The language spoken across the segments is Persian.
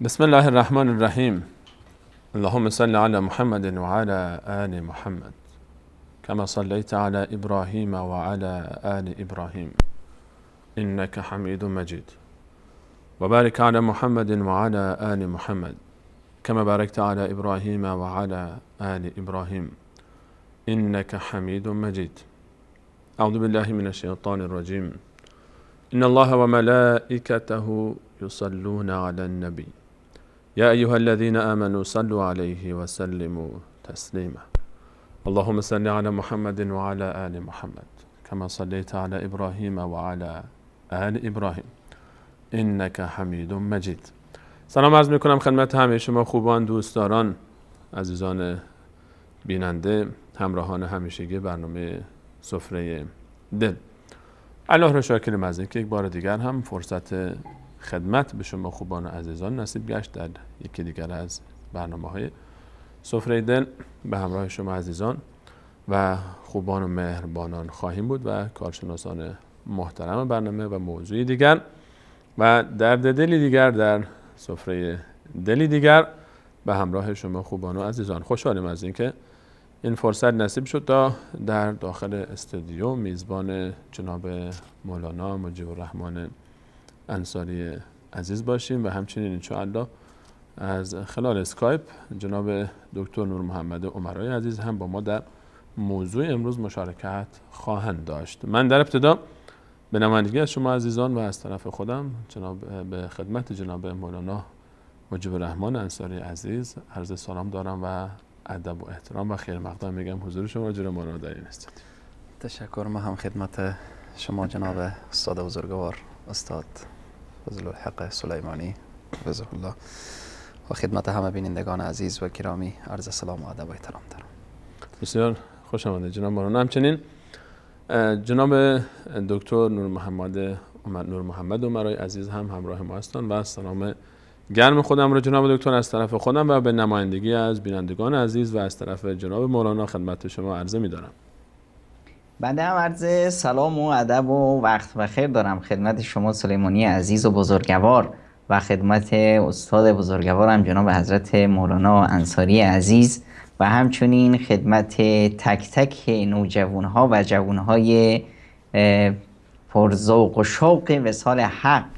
بسم الله الرحمن الرحیم. اللهم صل علی محمد وعلى آل محمد كما صليت على إبراهيم وعلى آل إبراهيم إنك حميد مجيد وبارك على محمد وعلى آل محمد كما باركت على إبراهيم وعلى آل إبراهيم إنك حميد مجيد. أعوذ بالله من الشيطان الرجيم. إن الله وملائكته يصلون على النبي يا أيها الذين آمنوا صلوا عليه وسلموا تسليما. اللهم صل على محمد وعلى آل محمد كما صليت على إبراهيم وعلى آل إبراهيم إنك حميد مجيد. سلام عرض میکنم خدمت همه شما خوبان، دوستداران، عزیزان بیننده، همراهان همیشگی برنامه سفره دل. الله را شاکریم از اینکه یک بار دیگر هم فرصت خدمت به شما خوبان و عزیزان نصیب گشت در یکی دیگر از برنامه‌های سفره دل. به همراه شما عزیزان و خوبان و مهربانان خواهیم بود و کارشناسان محترم برنامه و موضوعی دیگر و درد دلی دیگر در سفره دلی دیگر به همراه شما خوبان و عزیزان. خوشحالیم از اینکه این فرصت نصیب شد تا در داخل استودیو میزبان جناب مولانا مجیب الرحمن انصاری عزیز باشیم و همچنین انشاءالله از خلال اسکایپ جناب دکتر نور محمد عمرای عزیز هم با ما در موضوع امروز مشارکت خواهند داشت. من در ابتدا به نمایندگی از شما عزیزان و از طرف خودم به خدمت جناب مولانا مجیب الرحمن انصاری عزیز عرض سلام دارم و ادب و احترام و خیر مقدم میگم حضور شما جناب مولانا در این استودیو. تشکر. ما هم خدمت شما جناب استاد بزرگوار استاد فضل الحق سلیمانی حفظه الله و خدمت همه بینندگان عزیز و گرامی عرض سلام و ادب و احترام دارم. بسیار خوش آمدید جناب مولانا. همچنین جناب دکتر نور محمد عمرای عزیز هم همراه ما هستند و سلام گرم خودم رو جناب دکتر از طرف خودم و به نمایندگی از بینندگان عزیز و از طرف جناب مولانا خدمت شما عرضه می‌دارم. بنده هم عرض سلام و ادب و وقت بخیر دارم خدمت شما سلیمانی عزیز و بزرگوار و خدمت استاد بزرگوارم جناب حضرت مولانا انصاری عزیز و همچنین خدمت تک تک نوجوانها و جوانهای پرذوق و شوق وصال حق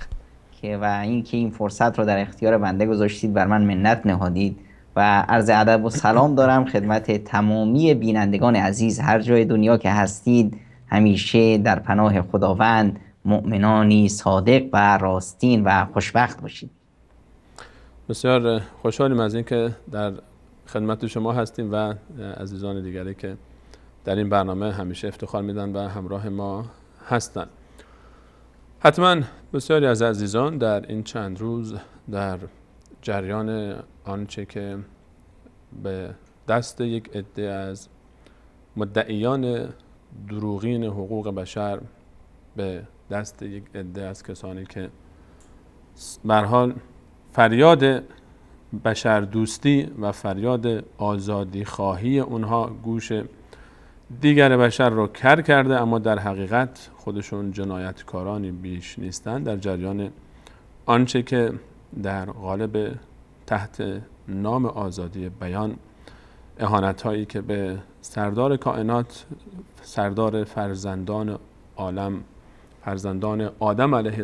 که و اینکه این فرصت رو در اختیار بنده گذاشتید بر من منت نهادید و عرض ادب و سلام دارم خدمت تمامی بینندگان عزیز هر جای دنیا که هستید. همیشه در پناه خداوند مؤمنانی صادق و راستین و خوشبخت باشید. بسیار خوشحالیم از اینکه در خدمت شما هستیم و عزیزان دیگری که در این برنامه همیشه افتخار میدن و همراه ما هستند. حتما بسیاری از عزیزان در این چند روز در جریان آنچه که به دست یک عده از مدعیان دروغین حقوق بشر، به دست یک عده از کسانی که به هر حال فریاد بشر دوستی و فریاد آزادی خواهی اونها گوش دیگر بشر رو کر کرده، اما در حقیقت خودشون جنایتکارانی بیش نیستند، در جریان آنچه که در قالب تحت نام آزادی بیان اهانت هایی که به سردار کائنات، سردار فرزندان عالم، فرزندان آدم علیه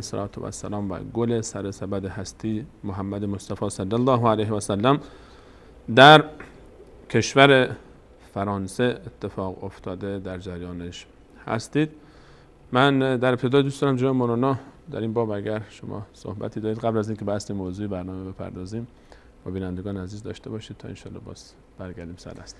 السلام و گل سر سبد هستی محمد مصطفی صلی الله علیه و سلم در کشور فرانسه اتفاق افتاده در جریانش هستید. من در ابتدا دوست دارم جناب مولانا در این باب اگر شما صحبتی دارید قبل از اینکه به اصل موضوع برنامه بپردازیم و بینندگان عزیز داشته باشید تا انشاءالله باز برگردیم سر اصل.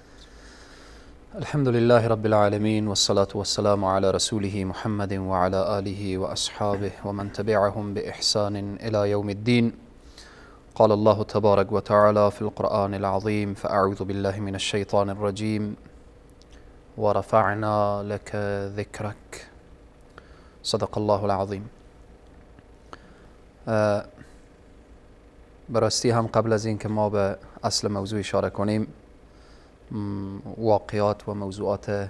الحمد لله رب العالمين والصلاة والسلام على رسوله محمد وعلى آله وأصحابه ومن تبعهم بإحسان إلى يوم الدين. قال الله تبارك وتعالى في القرآن العظيم فأعوذ بالله من الشيطان الرجيم ورفعنا لك ذكرك صدق الله العظيم. براستی هم قبل از این که ما به اصل موضوع اشاره کنیم، واقعات و موضوعات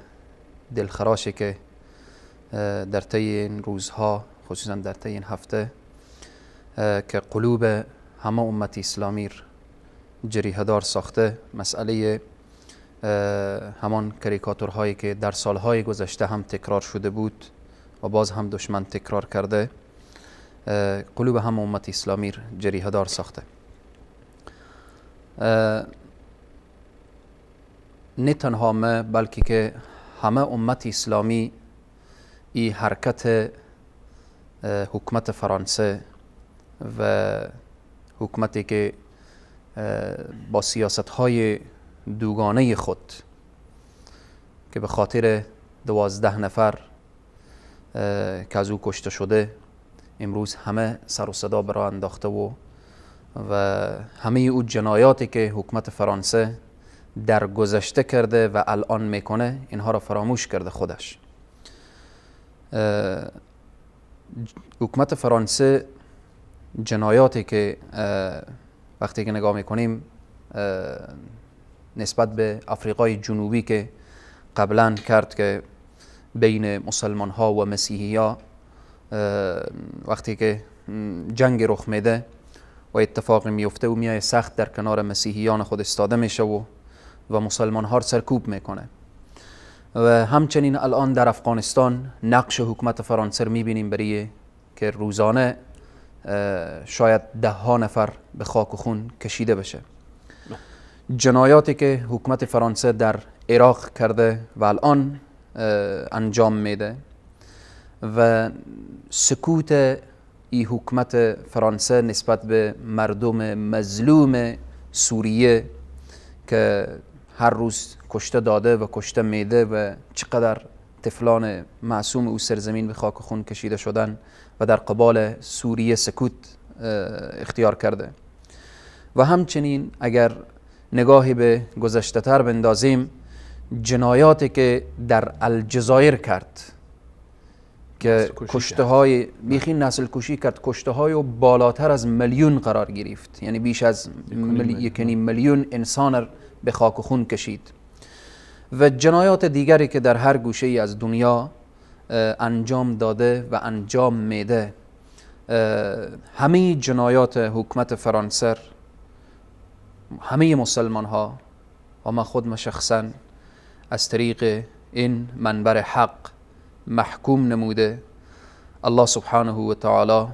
دلخراشی که در طی این روزها خصوصا در طی این هفته که قلوب همه امت اسلامی جریحه دار ساخته. مسئله همان کاریکاتورهایی که در سالهای گذشته هم تکرار شده بود و باز هم دشمن تکرار کرده، قلوب همه امت اسلامی جریحه دار ساخته. نه تنها ما بلکه که همه امت اسلامی ای حرکت حکومت فرانسه و حکومتی که با سیاست های دوگانه خود که به خاطر 12 نفر که از او کشته شده امروز همه سر و صدا برای انداخته و همه او جنایاتی که حکومت فرانسه در گذشته کرده و الان میکنه اینها را فراموش کرده خودش. حکومت فرانسه جنایاتی که وقتی که نگاه میکنیم نسبت به آفریقای جنوبی که قبلا کرد که بین مسلمان ها و مسیحی ها وقتی که جنگ رخ میده و اتفاقی میفته و میای سخت در کنار مسیحیان خود استاده میشه و مسلمان ها سرکوب میکنه. و همچنین الان در افغانستان نقش حکومت فرانسه میبینیم برای که روزانه شاید 10 نفر به خاک و خون کشیده بشه. جنایاتی که حکومت فرانسه در عراق کرده و الان انجام میده و سکوت ای حکومت فرانسه نسبت به مردم مظلوم سوریه که هر روز کشته داده و کشته میده و چقدر طفلان معصوم او سرزمین به خاک و خون کشیده شدن و در قبال سوریه سکوت اختیار کرده. و همچنین اگر نگاهی به گذشته تر بندازیم جنایاتی که در الجزایر کرد که کشته های بیخی نسل کشی کرد، کشته های و بالاتر از میلیون قرار گرفت، یعنی بیش از 1.5 میلیون انسان به خاک و خون کشید. و جنایات دیگری که در هر گوشه ای از دنیا انجام داده و انجام میده. همه جنایات حکومت فرانسه همه مسلمان ها و من خود شخصا از طریق این منبر حق محکوم نموده. الله سبحانه و تعالی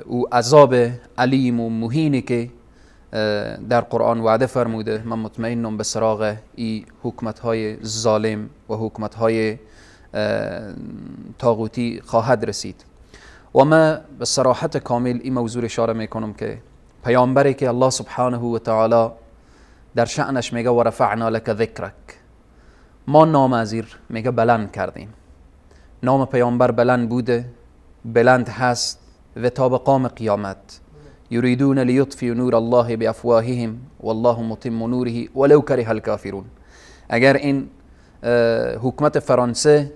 او عذاب علیم و مهینی که در قرآن وعده فرموده من مطمئنم به سراغ ای حکومت های ظالم و حکومت های طاغوتی خواهد رسید. و ما به صراحت کامل این موضوع اشاره میکنم که پیامبری که الله سبحانه و تعالی در شأنش میگه و رفعنا لك ذکرک، ما نام ازیر میگه بلند کردیم. نام پیامبر بلند بوده، بلند هست و تا به قیام قیامت. یریدون لیطفئوا نور الله بافواههم والله متم نوره ولو کره الکافرون. اگر این حکومت فرانسه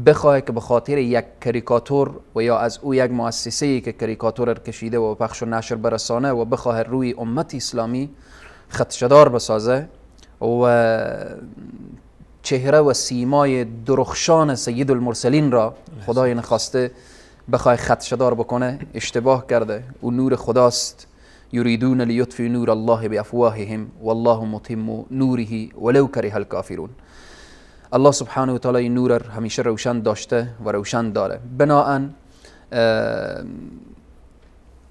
بخواه که به خاطر یک کاریکاتور و یا از او یک مؤسسه‌ای که کاریکاتور کشیده و پخش و نشر برسانه و بخواه روی امت اسلامی خدشه‌دار بسازه و چهره و سیمای درخشان سید المرسلین را خدای نخواسته بخواه خدشه‌دار بکنه، اشتباه کرده. و نور خداست. یریدون لیطفئوا نور الله بافواههم والله متم نوره ولو کره الکافرون. الله سبحانه و تعالی این نور همیشه روشن داشته و روشن داره. بناهن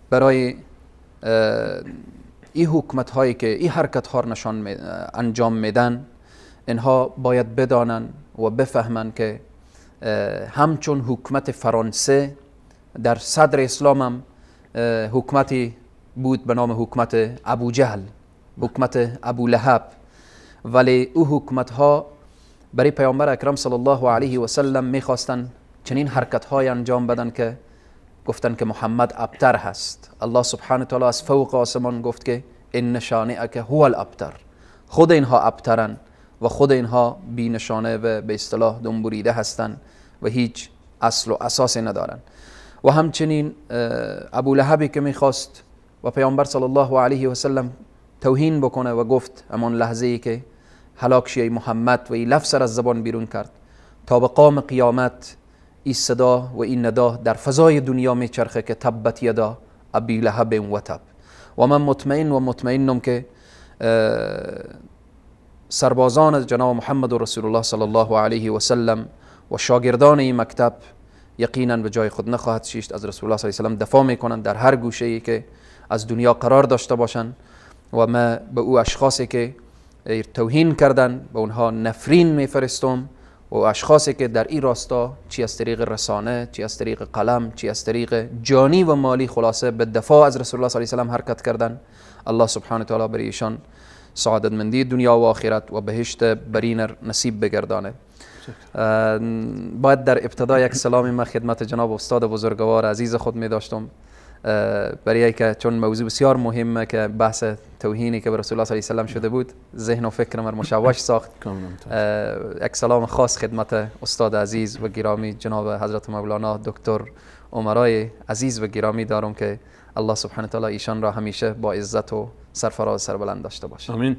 برای این حکومت هایی که این حرکت ها انجام میدن، اینها باید بدانن و بفهمن که همچون حکومت فرانسه در صدر اسلام هم حکومتی بود به نام حکومت ابو جهل، حکومت ابو لهب، ولی او حکومت ها برای پیامبر اکرم صلی الله علیه و سلم میخواستن چنین حرکت های انجام بدن که گفتن که محمد ابتر هست. الله سبحانه تعالی از فوق آسمان گفت که ان شانئک هو الابتر. خود اینها ابترن و خود اینها بی نشانه و به اصطلاح دنبوریده هستن و هیچ اصل و اساسی ندارن. و همچنین ابو لهبی که میخواست و پیامبر صلی الله علیه و سلم توهین بکنه و گفت امان لحظه ای که هلاک شی محمد و این لفظ از زبان بیرون کرد، تا به قیام قیامت این صدا و این ندا در فضای دنیا میچرخه که تبت یدا ابی لهب و تب. و من مطمئنم که سربازان جناب محمد رسول الله صلی الله علیه و سلم و شاگردان این مکتب یقینا به جای خود نخواهد شیشت. از رسول الله صلی الله علیه و سلم دفاع میکنند در هر گوشه‌ای که از دنیا قرار داشته باشند و ما به او اشخاصی که توهین کردن به اونها نفرین میفرستم و اشخاصی که در این راستا چی از طریق رسانه، چی از طریق قلم، چی از طریق جانی و مالی خلاصه به دفاع از رسول الله صلی الله علیه و سلم حرکت کردن، الله سبحانه و تعالی برای ایشان سعادتمندی دنیا و آخرت و بهشت برین نصیب بگردانه. باید در ابتدا یک سلامی من خدمت جناب استاد بزرگوار عزیز خود می داشتم، برای که چون موضوع بسیار مهمه که بحث توهینی که به رسول الله صلی الله علیه و سلم شده بود ذهن و فکر من مشوش ساخت. یک سلام خاص خدمت استاد عزیز و گرامی جناب حضرت مولانا دکتر عمرای عزیز و گرامی دارم که الله سبحانه و تعالی ایشان را همیشه با عزت و سرفراز سربلند داشته باشه. آمین.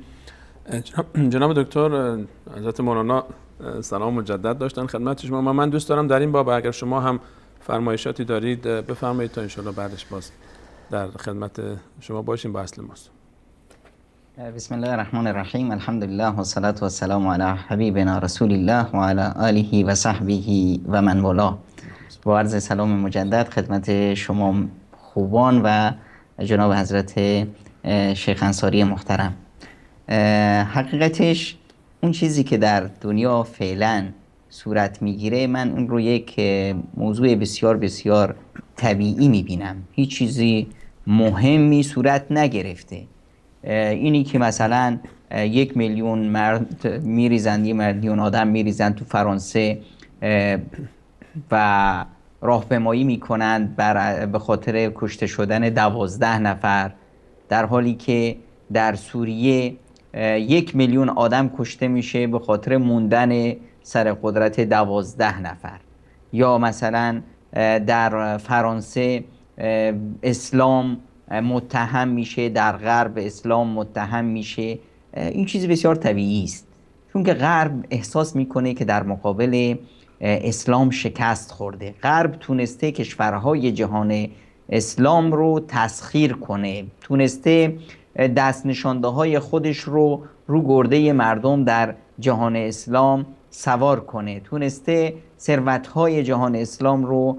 جناب دکتر حضرت مولانا سلام مجدد داشتن خدمت شما. من دوست دارم در این باب اگر شما هم فرمایشاتی دارید بفرمایید تا انشالله بعدش باز در خدمت شما باشیم با اصل ماست. بسم الله الرحمن الرحیم. الحمد لله و صلاة و سلام علی حبیبنا رسول الله و علی آله و صحبه و من والاه. با عرض سلام مجدد خدمت شما خوبان و جناب حضرت شیخ انصاری محترم. حقیقتش اون چیزی که در دنیا فعلا صورت میگیره من اون رو یک موضوع بسیار بسیار طبیعی میبینم. هیچ چیزی مهمی صورت نگرفته. اینی که مثلا 1 میلیون مرد میریزن، 1 میلیون آدم میریزن تو فرانسه و راهپیمایی میکنند به خاطر کشته شدن 12 نفر، در حالی که در سوریه 1 میلیون آدم کشته میشه به خاطر موندن سر قدرت 12 نفر. یا مثلا در فرانسه اسلام متهم میشه، در غرب اسلام متهم میشه. این چیز بسیار طبیعی است، چون که غرب احساس میکنه که در مقابل اسلام شکست خورده. غرب تونسته کشورهای جهان اسلام رو تسخیر کنه، تونسته دست نشانده های خودش رو گرده مردم در جهان اسلام سوار کنه، تونسته ثروت‌های جهان اسلام رو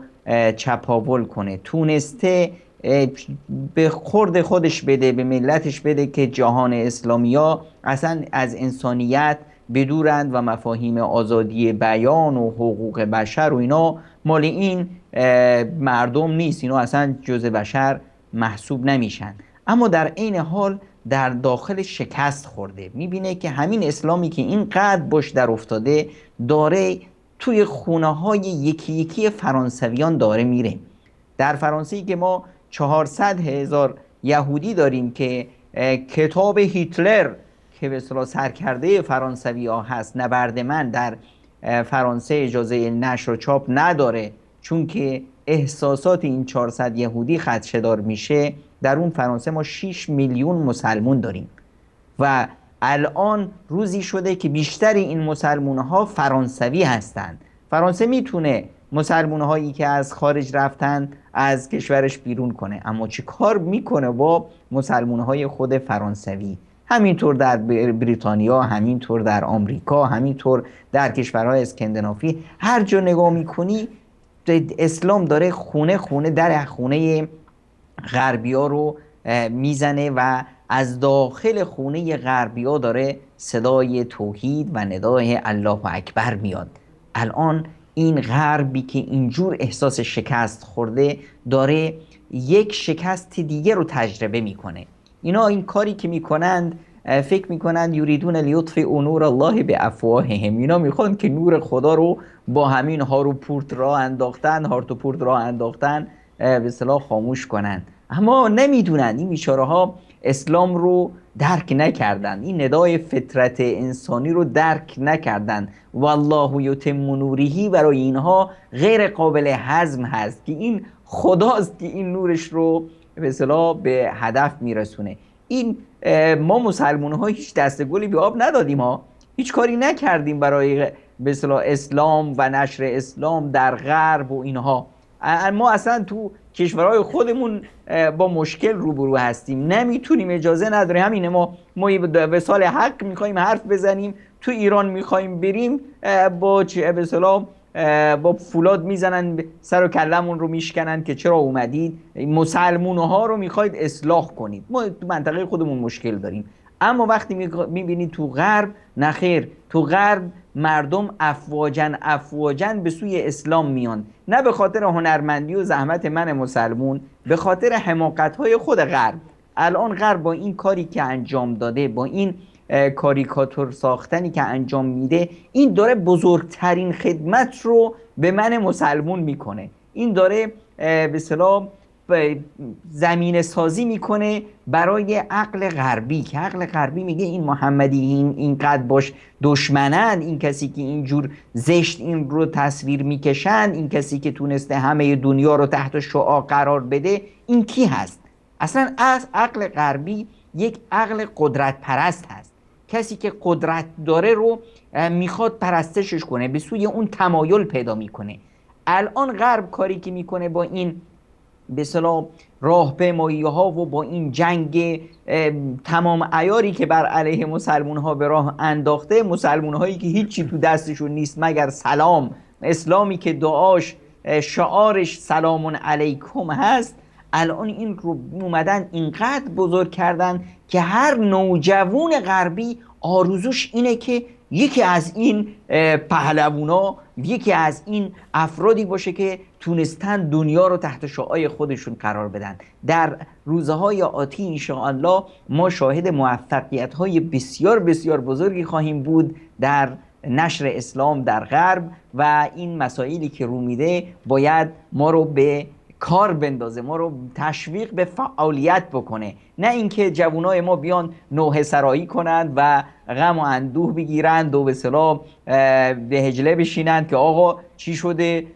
چپاول کنه، تونسته به خورد خودش بده، به ملتش بده که جهان اسلامیا اصلا از انسانیت بدورند و مفاهیم آزادی بیان و حقوق بشر و اینا مال این مردم نیست، اینا اصلا جزء بشر محسوب نمیشن. اما در عین حال در داخل شکست خورده، میبینه که همین اسلامی که اینقدر باش در افتاده داره توی خونه های یکی یکی فرانسویان داره میره. در فرانسه که ما 400,000 یهودی داریم که کتاب هیتلر که به اصطلاح سرکرده فرانسوی ها هست، نبرد من، در فرانسه اجازه نشر و چاپ نداره، چون که احساسات این 400 یهودی خدشه‌دار میشه. در اون فرانسه ما 6 میلیون مسلمون داریم و الان روزی شده که بیشتر این مسلمون ها فرانسوی هستند. فرانسه میتونه مسلمون هایی که از خارج رفتن از کشورش بیرون کنه، اما چی کار میکنه با مسلمون های خود فرانسوی؟ همینطور در بریتانیا، همینطور در آمریکا، همینطور در کشورهای اسکاندیناوی، هر جا نگاه میکنی اسلام داره خونه خونه در خونه غربی ها رو میزنه و از داخل خونه غربی ها داره صدای توحید و ندای الله اکبر میاد. الان این غربی که اینجور احساس شکست خورده داره یک شکست دیگه رو تجربه میکنه. اینا این کاری که میکنند فکر میکنند یریدون لیطفئوا نور الله بافواههم، اینا میخوان که نور خدا رو با همین هارو پورت راه انداختن، هارتو پورت راه انداختن به اصطلاح خاموش کنن. اما نمیدونن این بیچاره ها اسلام رو درک نکردن، این ندای فطرت انسانی رو درک نکردن. والله یتم نوره برای اینها غیر قابل هضم هست که این خداست که این نورش رو به اصطلاح به هدف میرسونه. این ما مسلمان ها هیچ دست گلی به آب ندادیم ها، هیچ کاری نکردیم برای به اصطلاح اسلام و نشر اسلام در غرب و اینها، ما اصلا تو کشورهای خودمون با مشکل روبرو هستیم، نمیتونیم، اجازه نداریم. همینه، ما وصال حق میخوایم حرف بزنیم، تو ایران میخوایم بریم با به اصطلاح با فولاد میزنن سر و کلمون رو میشکنن که چرا اومدید، مسلمون ها رو میخواید اصلاح کنید. ما تو منطقه خودمون مشکل داریم. اما وقتی میبینید تو غرب، نخیر، تو غرب مردم افواجن به سوی اسلام میان، نه به خاطر هنرمندی و زحمت من مسلمون، به خاطر حماقت های خود غرب. الان غرب با این کاری که انجام داده، با این کاریکاتور ساختنی که انجام میده، این داره بزرگترین خدمت رو به من مسلمون میکنه. این داره به اصطلاح زمینه سازی میکنه برای عقل غربی، که عقل غربی میگه این محمدی اینقدر باش دشمنن، این کسی که اینجور زشت این رو تصویر میکشن، این کسی که تونسته همه دنیا رو تحت شعاع قرار بده، این کی هست؟ اصلا از عقل غربی یک عقل قدرت پرست هست. کسی که قدرت داره رو میخواد پرستشش کنه، به سوی اون تمایل پیدا میکنه. الان غرب کاری که میکنه با این به اصطلاح راهپیمایی ها و با این جنگ تمام عیاری که بر علیه مسلمون ها به راه انداخته، مسلمون هایی که هیچی تو دستشون نیست مگر سلام، اسلامی که دعاش شعارش سلام علیکم هست، الان این رو اومدن اینقدر بزرگ کردن که هر نوجوان غربی آرزوش اینه که یکی از این پهلوونا، یکی از این افرادی باشه که تونستن دنیا رو تحت شعاع خودشون قرار بدن. در روزهای آتی انشاءالله ما شاهد موفقیت‌های بسیار بسیار بزرگی خواهیم بود در نشر اسلام در غرب، و این مسائلی که رو میده باید ما رو به کار بندازه، ما رو تشویق به فعالیت بکنه، نه اینکه جوانای ما بیان نوحه سرایی کنند و غم و اندوه بگیرند و به اصطلاح به هجله بشینند که آقا چی شده،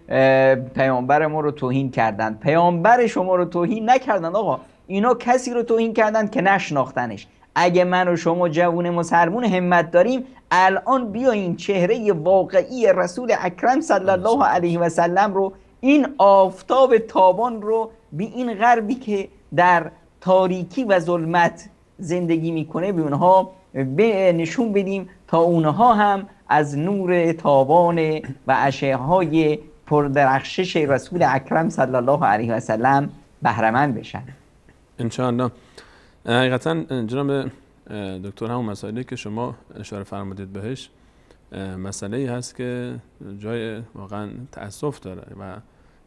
پیامبر ما رو توهین کردند. پیامبر شما رو توهین نکردند آقا، اینا کسی رو توهین کردند که نشناختنش. اگه من و شما جوون مسلمون همت داریم، الان بیاین چهره واقعی رسول اکرم صلی الله علیه و سلم رو، این آفتاب تابان رو، به این غربی که در تاریکی و ظلمت زندگی میکنه به اونها نشون بدیم تا اونها هم از نور تابان و اشعه های پردرخشش رسول اکرم صلی الله علیه و سلم بهره‌مند بشن انشاءالله. حقیقتا جناب دکتر، همون مسائلی که شما اشاره فرمودید بهش مسئله ای هست که جای واقعا تأسف داره و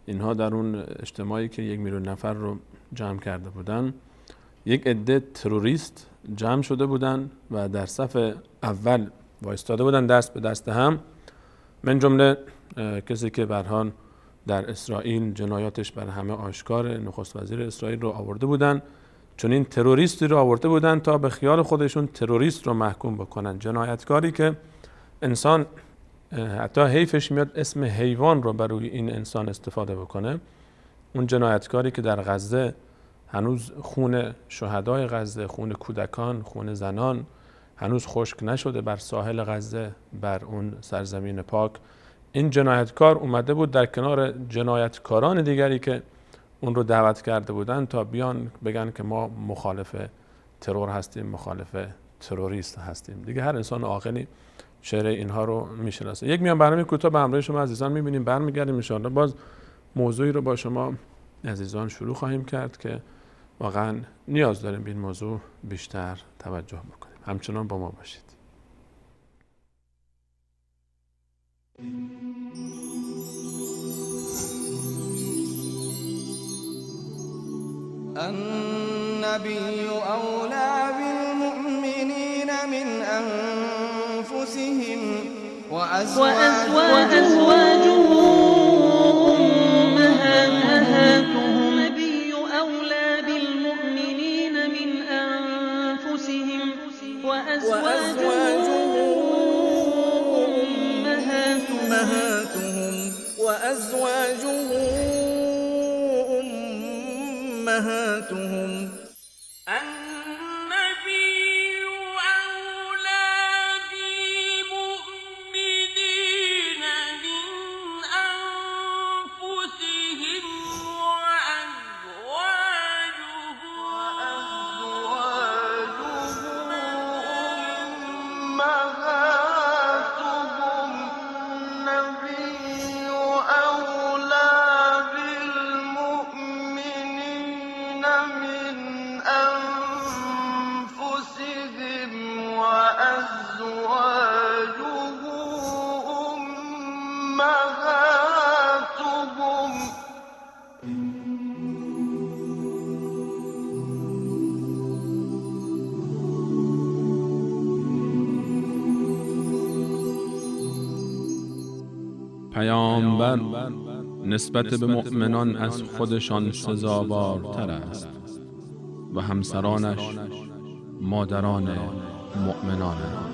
اینها در اون اجتماعی که 1 میلیون نفر رو جمع کرده بودن، یک عده تروریست جمع شده بودن و در صف اول وایستاده بودن دست به دست هم، من جمله کسی که برهان در اسرائیل جنایاتش بر همه آشکار، نخست وزیر اسرائیل رو آورده بودن، چون این تروریستی رو آورده بودن تا به خیال خودشون تروریست رو محکوم بکنن. جنایتکاری که انسان حتی حیفش میاد اسم حیوان رو برای این انسان استفاده بکنه. اون جنایتکاری که در غزه هنوز خون شهدای غزه، خون کودکان، خون زنان هنوز خشک نشده بر ساحل غزه، بر اون سرزمین پاک، این جنایتکار اومده بود در کنار جنایتکاران دیگری که اون رو دعوت کرده بودن تا بیان بگن که ما مخالف ترور هستیم، مخالف تروریست هستیم. دیگه هر انسان عاقلی شعر اینها رو میشناسه. یک میان برنامه کوتاه به همراه شما عزیزان میبینیم، برمیگردیم ان شاءالله باز موضوعی رو با شما عزیزان شروع خواهیم کرد که واقعا نیاز داریم به این موضوع بیشتر توجه بکنیم. همچنان با ما باشید. النبي أولى بالمؤمنين من أنفسهم وأزواجه أمهاتهم. النبي أولى بالمؤمنين من أنفسهم وأزواجه أمهاتهم أمهاتهم. النبي أولى بالمؤمنين من أنفسهم پیامبر نسبت به مؤمنان از خودشان سزاوارتر است و همسرانش مادران مؤمنانند.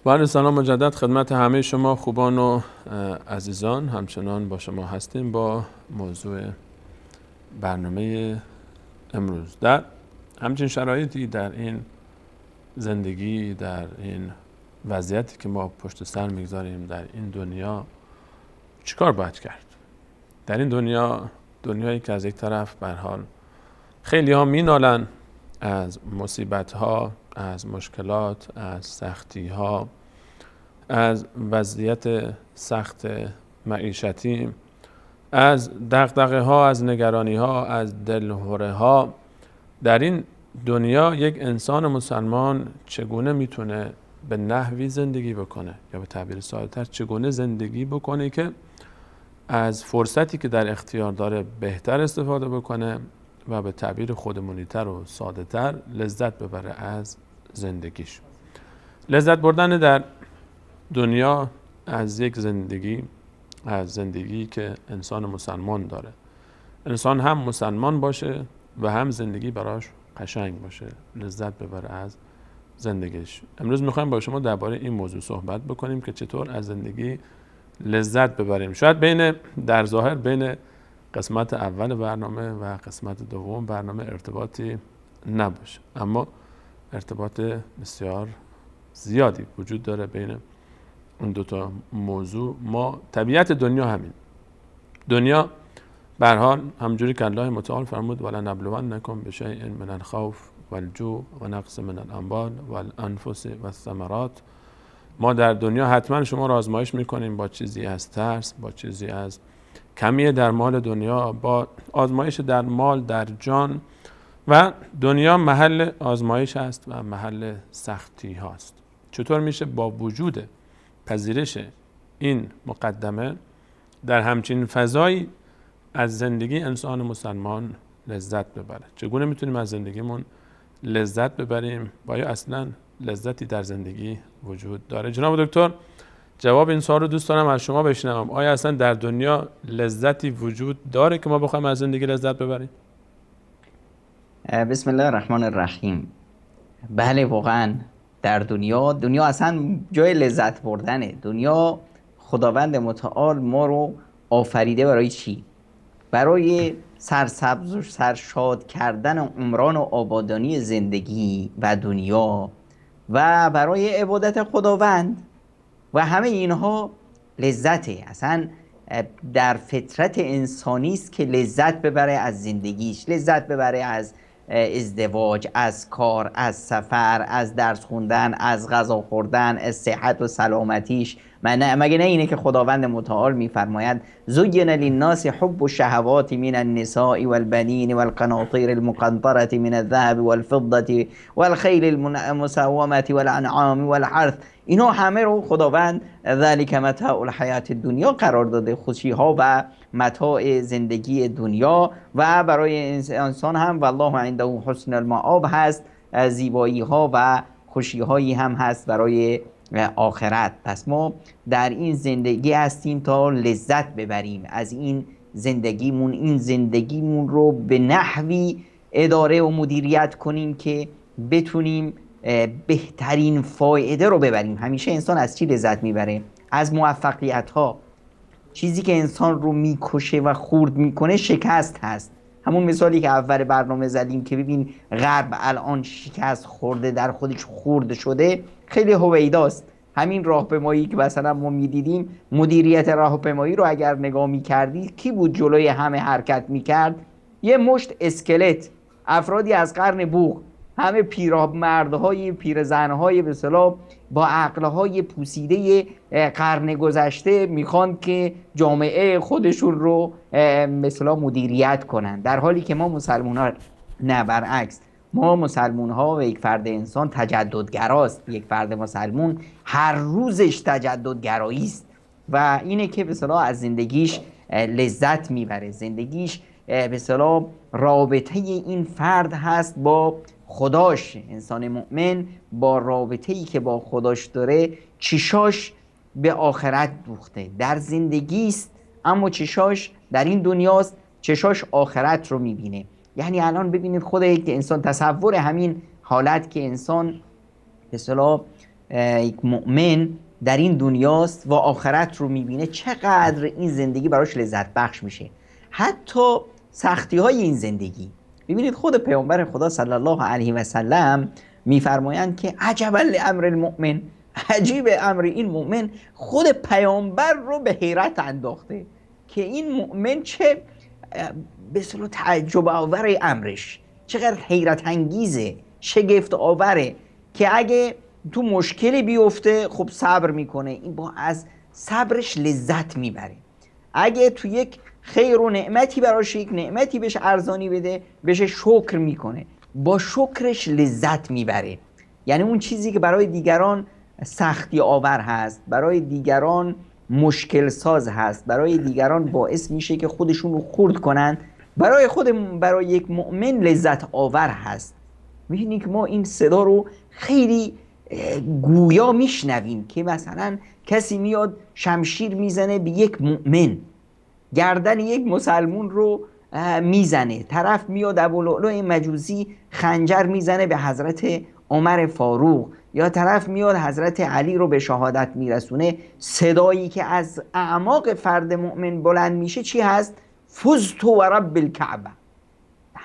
بله، سلام مجدد خدمت همه شما خوبان و عزیزان. همچنان با شما هستیم با موضوع برنامه امروز. در همچین شرایطی، در این زندگی، در این وضعیتی که ما پشت سر میگذاریم در این دنیا، چیکار باید کرد؟ در این دنیایی که از یک طرف به هر حال خیلی ها مینالن از مصیبت ها، از مشکلات، از سختی ها، از وضعیت سخت معیشتی، از دغدغه ها، از نگرانی ها، از دلهره ها. در این دنیا یک انسان مسلمان چگونه میتونه به نحوی زندگی بکنه، یا به تعبیر ساده‌تر چگونه زندگی بکنه که از فرصتی که در اختیار داره بهتر استفاده بکنه و به تعبیر خودمونی‌تر و ساده‌تر لذت ببره از زندگیش. لذت بردن در دنیا از یک زندگی، از زندگی که انسان مسلمان داره. انسان هم مسلمان باشه و هم زندگی براش قشنگ باشه، لذت ببره از زندگیش. امروز میخوایم با شما درباره این موضوع صحبت بکنیم که چطور از زندگی لذت ببریم. شاید در ظاهر بین قسمت اول برنامه و قسمت دوم برنامه ارتباطی نباشه، اما ارتباط بسیار زیادی وجود داره بین اون دوتا موضوع. ما طبیعت دنیا همین. دنیا به هر حال همونجوری که الله متعال فرمود ولنبلونکم بشیء من الخوف والجوع و نقص من الاموال والانفس والثمرات. ما در دنیا حتما شما را آزمایش میکنیم با چیزی از ترس، با چیزی از کمی در مال دنیا، با آزمایش در مال، در جان. و دنیا محل آزمایش است و محل سختی هاست. چطور میشه با وجود پذیرش این مقدمه در همچین فضایی از زندگی انسان مسلمان لذت ببره؟ چگونه میتونیم از زندگیمون لذت ببریم؟ و آیا اصلا لذتی در زندگی وجود داره؟ جناب دکتر، جواب این سوال رو دوست دارم از شما بشنوم. آیا اصلا در دنیا لذتی وجود داره که ما بخوایم از زندگی لذت ببریم؟ بسم الله الرحمن الرحیم. بله، واقعا در دنیا اصلا جای لذت بردنه. دنیا خداوند متعال ما رو آفریده برای چی؟ برای سرسبز و سرشاد کردن عمران و آبادانی زندگی و دنیا و برای عبادت خداوند. و همه اینها لذته. اصلا در فطرت انسانی است که لذت ببره از زندگیش، لذت ببره از ازدواج، از کار، از سفر، از درس خوندن، از غذا خوردن، از صحت و سلامتیش. مگه نه اینه که خداوند متعال میفرماید زین للناس حب الشهوات من النساء والبنین والقناطیر المقنطرة من الذهب والفضة والخیل المسومة والانعام والحرث. اینا همه رو خداوند ذلک متاع الحیات الدنیا قرار داده، خوشی ها و متاع زندگی دنیا. و برای انسان هم والله عنده حسن المآب هست، زیبایی ها و خوشی هایی هم هست برای آخرت. پس ما در این زندگی هستیم تا لذت ببریم از این زندگیمون رو به نحوی اداره و مدیریت کنیم که بتونیم بهترین فایده رو ببریم. همیشه انسان از چی لذت میبره؟ از موفقیت ها. چیزی که انسان رو میکشه و خورد میکنه شکست هست. همون مثالی که اول برنامه زدیم که ببین غرب الان شکست خورده، در خودش خورد شده، خیلی هویداست. همین راهپیمایی که مثلا ما میدیدیم، مدیریت راهپیمایی رو اگر نگاه میکردی کی بود جلوی همه حرکت میکرد؟ یه مشت اسکلت، افرادی از قرن بوق، همه پیرمردهای، پیرزنهای به اصطلاح با عقلهای پوسیده قرن گذشته میخوان که جامعه خودشون رو مثلا مدیریت کنن، در حالی که ما مسلمان‌ها نه، برعکس. ما مسلمان‌ها و یک فرد انسان تجددگراست. یک فرد مسلمون هر روزش تجددگرایی است و اینه که به اصطلاح از زندگیش لذت میبره. زندگیش به اصطلاح رابطه این فرد هست با خداش، انسان مؤمن با رابطه‌ای که با خداش داره چشاش به آخرت دوخته، در زندگی است اما چشاش در این دنیاست، چشاش آخرت رو میبینه. یعنی الان ببینید خود یک انسان، تصور همین حالت که انسان به اصطلاح یک مؤمن در این دنیاست و آخرت رو میبینه، چقدر این زندگی براش لذت بخش میشه. حتی سختی های این زندگی، ببینید خود پیامبر خدا صلی الله علیه و سلم میفرمایند که عجبا لامر المؤمن، عجیب امر این مؤمن. خود پیامبر رو به حیرت انداخته که این مؤمن چه به اصطلاح تعجب آور امرش، چقدر حیرت انگیزه، شگفت آوره که اگه تو مشکلی بیفته خب صبر میکنه، این با از صبرش لذت میبره. اگه تو یک خیر و نعمتی براش، یک نعمتی بهش ارزانی بده، بهش شکر میکنه، با شکرش لذت میبره. یعنی اون چیزی که برای دیگران سختی آور هست، برای دیگران مشکل ساز هست، برای دیگران باعث میشه که خودشون رو خرد کنن، برای یک مؤمن لذت آور هست. می‌بینید که ما این صدا رو خیلی گویا میشنویم که مثلا کسی میاد شمشیر میزنه به یک مؤمن، گردن یک مسلمون رو میزنه، طرف میاد ابولؤلؤ مجوسی خنجر میزنه به حضرت عمر فاروق، یا طرف میاد حضرت علی رو به شهادت میرسونه. صدایی که از اعماق فرد مؤمن بلند میشه چی هست؟ فزت و رب الکعبه.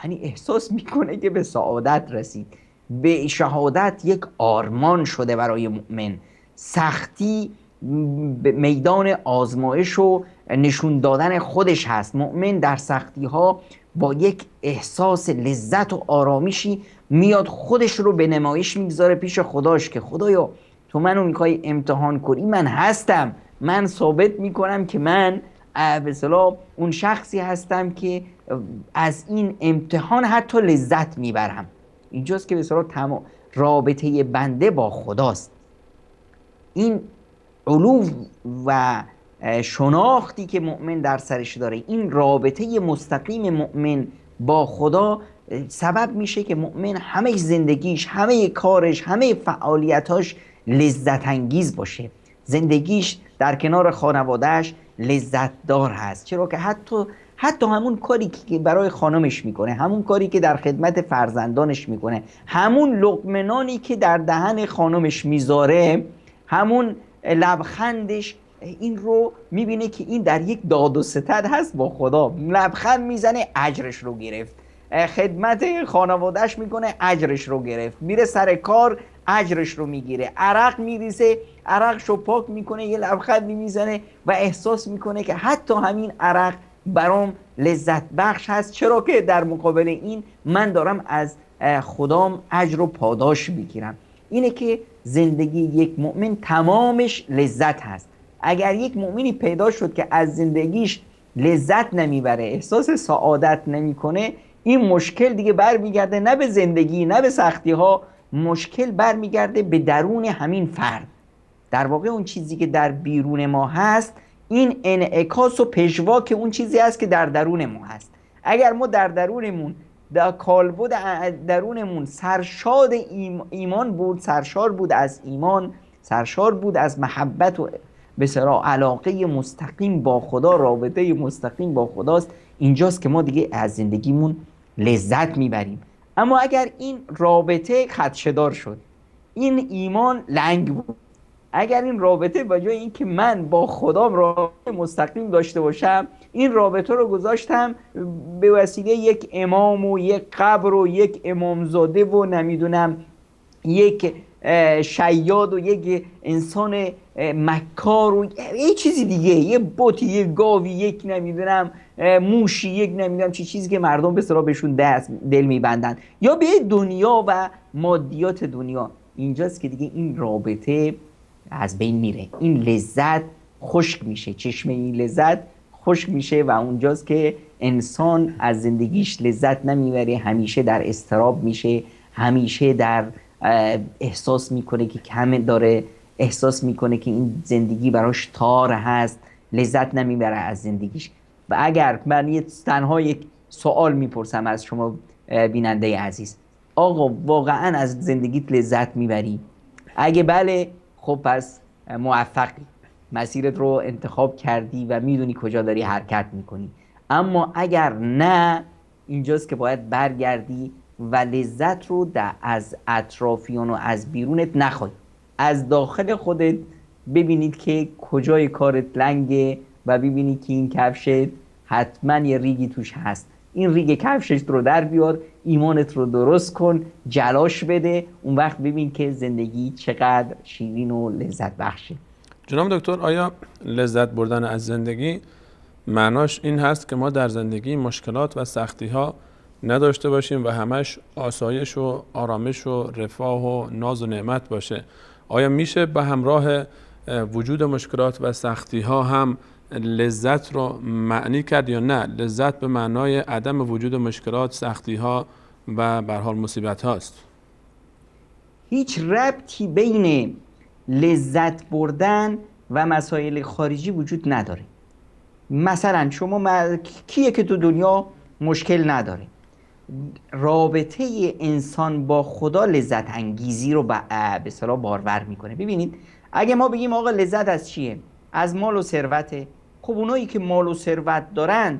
یعنی احساس میکنه که به سعادت رسید، به شهادت یک آرمان شده برای مؤمن. سختی میدان آزمایش و نشون دادن خودش هست. مؤمن در سختی ها با یک احساس لذت و آرامشی میاد خودش رو به نمایش میگذاره پیش خداش که خدایا تو منو میخوای امتحان کنی، من هستم، من ثابت میکنم که من به اصطلاح اون شخصی هستم که از این امتحان حتی لذت میبرم. اینجاست که به اصطلاح رابطه بنده با خداست. این علو و شناختی که مؤمن در سرش داره، این رابطه مستقیم مؤمن با خدا سبب میشه که مؤمن همه زندگیش، همه کارش، همه فعالیتاش لذت انگیز باشه. زندگیش در کنار خانوادهش لذت دار هست. چرا که حتی همون کاری که برای خانمش میکنه، همون کاری که در خدمت فرزندانش میکنه، همون لقمه نانی که در دهن خانمش میذاره، همون لبخندش، این رو میبینه که این در یک داد و ستد هست با خدا. لبخند میزنه، اجرش رو گرفت. خدمت خانوادهش میکنه، اجرش رو گرفت. میره سر کار، اجرش رو میگیره. عرق میریزه، عرقش رو پاک میکنه، یه لبخندی میزنه و احساس میکنه که حتی همین عرق برام لذت بخش هست. چرا که در مقابل این من دارم از خدام اجر و پاداش میگیرم. اینه که زندگی یک مؤمن تمامش لذت هست. اگر یک مؤمنی پیدا شد که از زندگیش لذت نمیبره، احساس سعادت نمیکنه، این مشکل دیگه برمیگرده نه به زندگی نه به سختی ها، مشکل برمیگرده به درون همین فرد. در واقع اون چیزی که در بیرون ما هست، این انعکاس و پژواک اون چیزی هست که در درون ما هست. اگر ما در درونمون، در کالبد درونمون سرشاد ایمان بود، سرشار بود از ایمان، سرشار بود از محبت و به اصطلاح علاقه مستقیم با خدا، رابطه مستقیم با خداست، اینجاست که ما دیگه از زندگیمون لذت میبریم. اما اگر این رابطه خدشه‌دار شد، این ایمان لنگ بود، اگر این رابطه به جای این که من با خدام رابطه مستقیم داشته باشم، این رابطه رو گذاشتم به وسیله یک امام و یک قبر و یک امامزاده و نمیدونم یک شیاد و یک انسان مکار و یه چیزی دیگه، یه بوتی، یه گاوی، یک نمیدونم موشی، یک نمیدونم چی چیزی که مردم به اصطلاح بهشون دل میبندن، یا به دنیا و مادیات دنیا، اینجاست که دیگه این رابطه از بین میره. این لذت خشک میشه، چشمه این لذت خشک میشه و اونجاست که انسان از زندگیش لذت نمیبره، همیشه در اضطراب میشه، همیشه در احساس میکنه که کم داره، احساس میکنه که این زندگی براش تار هست، لذت نمیبره از زندگیش. و اگر من تنها یک سوال میپرسم از شما بیننده عزیز، آقا واقعا از زندگیت لذت میبری؟ اگه بله، خب پس موفقی، مسیرت رو انتخاب کردی و میدونی کجا داری حرکت میکنی. اما اگر نه، اینجاست که باید برگردی و لذت رو از اطرافیان و از بیرونت نخوای، از داخل خودت ببینید که کجای کارت لنگه و ببینید که این کفشت حتما یه ریگی توش هست. این ریگ کفشش رو در بیار، ایمانت رو درست کن، جلاش بده، اون وقت ببین که زندگی چقدر شیرین و لذت بخشه. جناب دکتر، آیا لذت بردن از زندگی معناش این هست که ما در زندگی مشکلات و سختی ها نداشته باشیم و همش آسایش و آرامش و رفاه و ناز و نعمت باشه؟ آیا میشه به همراه وجود مشکلات و سختی ها هم لذت رو معنی کرد یا نه لذت به معنای عدم وجود مشکلات، سختی ها و به هر حال مصیبت هاست؟ هیچ ربطی بین لذت بردن و مسائل خارجی وجود نداره. مثلا شما کیه که تو دنیا مشکل نداره؟ رابطه انسان با خدا لذت انگیزی رو به اصطلاح بارور میکنه. ببینید اگه ما بگیم آقا لذت از چیه؟ از مال و ثروته. خب اونایی که مال و ثروت دارن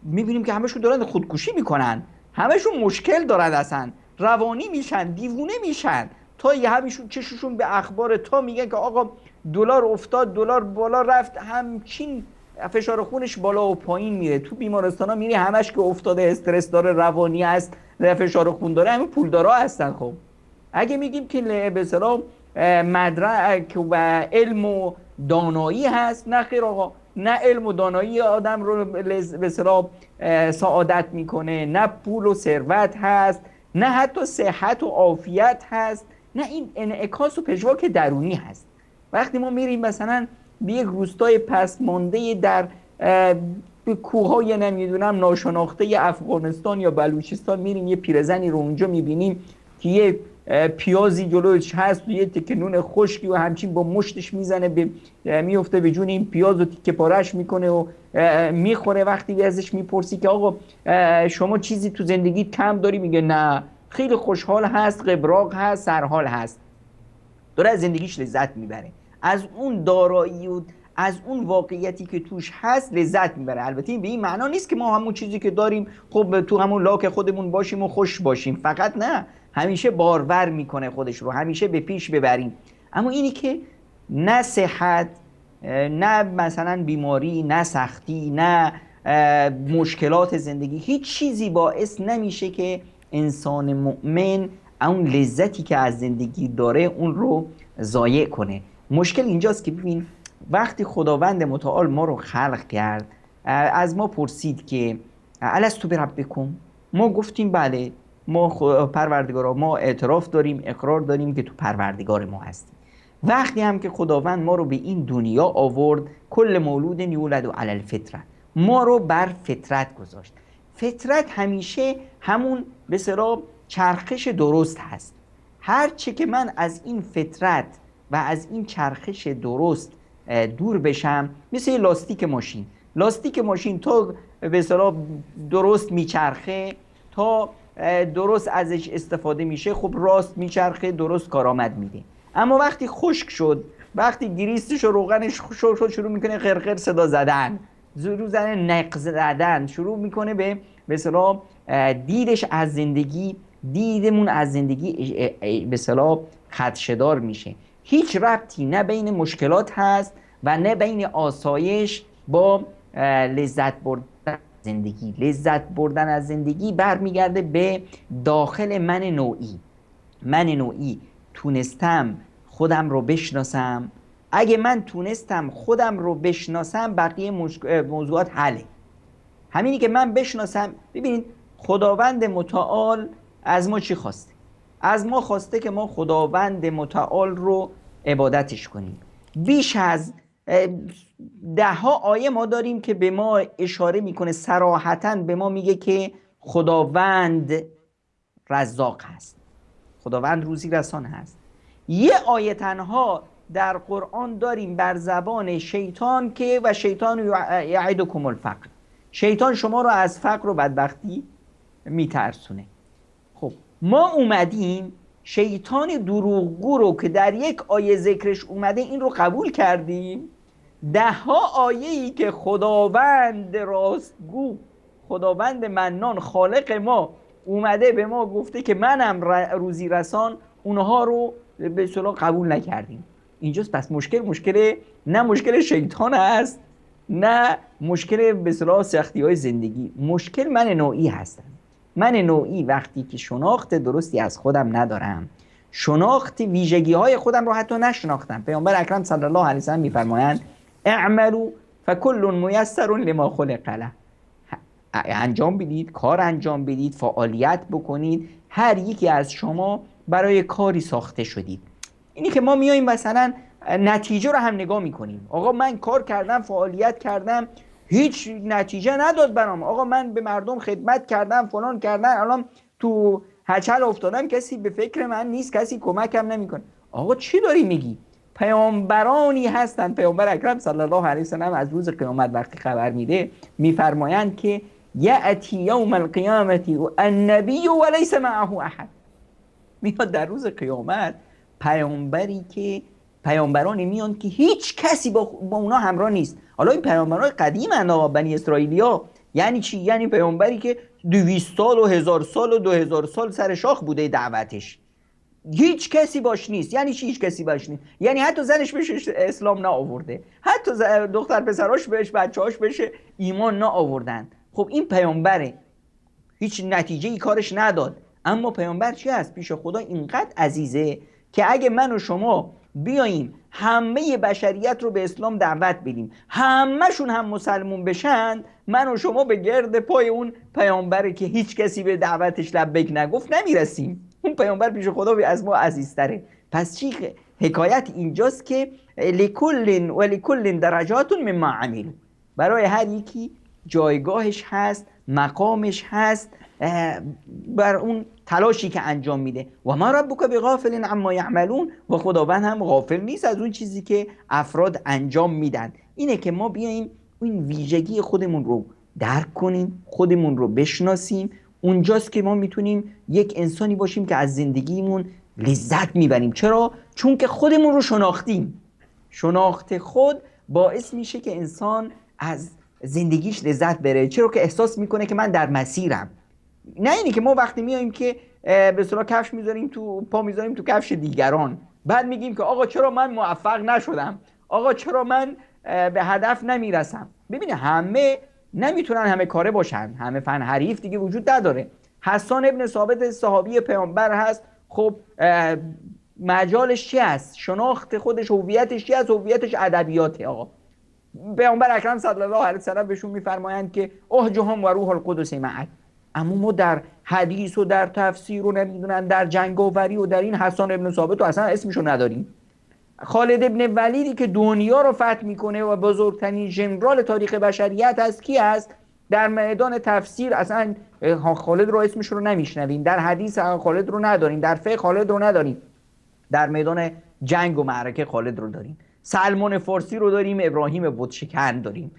میبینیم که همشون دارن خودکشی میکنن، همشون مشکل دارن، اصلا روانی میشن، دیوونه میشن، تا یه همیشون چششون به اخبار تا میگن که آقا دلار افتاد، دلار بالا رفت، همچین فشار خونش بالا و پایین میره. تو بیمارستانا میری همش که افتاده، استرس داره، روانی است، فشار خون داره، همین پولدارا هستن. خب اگه میگیم که به اصطلاح مدرک و علم و دانایی هست، نه خیر آقا، نه علم و دانایی آدم رو به اصطلاح سعادت میکنه، نه پول و ثروت هست، نه حتی صحت و عافیت هست، نه این انعکاس و پژواک درونی هست. وقتی ما میریم مثلا به یک روستای پسمانده در به کوههای نمیدونم ناشناخته افغانستان یا بلوچستان، میریم یه پیرزنی رو اونجا میبینیم که یه پیازی جلوش هست و یه تکه نون خشکی و همچین با مشتش میزنه میفته به جون این پیاز و تیکه پارش میکنه و میخوره. وقتی ازش میپرسی که آقا شما چیزی تو زندگیت کم داری؟ میگه نه، خیلی خوشحال هست، قبراق هست، سرحال هست، داره از زندگیش لذت میبره، از اون دارایی و از اون واقعیتی که توش هست لذت میبره. البته این به این معنا نیست که ما همون چیزی که داریم خب تو همون لاک خودمون باشیم و خوش باشیم، فقط نه، همیشه بارور میکنه خودش رو، همیشه به پیش ببریم. اما اینی که نه صحت، نه مثلا بیماری، نه سختی، نه مشکلات زندگی، هیچ چیزی باعث نمیشه که انسان مؤمن اون لذتی که از زندگی داره اون رو ضایع کنه. مشکل اینجاست که ببین وقتی خداوند متعال ما رو خلق کرد، از ما پرسید که الستو بربکم، ما گفتیم بله، ما پروردگارا، ما اعتراف داریم، اقرار داریم که تو پروردگار ما هستیم. وقتی هم که خداوند ما رو به این دنیا آورد، کل مولود یولد علی الفطره، ما رو بر فطرت گذاشت. فطرت همیشه همون به اصطلاح چرخش درست هست. هر چه که من از این فطرت و از این چرخش درست دور بشم، مثل یه لاستیک ماشین تا به اصطلاح درست میچرخه، تا درست ازش استفاده میشه، خب راست میچرخه، درست کارآمد میده. اما وقتی خشک شد، وقتی گریستش و روغنش شد، شروع میکنه قرقر صدا زدن، نق زدن، شروع میکنه به اصطلاح دیدش از زندگی، دیدمون از زندگی به اصطلاح خدشه‌دار میشه. هیچ ربطی نه بین مشکلات هست و نه بین آسایش با لذت بردن زندگی. لذت بردن از زندگی برمیگرده به داخل من نوعی تونستم خودم رو بشناسم. اگه من تونستم خودم رو بشناسم، بقیه موضوعات حله. همینی که من بشناسم. ببینید خداوند متعال از ما چی خواسته؟ از ما خواسته که ما خداوند متعال رو عبادتش کنیم. بیش از 10 آیه ما داریم که به ما اشاره میکنه، صراحتاً به ما میگه که خداوند رزاق هست، خداوند روزی رسان هست. یه آیه تنها در قرآن داریم بر زبان شیطان که و شیطان یعدکم الفقر، شیطان شما رو از فقر و بدبختی میترسونه. خب ما اومدیم شیطان دروغگو رو که در یک آیه ذکرش اومده این رو قبول کردیم، 10 آیه‌ای که خداوند راستگو، خداوند منان، خالق ما اومده به ما گفته که منم روزی رسان، اونها رو به اصطلاح قبول نکردیم. اینجاست پس مشکل نه مشکل شیطان است، نه مشکل به اصطلاح سختی‌های زندگی. مشکل من نوعی هستم. من نوعی وقتی که شناخت درستی از خودم ندارم، شناخت ویژگی‌های خودم رو حتی نشناختم. پیامبر اکرم صلی الله علیه و سلم می‌فرمایند اعملوا فکل میسر لما خلق له. انجام بدید، کار انجام بدید، فعالیت بکنید، هر یکی از شما برای کاری ساخته شدید. اینی که ما میاییم مثلا نتیجه رو هم نگاه میکنیم. آقا من کار کردم، فعالیت کردم، هیچ نتیجه نداد برام. آقا من به مردم خدمت کردم، فلان کردم، الان تو هچل افتادم، کسی به فکر من نیست، کسی کمکم نمیکنه. آقا چی داری میگی؟ پیامبرانی هستند. پیامبر اکرم صلی الله علیه و سلم از روز قیامت وقتی خبر میده میفرمایند که یأتی یوم القیامة النبی و لیس معه احد. میاد در روز قیامت پیامبرانی میان که هیچ کسی با اونا همراه نیست. حالا این پیامبران قدیم اند، بنی اسرائیلیا. یعنی چی؟ یعنی پیامبری که 200 سال و 1000 سال و 2000 سال سر شاخ بوده دعوتش، هیچ کسی باش نیست. یعنی چی هیچ کسی باش نیست؟ یعنی حتی زنش بهش اسلام نه آورده، حتی دختر پسراش بهش، بچه‌هاش بهش ایمان نه آوردن. خب این پیامبره، هیچ نتیجه ای کارش نداد. اما پیامبر چی هست؟ پیش خدا اینقدر عزیزه که اگه من و شما بیاییم همه بشریت رو به اسلام دعوت بدیم، همه‌شون هم مسلمون بشن، من و شما به گرد پای اون پیامبره که هیچ کسی به دعوتش لبیک نگفت نمیرسیم. اون پیامبر پیش خدا از ما عزیزتره. پس چی حکایت اینجاست که لکل درجات مما عملوا، برای هر یکی جایگاهش هست، مقامش هست بر اون تلاشی که انجام میده. و ما ربک بغافل عما یعملون، و خداوند هم غافل نیست از اون چیزی که افراد انجام میدن. اینه که ما بیاییم این ویژگی خودمون رو درک کنیم، خودمون رو بشناسیم. اونجاست که ما میتونیم یک انسانی باشیم که از زندگیمون لذت میبریم. چرا؟ چون که خودمون رو شناختیم. شناخت خود باعث میشه که انسان از زندگیش لذت بره. چرا؟ که احساس میکنه که من در مسیرم. نه اینی که ما وقتی میاییم که به اصطلاح کفش میذاریم تو پا، میذاریم تو کفش دیگران، بعد میگیم که آقا چرا من موفق نشدم، آقا چرا من به هدف نمیرسم. ببینه همه نمیتونن همه کاره باشن، همه فن حریف دیگه وجود نداره. حسان ابن ثابت صحابی پیامبر هست، خب مجالش چی هست؟ شناخت خودش، هویتش چی هست؟ هویتش ادبیاته. آقا پیامبر اکرم صلی الله علیه و سلم بهشون میفرمایند که احجهم و روح القدس معک. اما ما در حدیث و در تفسیر و نمیدونن در جنگاوری و در این حسان ابن ثابت رو اصلا اسمشو نداریم. خالد ابن ولیدی که دنیا رو فتح میکنه و بزرگترین ژنرال تاریخ بشریت هست، کی هست؟ در میدان تفسیر اصلا خالد رو اسمش رو نمیشنویم، در حدیث خالد رو نداریم، در فقه خالد رو نداریم، در میدان جنگ و معرکه خالد رو داریم. سلمان فارسی رو داریم، ابراهیم بتشکن داریم،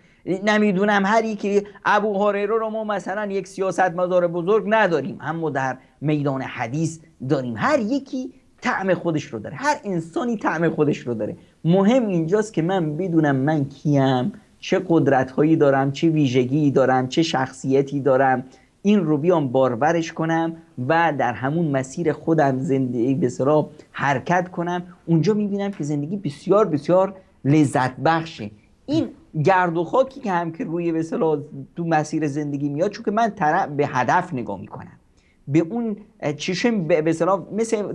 نمیدونم هری که ابو هریره رو ما مثلا یک سیاستمدار بزرگ نداریم، اما در میدان حدیث داریم. هر یکی طعم خودش رو داره، هر انسانی طعم خودش رو داره. مهم اینجاست که من بدونم من کیم، چه قدرت هایی دارم، چه ویژگی دارم، چه شخصیتی دارم، این رو بیام بارورش کنم و در همون مسیر خودم زندگی به اصطلاح حرکت کنم. اونجا میبینم که زندگی بسیار بسیار لذت بخشه. این گرد و خاکی که هم که روی به اصطلاح تو مسیر زندگی میاد، چون که من به هدف نگاه میکنم، به اون چشم به اصطلاح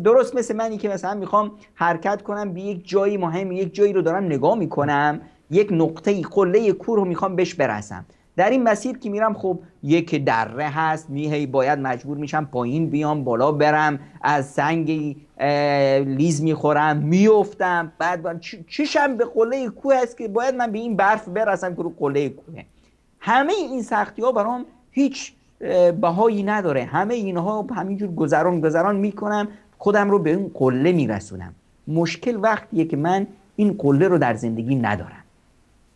درست مثل منی که مثلا میخوام حرکت کنم به یک جایی مهم، یک جایی رو دارم نگاه میکنم، یک نقطه قله کوه رو میخوام بهش برسم. در این مسیر که میرم خب یک دره هست، هی باید مجبور میشم پایین بیام بالا برم، از سنگ لیز میخورم میافتم، بعد چشم به قله کوه هست که باید من به این برف برسم که رو قله کوه. همه این سختی ها برام هیچ بهایی نداره، همه اینها همینجور گذران میکنم، خودم رو به اون قله میرسونم. مشکل وقتیه که من این قله رو در زندگی ندارم،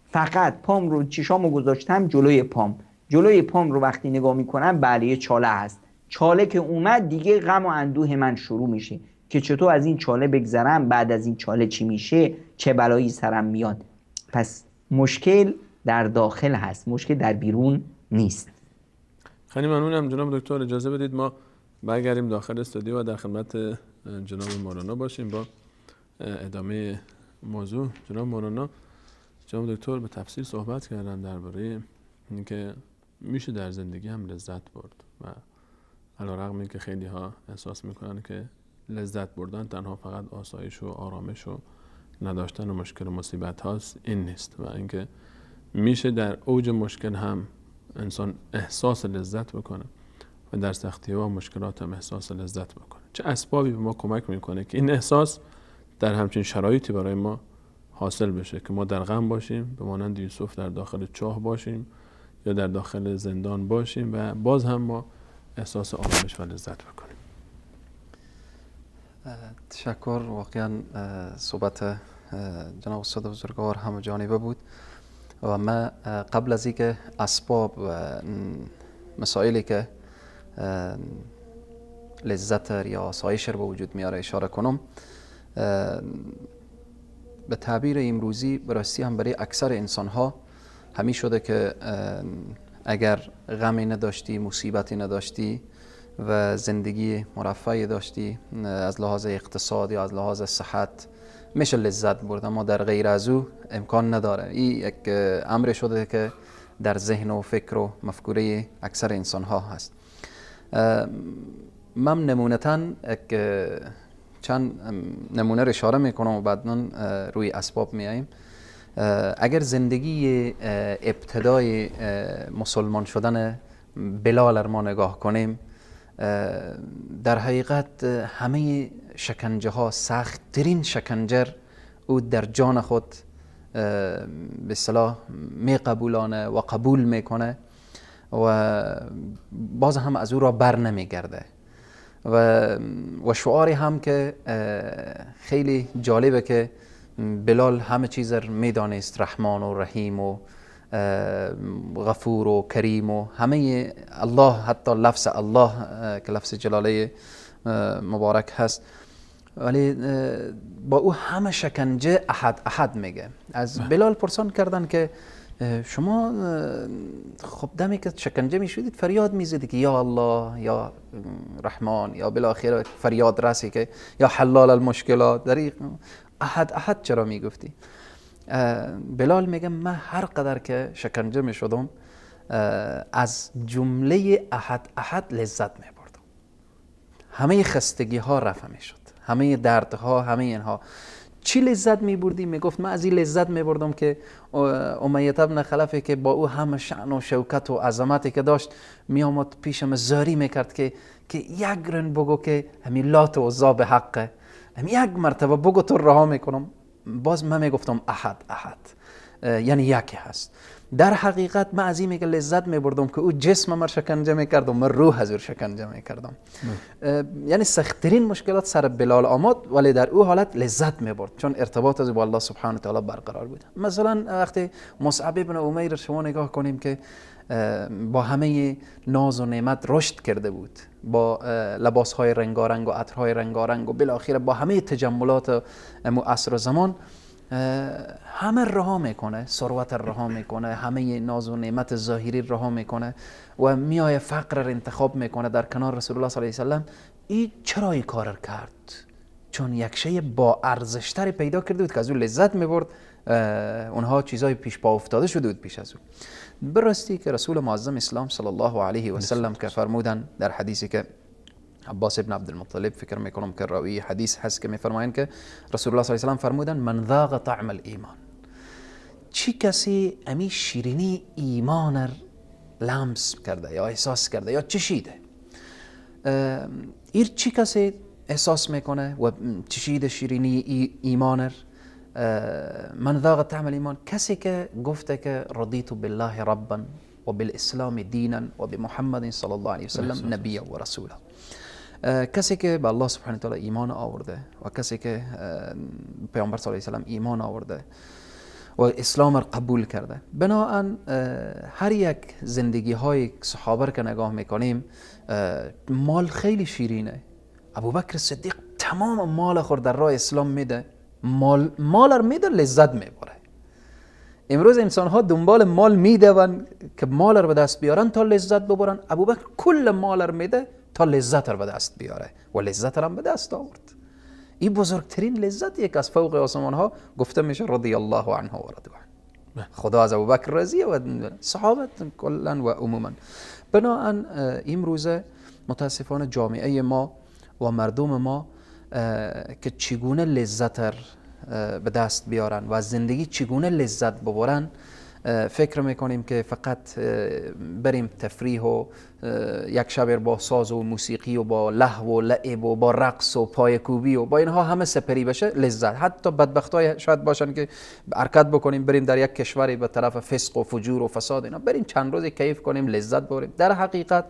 فقط پام رو چشامو گذاشتم جلوی پام رو وقتی نگاه میکنم بله چاله هست، چاله که اومد دیگه غم و اندوه من شروع میشه که چطور از این چاله بگذرم، بعد از این چاله چی میشه، چه بلایی سرم میاد. پس مشکل در داخل هست، مشکل در بیرون نیست. خیلی ممنونم جناب دکتر. اجازه بدید ما برگردیم داخل استودیو و در خدمت جناب مولانا باشیم با ادامه موضوع. جناب مولانا، جناب دکتر به تفصیل صحبت کردن درباره اینکه میشه در زندگی هم لذت برد و علیرغم اینکه خیلی ها احساس میکنن که لذت بردن تنها فقط آسایش و آرامش و نداشتن و مشکل و مصیبت هاست، این نیست و اینکه میشه در اوج مشکل هم انسان احساس لذت بکنه و در سختی ها و مشکلات هم احساس لذت بکنه. چه اسبابی به ما کمک میکنه که این احساس در همچین شرایطی برای ما حاصل بشه که ما در غم باشیم، به مانند یوسف در داخل چاه باشیم یا در داخل زندان باشیم و باز هم ما احساس آرامش و لذت بکنیم. تشکر. واقعا صحبت جناب استاد بزرگوار همه جانبه بود و من قبل از اینکه اسباب و مسائلی که لذت یا آسایش رو به وجود میاره اشاره کنم، به تعبیر امروزی براستی هم برای اکثر انسان ها همین شده که اگر غمی نداشتی، مصیبتی نداشتی و زندگی مرفهی داشتی از لحاظ اقتصادی یا از لحاظ صحت میشه لذت برد، اما در غیر از او امکان نداره. این یک امر شده که در ذهن و فکر و مفکوره اکثر انسان ها هست. من نمونتاً چند نمونه رو اشاره میکنم و بعداً روی اسباب میاییم. اگر زندگی ابتدای مسلمان شدن بلال ما نگاه کنیم، در حقیقت همه شکنجه ها، سخت‌ترین شکنجر او در جان خود به اصطلاح می قبولانه و قبول میکنه و باز هم از او را بر نمیگرده و شعاری هم که خیلی جالبه که بلال همه چیز را میدانست، رحمان و رحیم و غفور و کریم و همه الله، حتی لفظ الله که لفظ جلاله مبارک هست، ولی با او همه شکنجه احد احد میگه. از بلال پرسان کردن که شما خب دمی که شکنجه میشدید فریاد میزدید که یا الله یا رحمان، یا بالاخره فریاد رسی که یا حلال المشکلات، در احد احد چرا میگفتی؟ بلال میگه من هر قدر که شکنجه میشدم از جمله احد احد لذت میبردم. همه خستگی ها رفع میشد، همه دردها، همه اینها. چی لذت میبردی؟ میگفت من از این لذت میبردم که امیه ابن خلفه که با او همه شأن و شوکت و عظمتی که داشت میامد پیشم زاری میکرد که یک رن بگو که همین لات و عزا به حقه، همین یک مرتبه بگو تو رها میکنم. باز من میگفتم احد احد یعنی یکی هست. در حقیقت من از این میگه لذت میبردم که او جسم من شکنجه میکرد و من روح از او شکنجه میکردم. یعنی سخت‌ترین مشکلات سر بلال آمد ولی در او حالت لذت میبرد چون ارتباط از با الله سبحانه و تعالی برقرار بود. مثلا وقتی مصعب ابن عمیر شما نگاه کنیم که با همه ناز و نعمت رشد کرده بود، با لباسهای رنگارنگ و عطرهای رنگارنگ و بالاخره با همه تجملات عصر و زمان همه رها میکنه، ثروت رها میکنه، همه ناز و نعمت ظاهری رها میکنه و میای فقر را انتخاب میکنه در کنار رسول الله صلی الله علیه و سلم. این چرا این کار کرد؟ چون یک شی با ارزشتری پیدا کرده بود که از اون لذت میبرد. اونها چیزای پیش پا افتاده شده بود پیش از اون. براستی که رسول معظم اسلام صلی الله علیه و سلم که فرمودن در حدیثی که عباس ابن عبدالمطلب فکر میکنم که راوی حدیث هست که میفرمایند که رسول الله صلی الله علیه و سلم فرمودن من ذاق طعم الایمان، چی کسی امی شیرینی ایمان لمس کرده یا احساس کرده یا چشیده، ایر چی کسی احساس میکنه و چشیده شیرینی ایمان من ذاق طعم الایمان؟ کسی که گفته که رضیت بالله ربا و بالاسلام دینا و بمحمد صلی الله علیه و سلم نبی و رسولا. کسی که به الله سبحانه و تعالی ایمان آورده و کسی که پیامبر صلی الله علیه و سلم ایمان آورده و اسلام را قبول کرده. بنابراین هر یک زندگی های صحابه که نگاه میکنیم مال خیلی شیرینه. ابوبکر صدیق تمام مال خود در راه اسلام میده، مال را میده لذت میبره. امروز انسان ها دنبال مال میدون که مال را به دست بیارن تا لذت ببرن. ابوبکر کل مال را میده تا لذت را به دست بیاره و لذت را به دست آورد. این بزرگترین لذت یک از فوق آسمان ها گفته میشه رضی الله عنه و رضی عنه. خدا از ابوبکر راضیه و صحابه کلا و عموما. بنابراین امروز متاسفانه جامعه ما و مردم ما که چگونه لذت را به دست بیارن و از زندگی چگونه لذت ببرن فکر میکنیم که فقط بریم تفریح و یک شب با ساز و موسیقی و با لهو و لعب و با رقص و پایکوبی و با اینها همه سپری بشه لذت. حتی بدبختای شاید باشن که حرکت بکنیم بریم در یک کشوری به طرف فسق و فجور و فساد، اینا بریم چند روزی کیف کنیم لذت ببریم. در حقیقت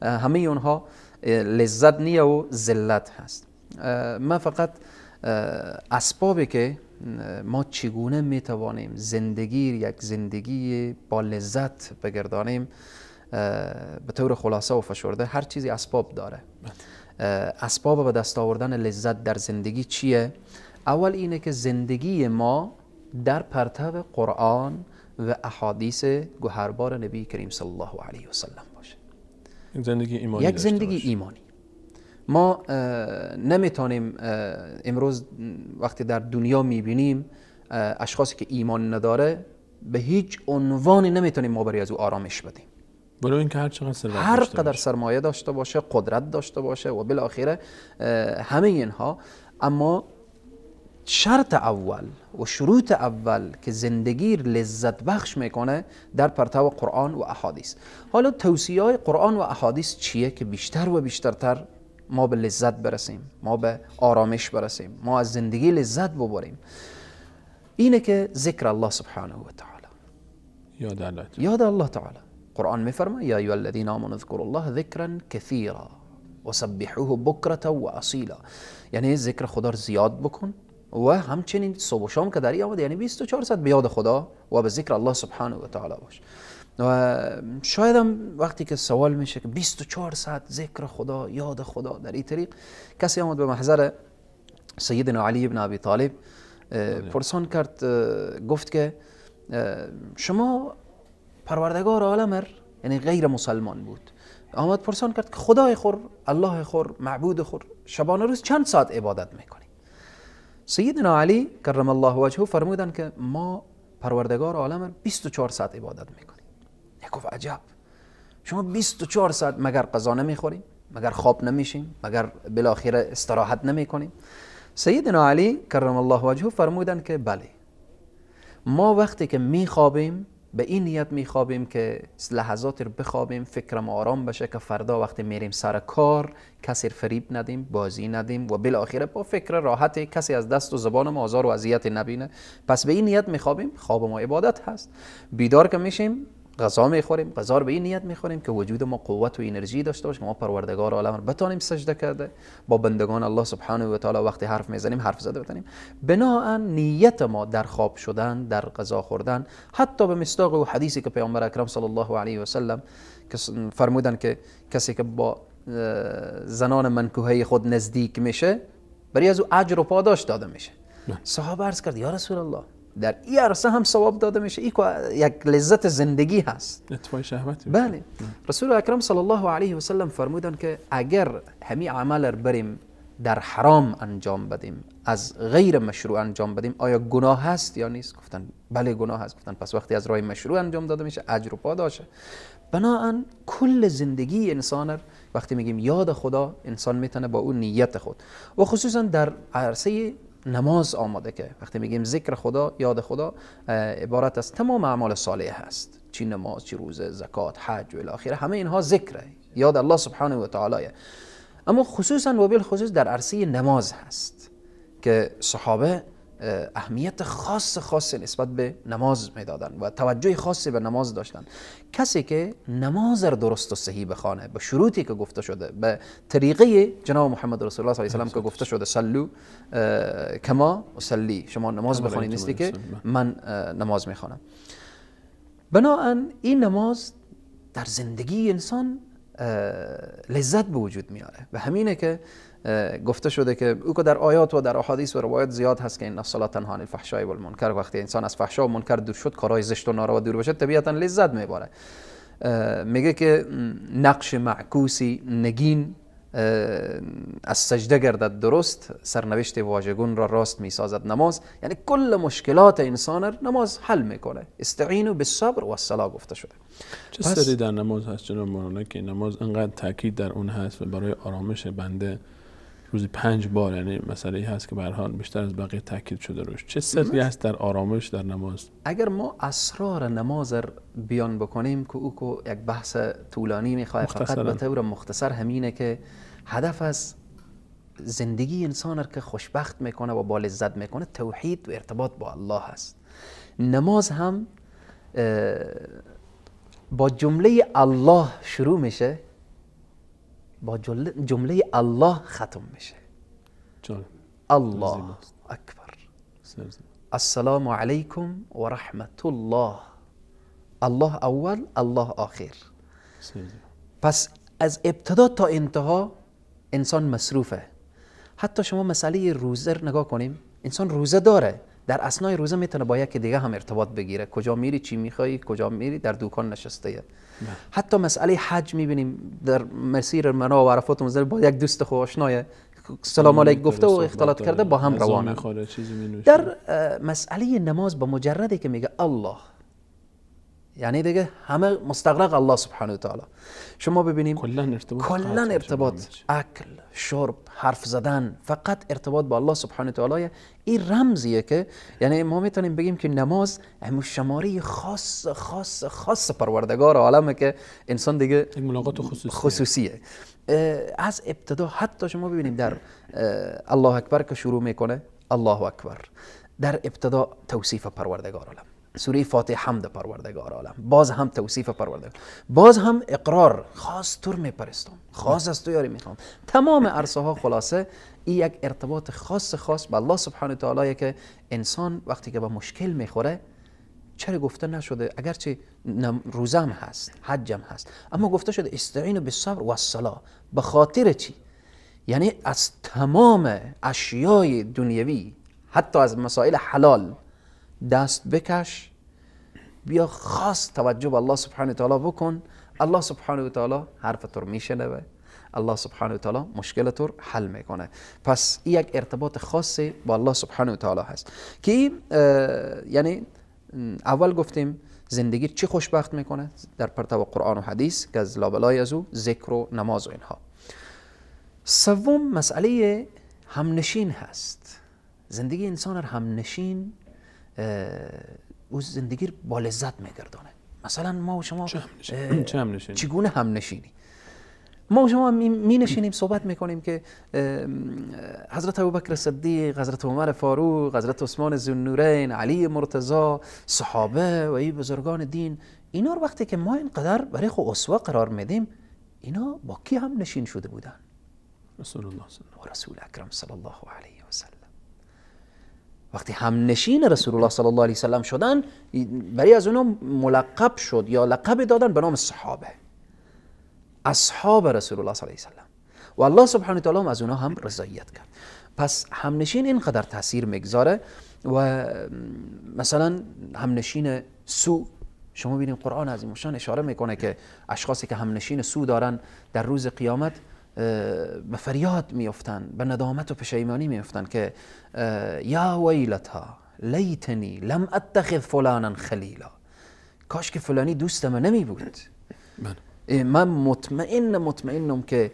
همه اونها لذت نیه و ذلت هست. من فقط اسبابی که ما چگونه میتوانیم یک زندگی با لذت بگردانیم به طور خلاصه و فشرده هر چیزی اسباب داره. اسباب به دست آوردن لذت در زندگی چیه؟ اول اینه که زندگی ما در پرتو قرآن و احادیث گوهربار نبی کریم صلی الله علیه و سلم باشه. یک زندگی ایمانی. ما نمیتونیم امروز وقتی در دنیا میبینیم اشخاصی که ایمان نداره به هیچ عنوانی نمیتونیم ما برای از او آرامش بدیم. برای اینکه هر قدر سرمایه داشته باشه، قدرت داشته باشه و بالاخره همه اینها، اما شرط اول و شروط اول که زندگی لذت بخش میکنه در پرتو قرآن و احادیث. حالا توصیه های قرآن و احادیث چیه که بیشتر و بیشترتر ما به لذت برسیم، ما به آرامش برسیم، ما از زندگی لذت ببریم؟ اینه که ذکر الله سبحانه و تعالی، یاد الله تعالی. قرآن میفرماید یا ایها الذین آمنوا اذکروا الله ذکرا کثیرا وسبحوه بکرة و اصیلا. یعنی ذکر خدا رو زیاد بکن و همچنین صبح و شام که داری آمد، یعنی 24 ساعت به یاد خدا و به ذکر الله سبحانه و تعالی باش. و شاید هم وقتی که سوال میشه که 24 ساعت ذکر خدا، یاد خدا، در این طریق کسی آمد به محضر سیدنا علی ابن ابی طالب پرسان کرد، گفت که شما پروردگار عالم، یعنی غیر مسلمان بود، آمد پرسان کرد که خدای خور، الله خور، معبود خور، شبانه روز چند ساعت عبادت میکنی؟ سیدنا علی کرم الله وجهه فرمودن که ما پروردگار عالم 24 ساعت عبادت میکنیم. گفت عجب، شما 24 ساعت مگر غذا نمیخوریم، مگر خواب نمیشیم، مگر بالاخره استراحت نمیکنیم؟ سیدنا علی کرم الله وجهه فرمودن که بله، ما وقتی که میخوابیم به این نیت میخوابیم که لحظات رو بخوابیم، فکرم آرام بشه که فردا وقتی میریم سر کار کسی فریب ندیم، بازی ندیم و بالاخره با فکر راحت کسی از دست و زبان ما آزار و اذیت نبینه. پس به این نیت میخوابیم، خواب ما عبادت هست. بیدار که میشیم غذا میخوریم، غذا رو به این نیت میخوریم که وجود ما قوت و انرژی داشته باشه، ما پروردگار عالم رو بتونیم سجده کرده، با بندگان الله سبحانه و تعالی وقتی حرف میزنیم حرف زده بتونیم. بنابراین نیت ما در خواب شدن، در غذا خوردن، حتی به مصداق و حدیثی که پیامبر اکرم صلی الله علیه و سلم که فرمودن که کسی که با زنان منکوحه خود نزدیک میشه برای از او اجر و پاداش داده میشه. صحابه عرض کرد یا رسول الله، در این عرصه هم ثواب داده میشه؟ این یک لذت زندگی هست، اطفای شهوت. بله. رسول اکرم صلی الله علیه و سلم فرمودن که اگر همین عمل رو بریم در حرام انجام بدیم، از غیر مشروع انجام بدیم، آیا گناه هست یا نیست؟ گفتن بله گناه هست. گفتن پس وقتی از راه مشروع انجام داده میشه اجر و پاداشه. بنابراین کل زندگی انسان وقتی میگیم یاد خدا، انسان میتونه با اون نیت خود و خصوصا در عرصه نماز آماده که وقتی میگیم ذکر خدا، یاد خدا عبارت از تمام اعمال صالح هست، چی نماز، چی روزه، زکات، حج و الی آخره، همه اینها ذکره، یاد الله سبحانه و تعالی. اما خصوصا و بالخصوص در عرصه نماز هست که صحابه اهمیت خاص نسبت به نماز میدادن و توجه خاصی به نماز داشتن. کسی که نماز را درست و صحیح بخوانه به شروطی که گفته شده، به طریقه جناب محمد رسول الله صلی الله علیه و سلم که گفته شده صلو کما اصلی، شما نماز بخوانید نیستی که من نماز میخوانم. بنابراین این نماز در زندگی انسان لذت به وجود میاره و همینه که گفته شده که او که در آیات و در احادیث و روایات زیاد هست که این الصلاة تنها عن الفحشاء و المنکر، وقتی انسان از فحشا و منکر دور شد، کارهای زشت و ناروا دور بشه، طبیعتا لذت میبره. میگه که نقش معکوسی نگین از سجده گردد درست، سرنوشت واژگون را راست میسازد نماز. یعنی کل مشکلات انسان را نماز حل میکنه. استعینوا بالصبر و الصلاة گفته شده. چه سری در نماز هست جناب مولانا که نماز انقدر تاکید در اون هست و برای آرامش بنده روزی 5 بار، یعنی مسئله هست که به هر حال بیشتر از بقیه تاکید شده روش. چه سری هست در آرامش در نماز؟ اگر ما اسرار نماز را بیان بکنیم که او که یک بحث طولانی میخواد، فقط به طور مختصر همینه که هدف از زندگی انسان را که خوشبخت میکنه و با لذت میکنه توحید و ارتباط با الله هست. نماز هم با جمله الله شروع میشه، با جمله الله ختم میشه. الله اکبر، السلام علیکم و رحمت الله. الله اول، الله آخر. پس از ابتدا تا انتها انسان مصروفه. حتی شما مسئله روزه نگاه کنیم، انسان روزه داره، در اثنای روزه میتونه با یکی دیگه هم ارتباط بگیره. کجا میری، چی میخوای، کجا میری، در دکان نشسته. حتی مسئله حج میبینیم در مسیر منا و عرفات مزدلفه، با یک دوست خو آشنای سلام علیک گفته و اختلاط کرده با هم روانه. در مسئله نماز با مجردی که میگه الله، یعنی دیگه همه مستغرق الله سبحانه و تعالی. شما ببینیم کلا ارتباط اکل، شرب، حرف زدن، فقط ارتباط با الله سبحانه و تعالی. این رمزیه که یعنی ما میتونیم بگیم که نماز همون شماره خاص پروردگار عالمه که انسان دیگه ملاقات خصوصیه. از ابتدا حتی شما ببینیم در الله اکبر که شروع میکنه الله اکبر، در ابتدا توصیف پروردگار عالم، سوره فاتحه حمد پروردگار عالم، باز هم توصیف پروردگار، باز هم اقرار، خاص طور میپرستم، خاص از تو یاری میخوام. تمام عرصه ها خلاصه این یک ارتباط خاص با الله سبحانه و تعالی که انسان وقتی که به مشکل میخوره، چرا گفته نشده اگرچه روزه هم هست، حج هم هست، اما گفته شده استعینوا بالصبر و الصلاة. به خاطر چی؟ یعنی از تمام اشیای دنیوی، حتی از مسائل حلال دست بکش، بیا خاص توجه به الله سبحانه و تعالی بکن. الله سبحانه و تعالی حرف تو رو میشنوه، الله سبحانه و تعالی مشکل تو رو حل میکنه. پس این یک ارتباط خاصی با الله سبحانه و تعالی هست که یعنی اول گفتیم زندگی چی خوشبخت میکنه در پرتو قرآن و حدیث که از لابلای از او ذکر و نماز و اینها. سوم مسئله همنشین هست. زندگی انسان را همنشین او زندگی رو با لذت میگردانه. مثلا ما و شما چگونه همنشینی؟ ما و شما می نشینیم صحبت میکنیم که حضرت ابوبکر صدیق، حضرت عمر فاروق، حضرت عثمان ذوالنورین، علی مرتضی، صحابه و این بزرگان دین، اینا رو وقتی که ما اینقدر برای خود اسوه قرار میدیم، اینا با کی هم نشین شده بودن؟ رسول الله و رسول اکرم صلی الله علیه و سلم. وقتی هم نشین رسول الله صلی الله علیه و سلم شدن، برای از اونا ملقب شد یا لقب دادن به نام صحابه، اصحاب رسول الله صلی الله علیه و سلم، و الله سبحانه و تعالی از اونا هم رضایت کرد. پس همنشین اینقدر تاثیر میگذاره. و مثلا همنشین سو، شما ببینید قرآن عظیم الشان اشاره میکنه که اشخاصی که همنشین سو دارن در روز قیامت به فریاد میافتن، به ندامت و پشیمانی میافتن که یا ویلتا لیتنی لم اتخذ فلانا خلیلا، کاش که فلانی دوست من نمی بود. من مطمئنم که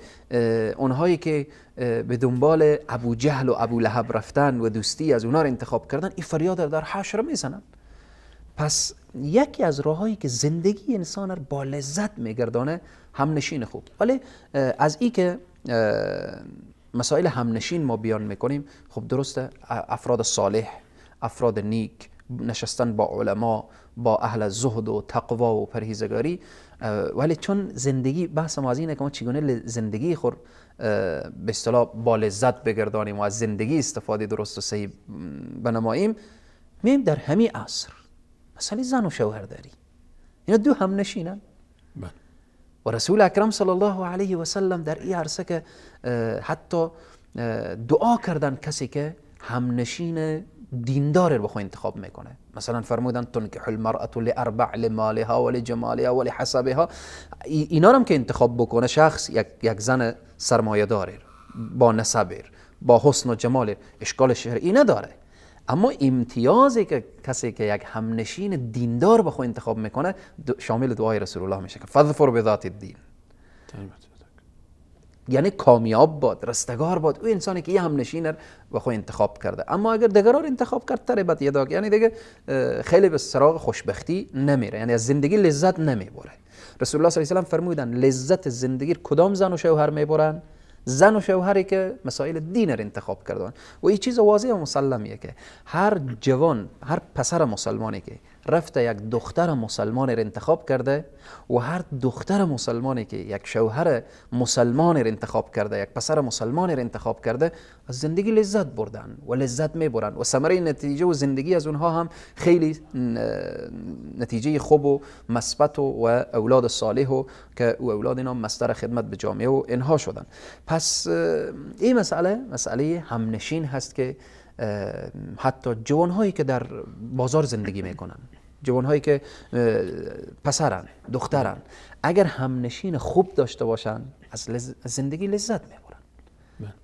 اونهایی که به دنبال ابو جهل و ابو لهب رفتن و دوستی از اونها رو انتخاب کردن، این فریاد در حشر میزنن. پس یکی از راههایی که زندگی انسان رو با لذت میگردانه همنشین خوب. ولی از این که مسائل همنشین ما بیان میکنیم، خب درسته افراد صالح افراد نیک، نشستن با علما، با اهل زهد و تقوا و پرهیزگاری. ولی چون زندگی، بحث ما از اینه که ما چگونه زندگی خود به اصطلاح با لذت بگردانیم و از زندگی استفاده درست و صحیح بنماییم، میم در همین عصر مثلا زن و شوهر داری، اینا دو هم نشینن و رسول اکرم صلی الله علیه و سلم در این عرصه که حتی دعا کردن کسی که همنشین دیندار رو بخواه انتخاب میکنه. مثلا فرمودن تنکح المرأة لاربع، لمالها و لجمالها و لحسبها. اینا هم که انتخاب بکنه شخص، یک زن سرمایه داره با نسب، با حسن و جمال، اشکال شرعی نداره، اما امتیازی که کسی که یک همنشین دیندار بخواه انتخاب میکنه شامل دعای رسول الله میشه که فظفر بذات الدین، یعنی کامیاب باد، رستگار باد او انسانی که یه همنشین بخواه انتخاب کرده. اما اگر دیگران انتخاب کرد تربت یداک، یعنی دیگه خیلی به سراغ خوشبختی نمیره، یعنی از زندگی لذت نمیبره. رسول الله صلی الله علیه و سلم فرمودن لذت زندگی کدام زن و شوهر میبرن؟ زن و شوهری که مسائل دین را انتخاب کردن. و این چیز واضح و مسلمیه که هر جوان، هر پسر مسلمانی که رفته یک دختر مسلمان را انتخاب کرده و هر دختر مسلمانی که یک شوهر مسلمان را انتخاب کرده، یک پسر مسلمان را انتخاب کرده، از زندگی لذت بردن و لذت میبرن و ثمره نتیجه و زندگی از اونها هم خیلی نتیجه خوب و مثبت و اولاد صالح و که اولاد اینا مصدر خدمت به جامعه و اینها شدن. پس این مسئله همنشین هست که حتی جوانهایی که در بازار زندگی میکنن، جوانهایی که پسرن، دخترن، اگر همنشین خوب داشته باشن از زندگی لذت میبرن.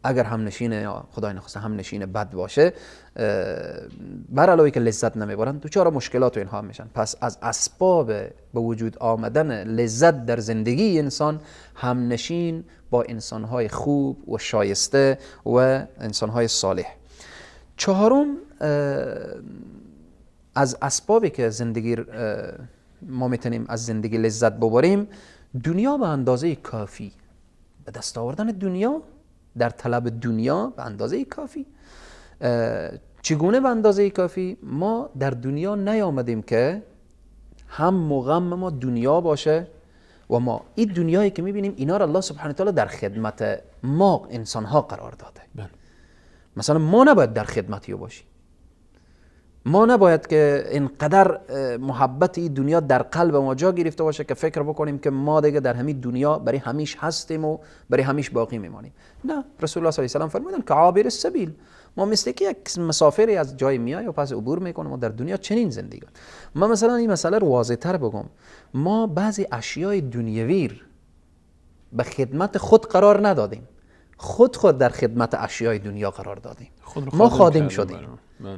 اگر همنشین، خدای نخواسته همنشین بد باشه، بر علاوه که لذت نمیبرن دوچار مشکلات و اینها میشن. پس از اسباب به وجود آمدن لذت در زندگی انسان همنشین با انسانهای خوب و شایسته و انسانهای صالح. چهارم از اسبابی که زندگی ما میتونیم از زندگی لذت ببریم، دنیا به اندازه کافی، به دست آوردن دنیا، در طلب دنیا به اندازه کافی. چگونه به اندازه کافی؟ ما در دنیا نیامدیم که هم و غم ما دنیا باشه و ما این دنیایی که میبینیم اینا را الله سبحانه و تعالی در خدمت ما انسانها قرار داده. مثلا ما نباید در خدمتی باشیم، ما نباید که اینقدر محبت این دنیا در قلب ما جا گرفته باشه که فکر بکنیم که ما دیگه در همین دنیا برای همیش هستیم و برای همیش باقی میمانیم. نه، رسول الله صلی الله علیه و سلم فرمودن که عابر السبیل، ما مثل که یک مسافری از جای میای و پس عبور میکنیم و در دنیا چنین زندگی. ما مثلا این مسئله رو واضح تر بگم، ما بعضی اشیای دنیوی به خدمت خود قرار ندادیم، خود در خدمت اشیای دنیا قرار دادیم، ما خادم شدیم.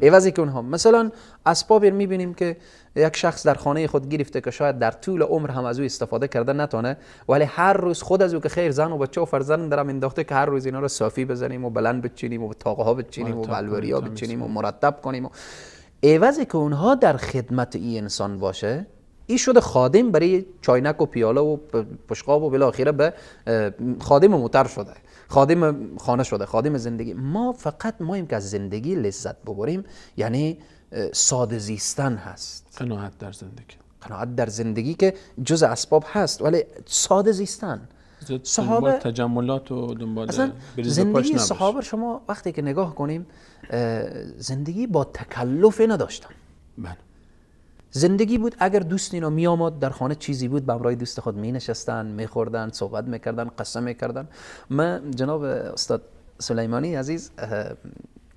عوضی که اونها مثلا اسباب میبینیم که یک شخص در خانه خود گرفته که شاید در طول عمر هم از او استفاده کرده نتونه، ولی هر روز خود از او که خیر زن و بچه و فرزند درم انداخته که هر روز اینا رو صافی بزنیم و بلند بچینیم و طاقه ها بچینیم و بلوریا بچینیم و مرتب کنیم. عوضی که اونها در خدمت این انسان باشه، این شده خادم برای چاینک و پیاله و پشقاب و بالاخره به خادم موتر شده، خادم خانه شده، خادم زندگی. ما فقط ماییم که از زندگی لذت ببریم، یعنی ساده زیستن هست، قناعت در زندگی، قناعت در زندگی که جز اسباب هست، ولی ساده زیستن. صحابه تجملات و دنبال زندگی صحابه شما وقتی که نگاه کنیم زندگی با تکلف نداشتن. زندگی بود اگر دوست اینا می آمد در خانه چیزی بود به همراه دوست خود می نشستن، می خوردن، صحبت می کردن، قصه می کردن. من جناب استاد سلیمانی عزیز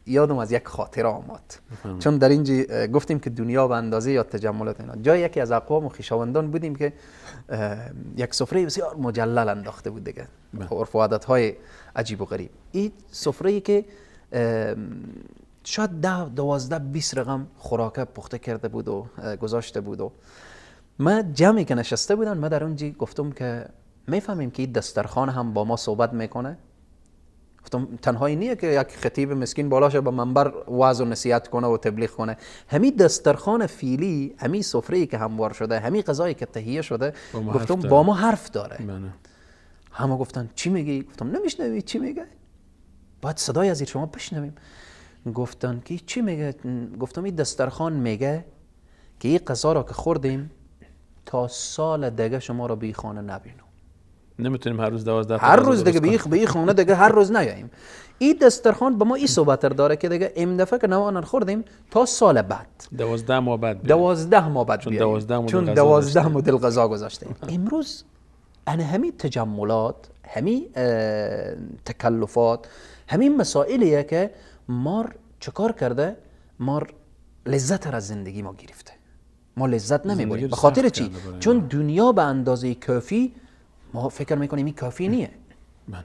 یادم از یک خاطره آمد، چون در اینجا گفتیم که دنیا به اندازه یا تجملات اینا، جای یکی از اقوام و خویشاوندان بودیم که یک سفره بسیار مجلل انداخته بود دیگه، عرف و عادت های عجیب و غریب. این سفره‌ای که شاید 10-12-20 رقم خوراکه پخته کرده بود و گذاشته بود و من جمعی که نشسته بودن، من در اونجا گفتم که میفهمیم که این دسترخوان هم با ما صحبت میکنه. گفتم تنهایی نیه که یک خطیب مسکین بالاشه با منبر وعظ و نصیحت کنه و تبلیغ کنه، همین دسترخوان فیلی، همین سفره‌ای که هموار شده، همین غذایی که تهیه شده، گفتم با ما حرف داره. همه گفتن چی میگی؟ گفتم نمیشنوی چی میگه؟ باید صدای از شما بشنویم. گفتن که چی میگه؟ گفتم این دسترخوان میگه که این غذا را که خوردیم تا سال دیگه شما را به این خانه نبینم. نمیتونیم هر روز 12 هر روز دیگه به این خانه دیگه هر روز نیاییم. این دسترخوان به ما این صحبت داره که دیگه این دفعه که نوانن خوردیم تا سال بعد 12 ماه بعد 12 ماه بعد چون 12 مدل غذا گذاشته. امروز انا همین تجملات، همین تکلفات، همین مسائلیه که ما چکار کرده؟ ما لذت از زندگی ما گرفته. ما لذت نمیبریم. به خاطر چی؟ چون دنیا به اندازه کافی ما فکر میکنیم این کافی نیه.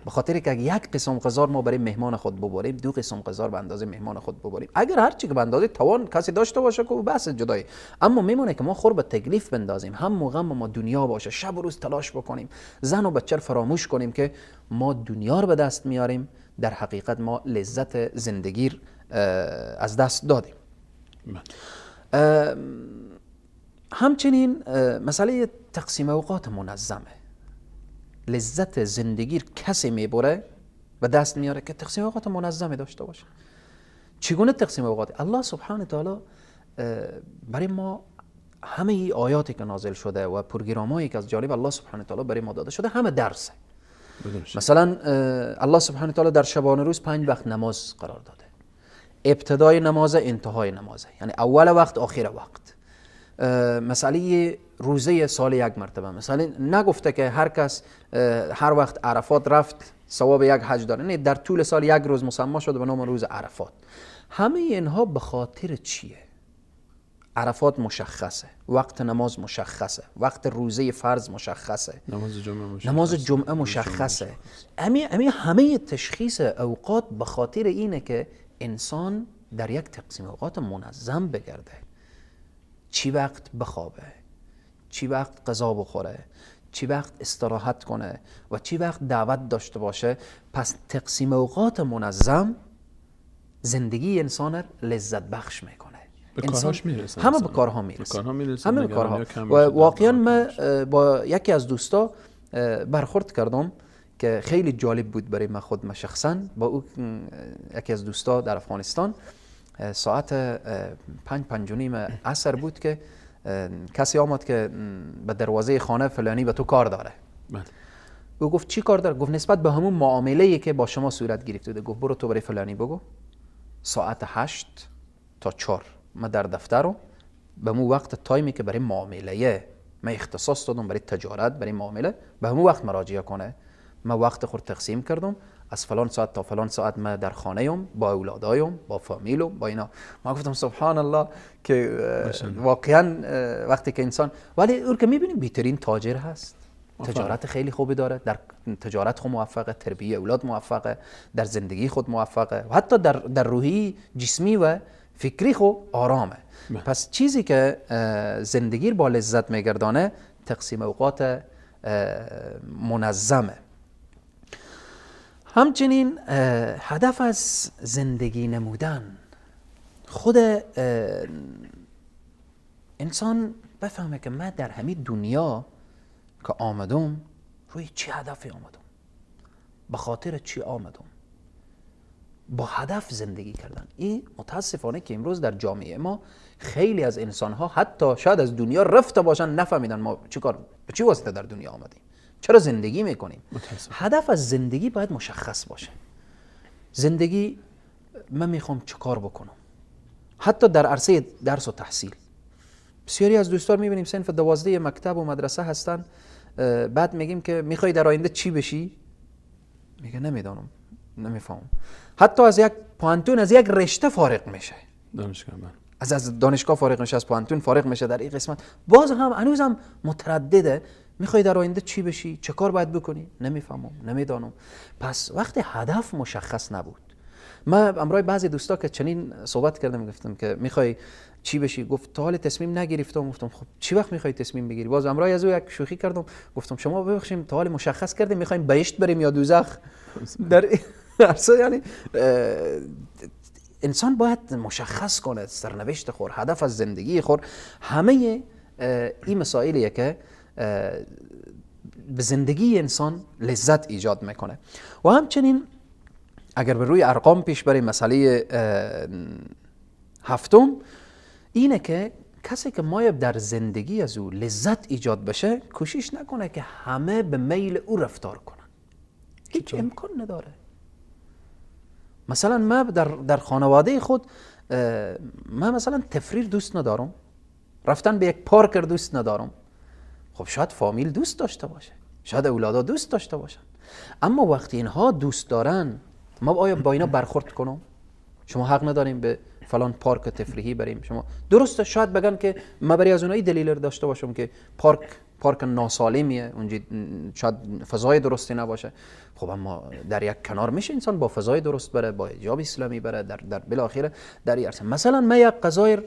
به خاطر که اگه یک قسم غذا ما برای مهمان خود ببریم، 2 قسم غذا به اندازه مهمان خود ببریم، اگر هر چی که به اندازه توان کسی داشته باشه که بحث جدایی، اما میمونه که ما خور به تکلیف بندازیم، هم موقع ما دنیا باشه، شب و روز تلاش بکنیم، زن و بچه فراموش کنیم که ما دنیا رو به دست میاریم، در حقیقت ما لذت زندگی از دست دادیم. همچنین مسئله تقسیم اوقات منظمه. لذت زندگی کسی میبره و دست میاره که تقسیم اوقات منظمه داشته باشه. چگونه تقسیم اوقات؟ الله سبحانه تعالی برای ما همه ای آیاتی که نازل شده و پروگرامایی که از جانب الله سبحانه تعالی برای ما داده شده همه درسه. مثلا الله سبحانه تعالی در شبانه روز 5 وقت نماز قرار داده. ابتدای نماز، انتهای نماز، یعنی اول وقت آخر وقت. مسئله روزه سال 1 مرتبه، مثلا نگفته که هر کس هر وقت عرفات رفت ثواب 1 حج داره، نه، در طول سال 1 روز مسمى شده به نام روز عرفات. همه اینها به خاطر چیه؟ عرفات مشخصه، وقت نماز مشخصه، وقت روزه فرض مشخصه، نماز جمعه مشخصه. همه تشخیص اوقات به خاطر اینه که انسان در یک تقسیم اوقات منظم بگرده. چی وقت بخوابه، چی وقت غذا بخوره، چی وقت استراحت کنه و چی وقت دعوت داشته باشه. پس تقسیم اوقات منظم زندگی انسان لذت بخش میکنه. به کارهاش میرسه، همه به کارها میرسه، همه به کارها. و واقعا من با یکی از دوستا برخورد کردم که خیلی جالب بود برای من، خود من شخصا با او، یکی از دوستا در افغانستان، ساعت 5:05 عصر بود که کسی آمد که به دروازه خانه فلانی به تو کار داره. او گفت چی کار داره؟ گفت نسبت به همون معامله‌ای که با شما صورت گرفته ده. گفت برو تو برای فلانی بگو ساعت 8 تا 4 من در دفترم، به مو وقت تایمی که برای معامله من اختصاص دادم، برای تجارت، برای معامله، به همون وقت مراجعه کنه. من وقت خود تقسیم کردم، از فلان ساعت تا فلان ساعت من در خانه‌ام، با اولادایم، با فامیلم، با اینا. ما گفتم سبحان الله که واقعا وقتی که انسان، ولی اون که می‌بینیم بهترین تاجر هست، تجارت خیلی خوبی داره، در تجارت خود موفقه، تربیت اولاد موفقه، در زندگی خود موفقه، و حتی در روحی، جسمی و فکری خود آرامه. پس چیزی که زندگی با لذت میگردانه تقسیم اوقات منظمه. همچنین هدف از زندگی نمودن، خود انسان بفهمه که من در همین دنیا که آمدم روی چه هدفی آمدم، به خاطر چی آمدم، با هدف زندگی کردن. این متاسفانه که امروز در جامعه ما خیلی از انسان‌ها حتی شاید از دنیا رفته باشن نفهمیدن ما به چی واسطه در دنیا آمدیم، چرا زندگی میکنیم. هدف از زندگی باید مشخص باشه. زندگی من میخوام چه کار بکنم. حتی در عرصه درس و تحصیل بسیاری از دوستان میبینیم صنف 12 مکتب و مدرسه هستن، بعد میگیم که میخوای در آینده چی بشی؟ میگه نمیدانم، نمیفهمم. حتی از یک پوانتون، از یک رشته فارغ میشه، از دانشگاه فارغ میشه، از پوانتون فارغ میشه، در این قسمت باز هم هنوزم متردده. میخوای در آینده چی بشی؟ چه کار باید بکنی؟ نمیفهمم، نمیدانم. پس وقتی هدف مشخص نبود، من امروز بعضی دوستا که چنین صحبت کردم، گفتم که میخوای چی بشی؟ گفت تا حال تصمیم نگرفتم. گفتم خب چی وقت میخوای تصمیم بگیری؟ باز امروز از او یک شوخی کردم، گفتم شما ببخشید تا حال مشخص کردیم میخوایم بهشت بریم یا دوزخ؟ در اصلا یعنی انسان باید مشخص کنه سرنوشت خور، هدف از زندگی خور. همه این مسائلیه که به زندگی انسان لذت ایجاد میکنه. و همچنین اگر به روی ارقام پیش بریم، مسئله هفتم اینه که کسی که مایب در زندگی از او لذت ایجاد بشه، کوشش نکنه که همه به میل او رفتار کنن. هیچ امکان نداره. مثلا ما در خانواده خود من مثلا تفریر دوست ندارم، رفتن به یک پارک دوست ندارم. خب شاید فامیل دوست داشته باشه، شاید اولادا دوست داشته باشن، اما وقتی اینها دوست دارن ما آیا با اینا برخورد کنم؟ شما حق نداریم به فلان پارک تفریحی بریم. شما درسته شاید بگن که ما برای از اونایی دلیل داشته باشم که پارک ناسالمیه، اونجا شاید فضای درستی نباشه. خب اما در یک کنار میشه انسان با فضای درست بره، با حجاب اسلامی بره، در بالاخره در این عرصه. مثلا من یک غذای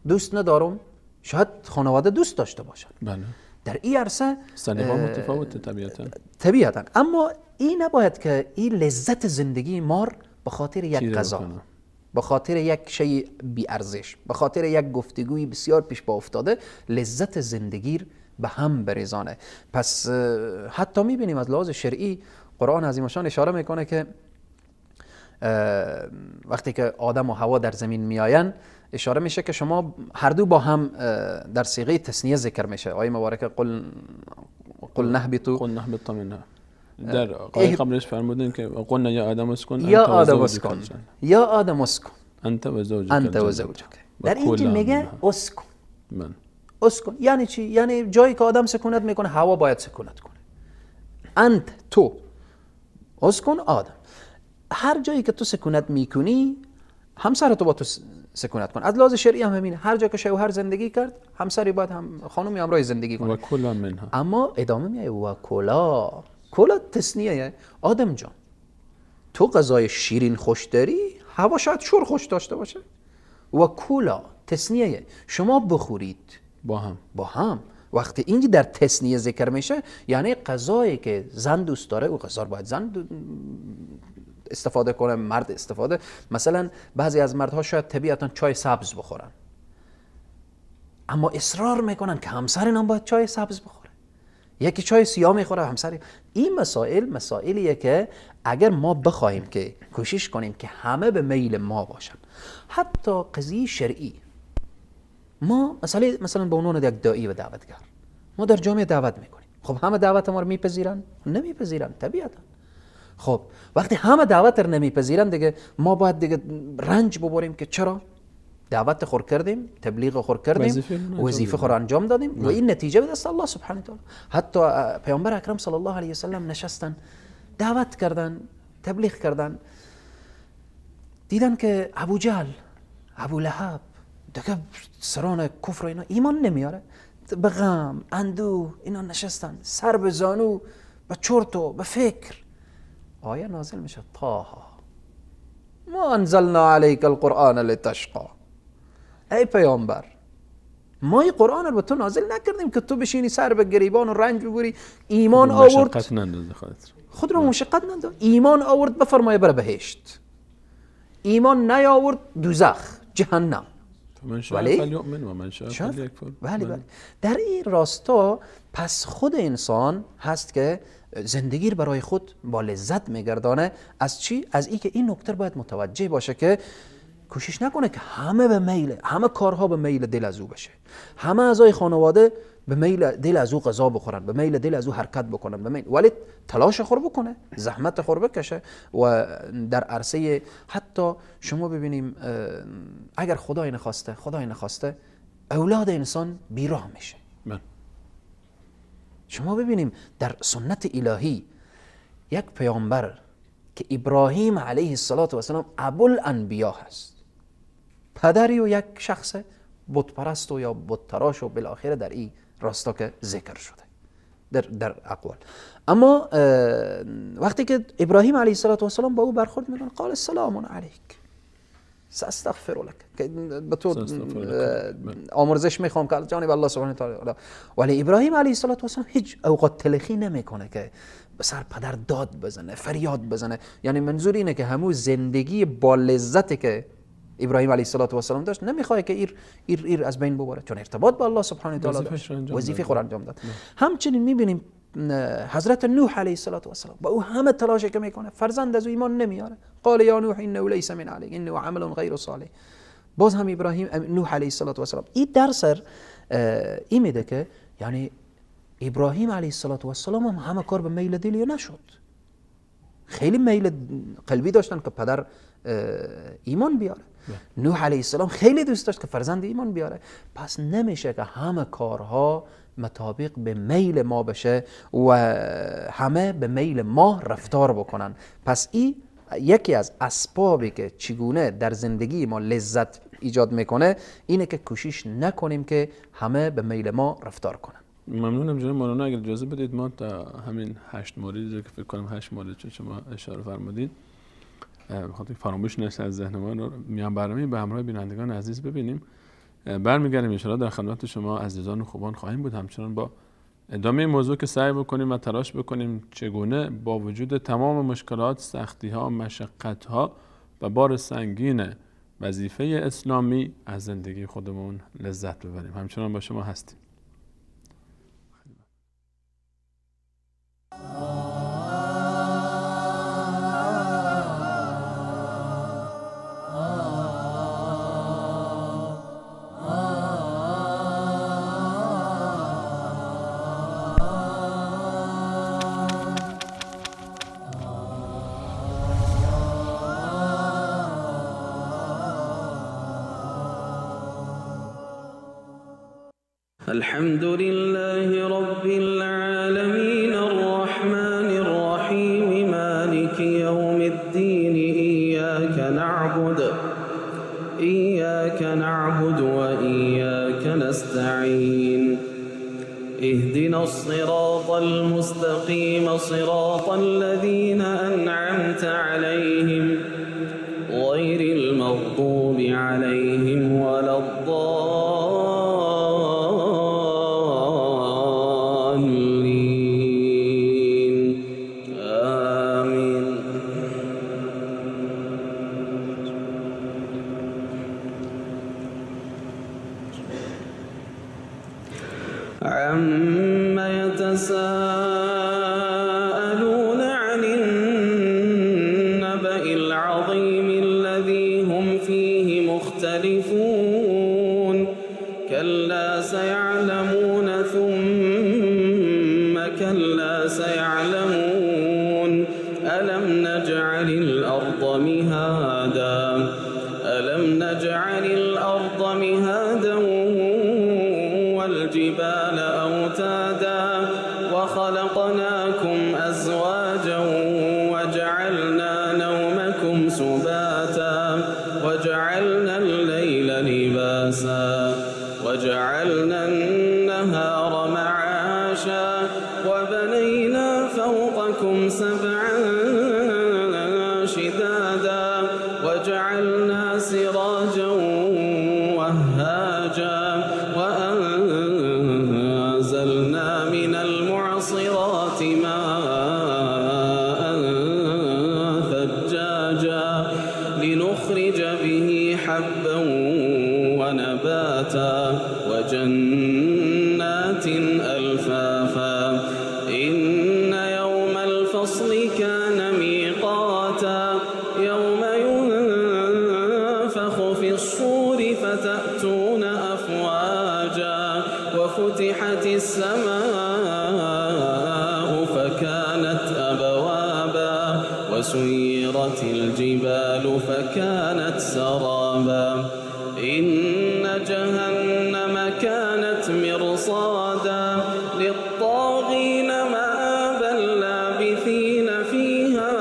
دوست ندارم، شاید خانواده دوست داشته باشن. بله. در این عرصه سلیقه متفاوت طبیعتا. اما این نباید که این لذت زندگی مار به خاطر یک غذا، به خاطر یک شی بی ارزش، به خاطر یک گفتگوی بسیار پیش با افتاده لذت زندگی به هم بریزانه. پس حتی میبینیم از لحاظ شرعی قرآن عظیم الشان اشاره میکنه که وقتی که آدم و حوا در زمین میآین اشاره میشه که شما هر دو با هم در صیغه تثنیه ذکر میشه. آیه مبارکه قل نهبطوا منها. در آیه قبلش فرمودین که قلنا یا آدم اسکن یا آدم اسکن انت و زوجک. در اینجا میگه اسکن. اسکن یعنی چی؟ یعنی جایی که آدم سکونت میکنه هوا باید سکونت کنه. انت تو اسکن آدم، هر جایی که تو سکونت میکنی همسر تو با تو سکونت کن. از لحاظ شرعی هم همینه، هر جا که شوهر زندگی کرد همسری باید هم خانومی همراه زندگی کنه. و کلا منها. اما ادامه میایه و کلا تسنیه. آدم جان تو غذای شیرین خوش داری، هوا شاید شور خوش داشته باشه. و کلا تسنیه، شما بخورید با هم. وقتی اینجا در تسنیه ذکر میشه یعنی غذایی که زن دوست داره او غذا باید زن استفاده کنه، مرد استفاده. مثلا بعضی از مردها شاید طبیعتا چای سبز بخورن، اما اصرار میکنن که همسر اینا باید چای سبز بخوره، یکی چای سیاه میخوره همسر. این مسائلیه که اگر ما بخوایم که کوشش کنیم که همه به میل ما باشن، حتی قضیه شرعی، ما مثلا به عنوان یک داعی و دعوتگر ما در جامعه دعوت میکنیم. خب همه دعوت ما رو میپذیرن؟ نمیپذیرن طبیعتا. خب وقتی همه دعوت رو نمیپذیرن دیگه ما باید دیگه رنج ببریم که چرا دعوت خور کردیم، تبلیغ خور کردیم، وظیفه خور انجام دادیم و این نتیجه به دست الله سبحانه و تعالی. حتی پیامبر اکرم صلی الله علیه و سلم نشستن دعوت کردن، تبلیغ کردن، دیدن که ابو جهل، ابو لهب دیگه سران کفر اینا ایمان نمیاره، به غم، اندوه اینا نشستن، سر به زانو، به چرت و به فکر. آیه نازل میشه طه ما انزلنا علیک القرآن لتشقى. ای پیامبر ما این قرآن رو به تو نازل نکردیم که تو بشینی سر به گریبان و رنج ببری. ایمان آورد خود رو مشقت ننداز، ایمان آورد بفرمایه بره بهشت، ایمان نیاورد دوزخ جهنم. بله. در این راستا پس خود انسان هست که زندگی برای خود با لذت میگردانه. از چی؟ از این که این نکته باید متوجه باشه که کوشش نکنه که همه به میل، همه کارها به میل دل از او بشه، همه اعضای خانواده به میل دل از او غذا بخورن، به میل دل از او حرکت بکنن، به میل، ولی تلاش خور بکنه، زحمت خور بکشه. و در عرصه حتی شما ببینیم اگر خدای نخواسته اولاد انسان بیراه میشه. شما ببینیم در سنت الهی یک پیامبر که ابراهیم علیه السلام ابوالانبیا هست، پدری و یک شخص بت پرست و یا بت تراش و بالاخره در این راستا که ذکر شده در اقوال. اما وقتی که ابراهیم علیه السلام با او برخورد میکنه قال السلام علیک ساستغفر لك، که به تو آمرزش میخوام که جانب الله سبحانه و تعالی. ولی ابراهیم علیه السلام هیچ اوقات تلخی نمیکنه که به سر پدر داد بزنه، فریاد بزنه. یعنی منظور اینه که همون زندگی با لذتی که ابراهیم علیه السلام داشت نمیخواد که ایر از بین ببره، چون ارتباط با الله سبحانه و تعالی داشت، وظیفه خود انجام داد. همچنین میبینیم حضرت نوح علیه السلام با او همه تلاش که میکنه، فرزند از او ایمان نمیاره. قال یا نوح انه لیس من علیک انه عمل غیر صالح. باز هم نوح علیه السلام این درس این میده که یعنی ابراهیم علیه السلام هم همه کار به میل دلی نشد. خیلی میل قلبی داشتن که پدر ایمان بیاره. نوح علیه السلام خیلی دوست داشت که فرزند ایمان بیاره. پس نمیشه که همه کارها مطابق به میل ما بشه و همه به میل ما رفتار بکنن. پس این یکی از اسبابی که چگونه در زندگی ما لذت ایجاد میکنه اینه که کوشش نکنیم که همه به میل ما رفتار کنن. ممنونم جناب مولانا. اگر اجازه بدید ما تا همین 8 موردی که فکر کنم 8 مورد چون شما اشاره فرمودید بخاطر فراموش نشه از ذهن ما رو میان برنامه به همراه بینندگان عزیز ببینیم. برمیگردیم ان شاءالله در خدمت شما عزیزان و خوبان خواهیم بود، همچنان با ادامه موضوع که سعی بکنیم و تلاش بکنیم چگونه با وجود تمام مشکلات، سختی‌ها، مشقت‌ها و بار سنگین وظیفه اسلامی از زندگی خودمون لذت ببریم. همچنان با شما هستیم. الحمد لله رب العالمين الرحمن الرحيم مالك يوم الدين إياك نعبد وإياك نستعين اهدنا الصراط المستقيم صراط الذين أنعمت عليهم غير المغضوب عليهم ولا الضالين. عما يتساءلون عن النبأ العظيم الذي هم فيه مختلفون كلا سيعلمون ثم كلا سيعلمون ألم نجعل الأرض مهادا والجبال أوتادا وخلقناكم أزواجا وجعلنا نومكم سباتا وجعلنا الليل لباسا وجعلنا النهار معاشا وبنينا فوقكم سبعا شدادا وجعلنا سراجا وهاجا وأنزلنا من المعصرات ماء ثجاجا لنخرج به حبا ونباتا وجنات ألفافا إن يوم الفصل كان ميقاتا يوم ينفخ في الصور فتأتون أفواجا وفتحت السماء فكانت أبوابا وسيرت الجبال فكانت سرابا إن جهنم كانت مرصادا للطاغين مآبا لابثين فيها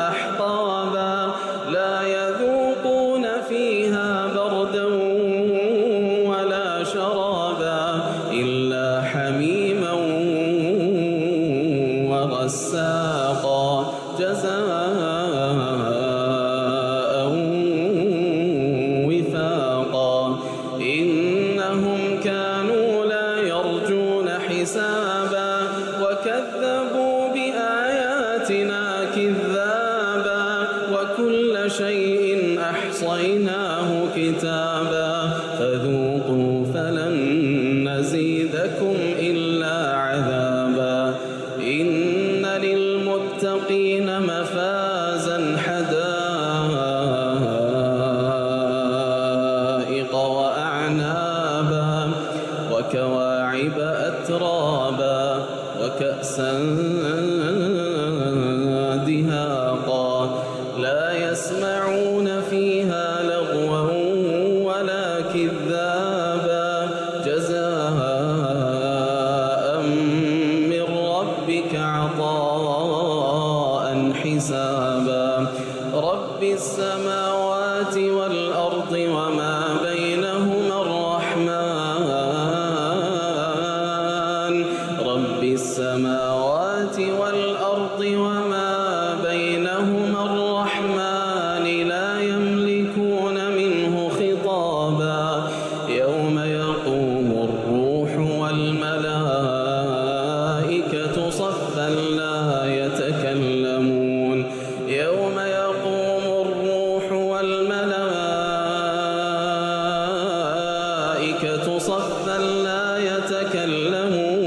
أحقابا لا يذوقون فيها بردا ولا شرابا إلا حميما وغساقا جزاء وفاقا إنهم كانوا لا يرجون حسابا وكذبوا بآياتنا كذابا وكل شيء أحصيناه كتابا فذوقوا فلن نزيدكم إلا عذابا إن للمتقين مفازا حدثا يسمعون فيها لغوا ولا كذابا جزاء من ربك عطاء حسابا رب السماوات والأرض وما بينهما الرحمن رب السماوات والأرض وما بينهما الرحمن لا يملكون منه خطابا يوم يقوم الروح والملائكة صفا لا يتكلمون يوم يقوم الروح والملائكة صفا لا يتكلمون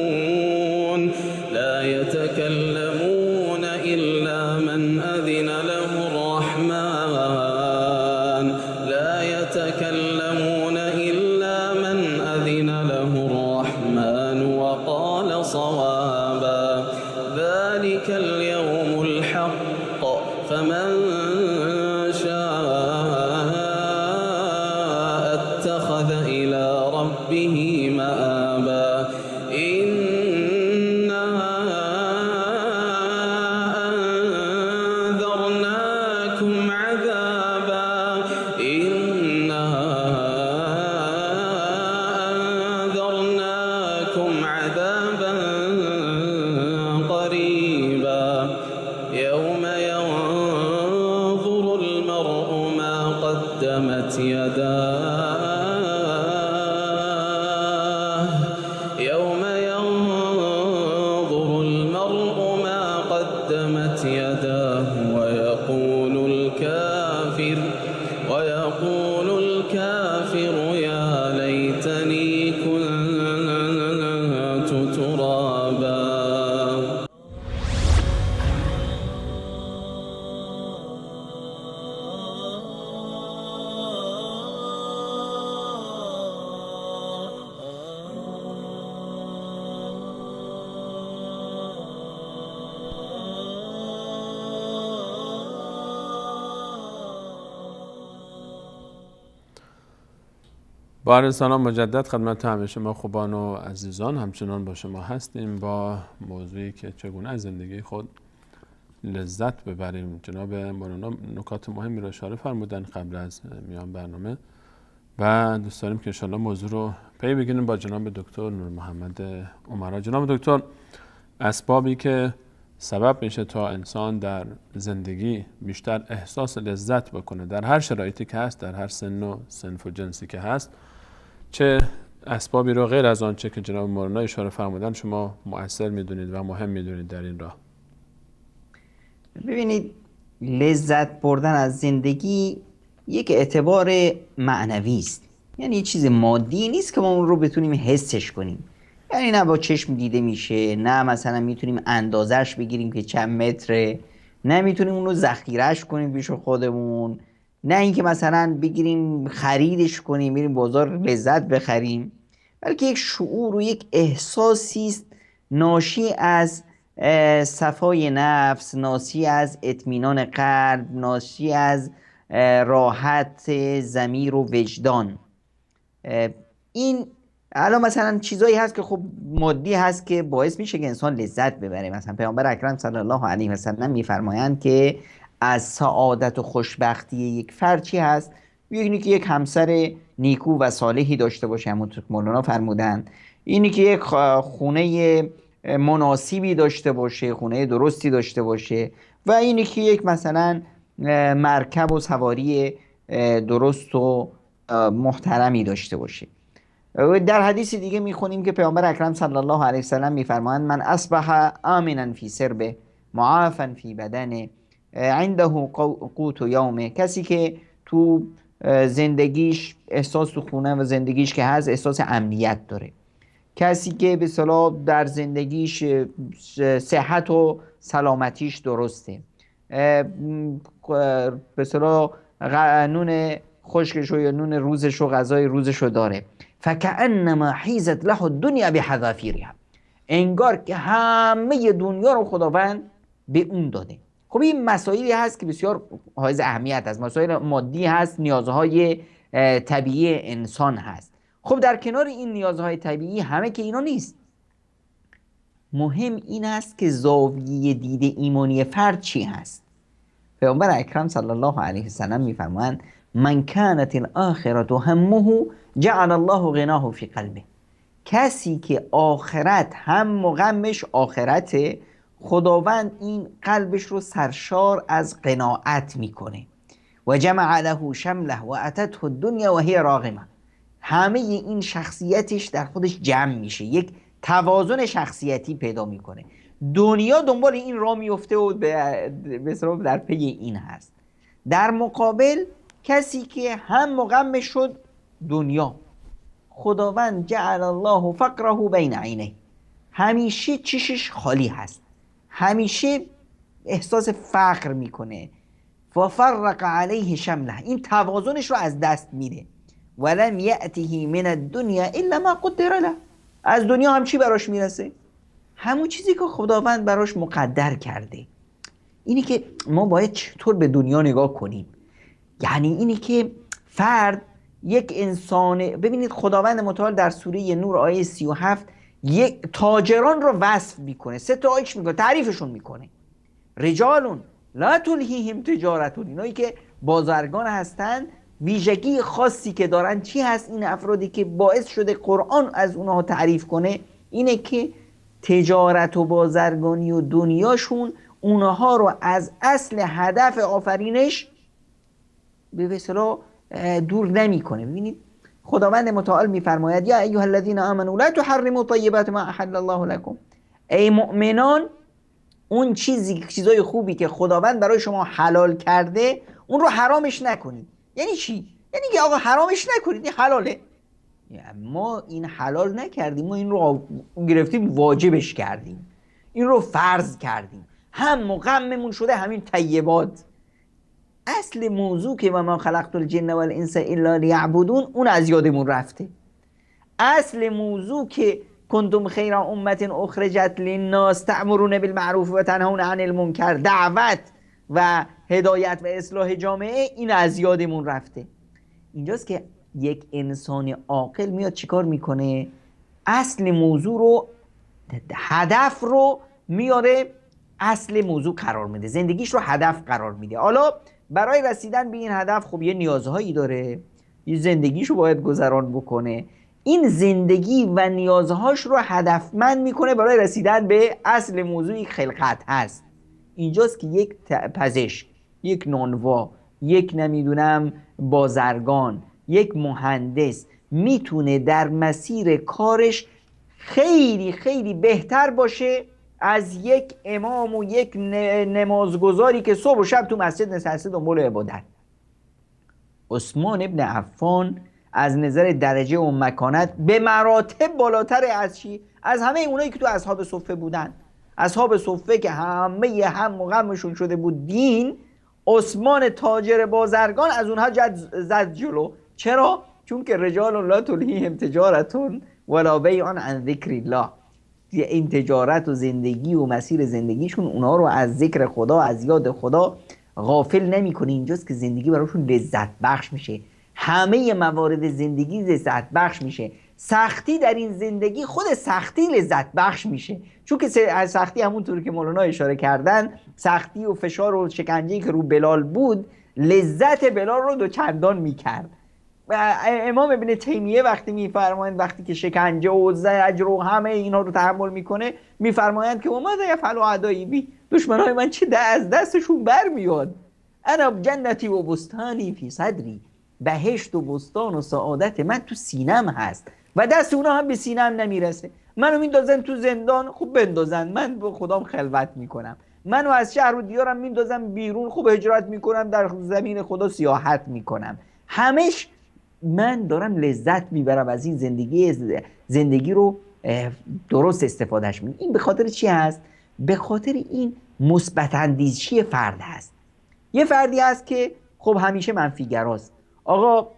إلا من أذن له الرحمن لا يتكلمون إلا من أذن له الرحمن وقال صوابا ذلك اليوم الحق فمن شاء اتخذ إلى ربه مآبا إنا أنذرناكم عذابا قريبا يوم ينظر المرء ما قدمت يداه يوم ينظر المرء ما قدمت يداه ويقول الكافر يا ليتني كنت ترابا با عرض سلام مجدد خدمت همه شما خوبان و عزیزان همچنان با شما هستیم با موضوعی که چگونه از زندگی خود لذت ببریم. جناب مولانا نکات مهمی را اشاره فرمودن قبل از میان برنامه و دوست داریم که انشاءالله موضوع رو پی بگیریم با جناب دکتر نور محمد عمرا. جناب دکتر، اسبابی که سبب میشه تا انسان در زندگی بیشتر احساس لذت بکنه در هر شرایطی که هست، در هر سن و صنف و جنسی که هست، چه اسبابی رو غیر از آنچه که جناب مولانا اشاره فرمودن شما مؤثر میدونید و مهم میدونید در این راه؟ ببینید، لذت بردن از زندگی یک اعتبار معنوی است، یعنی چیز مادی نیست که ما اون رو بتونیم حسش کنیم، یعنی نه با چشم دیده میشه، نه مثلا میتونیم اندازش بگیریم که چند متره، نه میتونیم اون رو ذخیرهش کنیم پیش خودمون، نه اینکه مثلا بگیریم خریدش کنیم بریم بازار لذت بخریم، بلکه یک شعور و یک احساسی است ناشی از صفای نفس، ناشی از اطمینان قلب، ناشی از راحت ضمیر و وجدان. این الان مثلا چیزایی هست که خب مادی هست که باعث میشه که انسان لذت ببره. مثلا پیامبر اکرم صلی الله علیه و سلم میفرمایند که از سعادت و خوشبختی یک فرد چی هست؟ اینی که یک همسر نیکو و صالحی داشته باشه، همونطور که مولانا فرمودن، اینی که یک خونه مناسبی داشته باشه، خونه درستی داشته باشه، و اینی که یک مثلا مرکب و سواری درست و محترمی داشته باشه. در حدیث دیگه میخونیم که پیامبر اکرم صلی الله علیه وسلم میفرمایند من اصبح آمنا فی سربه معافا فی بدنه عنده قوت یومه. کسی که تو زندگیش احساس، تو خونه و زندگیش که هست احساس امنیت داره، کسی که به اصطلاح در زندگیش صحت و سلامتیش درسته، به اصطلاح نون خشکش یا نون روزش و غذای روزش رو داره، فکأنما حیزت له الدنیا بحذافیرها، انگار که همه دنیا رو خداوند به اون داده. خب این مسائلی هست که بسیار حائز اهمیت است، مسائل مادی هست، نیازهای طبیعی انسان هست. خب در کنار این نیازهای طبیعی همه که اینا نیست، مهم این است که زاویه دید ایمانی فرد چی هست. پیامبر اکرم صلی الله علیه و سلم میفرمایند من کانت الاخرة همه جعل الله غناه فی قلبه. کسی که آخرت هم و غمش آخرته، خداوند این قلبش رو سرشار از قناعت میکنه. و جمع له شمله و اتته الدنیا و هی راغمه. همه این شخصیتش در خودش جمع میشه، یک توازن شخصیتی پیدا میکنه. دنیا دنبال این راه میفته و به در پی این هست. در مقابل کسی که هم و غمش شد دنیا، خداوند جعل الله فقره بین عینه، همیشه چشش خالی هست، همیشه احساس فقر میکنه. و فرق علیه شمله، این توازنش رو از دست میده. ولم یأته من الدنیا الا ما قدر له، از دنیا هم چی براش میرسه؟ همون چیزی که خداوند براش مقدر کرده. اینی که ما باید چطور به دنیا نگاه کنیم، یعنی اینی که فرد یک انسان، ببینید خداوند متعال در سوره نور آیه 37 یک تاجران رو وصف میکنه، 3 تا آیش میکنه، تعریفشون میکنه. رجالون لا تلهیهم تجارتون، اینایی که بازرگان هستن، ویژگی خاصی که دارن چی هست؟ این افرادی که باعث شده قرآن از اونها تعریف کنه اینه که تجارت و بازرگانی و دنیاشون اونها رو از اصل هدف آفرینش به اصطلاح دور نمیکنه. ببینید خداوند متعال میفرماید یا ایها الذین آمنوا لا تحرموا طیبات ما احل الله لكم، ای مؤمنان اون چیزای خوبی که خداوند برای شما حلال کرده اون رو حرامش نکنید. یعنی چی؟ یعنی که آقا حرامش نکنید، این حلاله. یعنی ما این حلال نکردیم، ما این رو گرفتیم واجبش کردیم، این رو فرض کردیم، هم و غممون شده همین طیبات. اصل موضوع که و ما خلقت الجن والانس الا لیعبدون اون از یادمون رفته. اصل موضوع که کنتم خیر امت اخرجت للناس تأمرون بالمعروف و تنهون عن المنکر، دعوت و هدایت و اصلاح جامعه، این از یادمون رفته. اینجاست که یک انسان عاقل میاد چیکار میکنه؟ اصل موضوع رو، هدف رو میاره اصل موضوع قرار میده، زندگیش رو هدف قرار میده. حالا برای رسیدن به این هدف خب یه نیازهایی داره، یه زندگیشو باید گذران بکنه. این زندگی و نیازهاش رو هدفمند میکنه برای رسیدن به اصل موضوعی خلقت هست. اینجاست که یک پزشک، یک نانوا، یک نمیدونم بازرگان، یک مهندس میتونه در مسیر کارش خیلی خیلی بهتر باشه از یک امام و یک نمازگزاری که صبح و شب تو مسجد نشسته دنبال عبادت. عثمان ابن عفان از نظر درجه و مکانت به مراتب بالاتر از چی؟ از همه اونایی که تو اصحاب صفه بودن. اصحاب صفه که همه هم و غمشون شده بود دین، عثمان تاجر بازرگان از اونها زد جلو. چرا؟ چون که رجال لا تلهیهم تجارتون ولا بیع عن ذکر الله، این تجارت و زندگی و مسیر زندگیشون اونها رو از ذکر خدا، از یاد خدا غافل نمیکنه. اینجاست که زندگی براشون لذت بخش میشه، همه موارد زندگی لذت بخش میشه. سختی در این زندگی خود سختی لذت بخش میشه، چون که سختی همونطور که مولانا اشاره کردن، سختی و فشار و شکنجه‌ای که رو بلال بود لذت بلال رو دوچندان میکرد. امام ابن تیمیه وقتی میفرمایند وقتی که شکنجه و زجر و همه اینا رو تحمل میکنه، میفرمایند که ماذا یفعل اعدایی بی، دشمنای من چه از دستشون برمیاد. انا جنتی و بستانی فی صدری، بهشت و بستان و سعادت من تو سینم هست و دست اونا هم به سینم نمیرسه. منو میندازن تو زندان، خوب بندازن، من با خدام خلوت میکنم. منو از شهر و دیارم میندازن بیرون، خوب هجرت میکنم، در زمین خدا سیاحت میکنم. همش من دارم لذت میبرم از این زندگی رو درست استفادهش میکنم. این به خاطر چی هست؟ به خاطر این مثبت اندیشی فرد هست. یه فردی هست که خب همیشه منفیگراست. آقا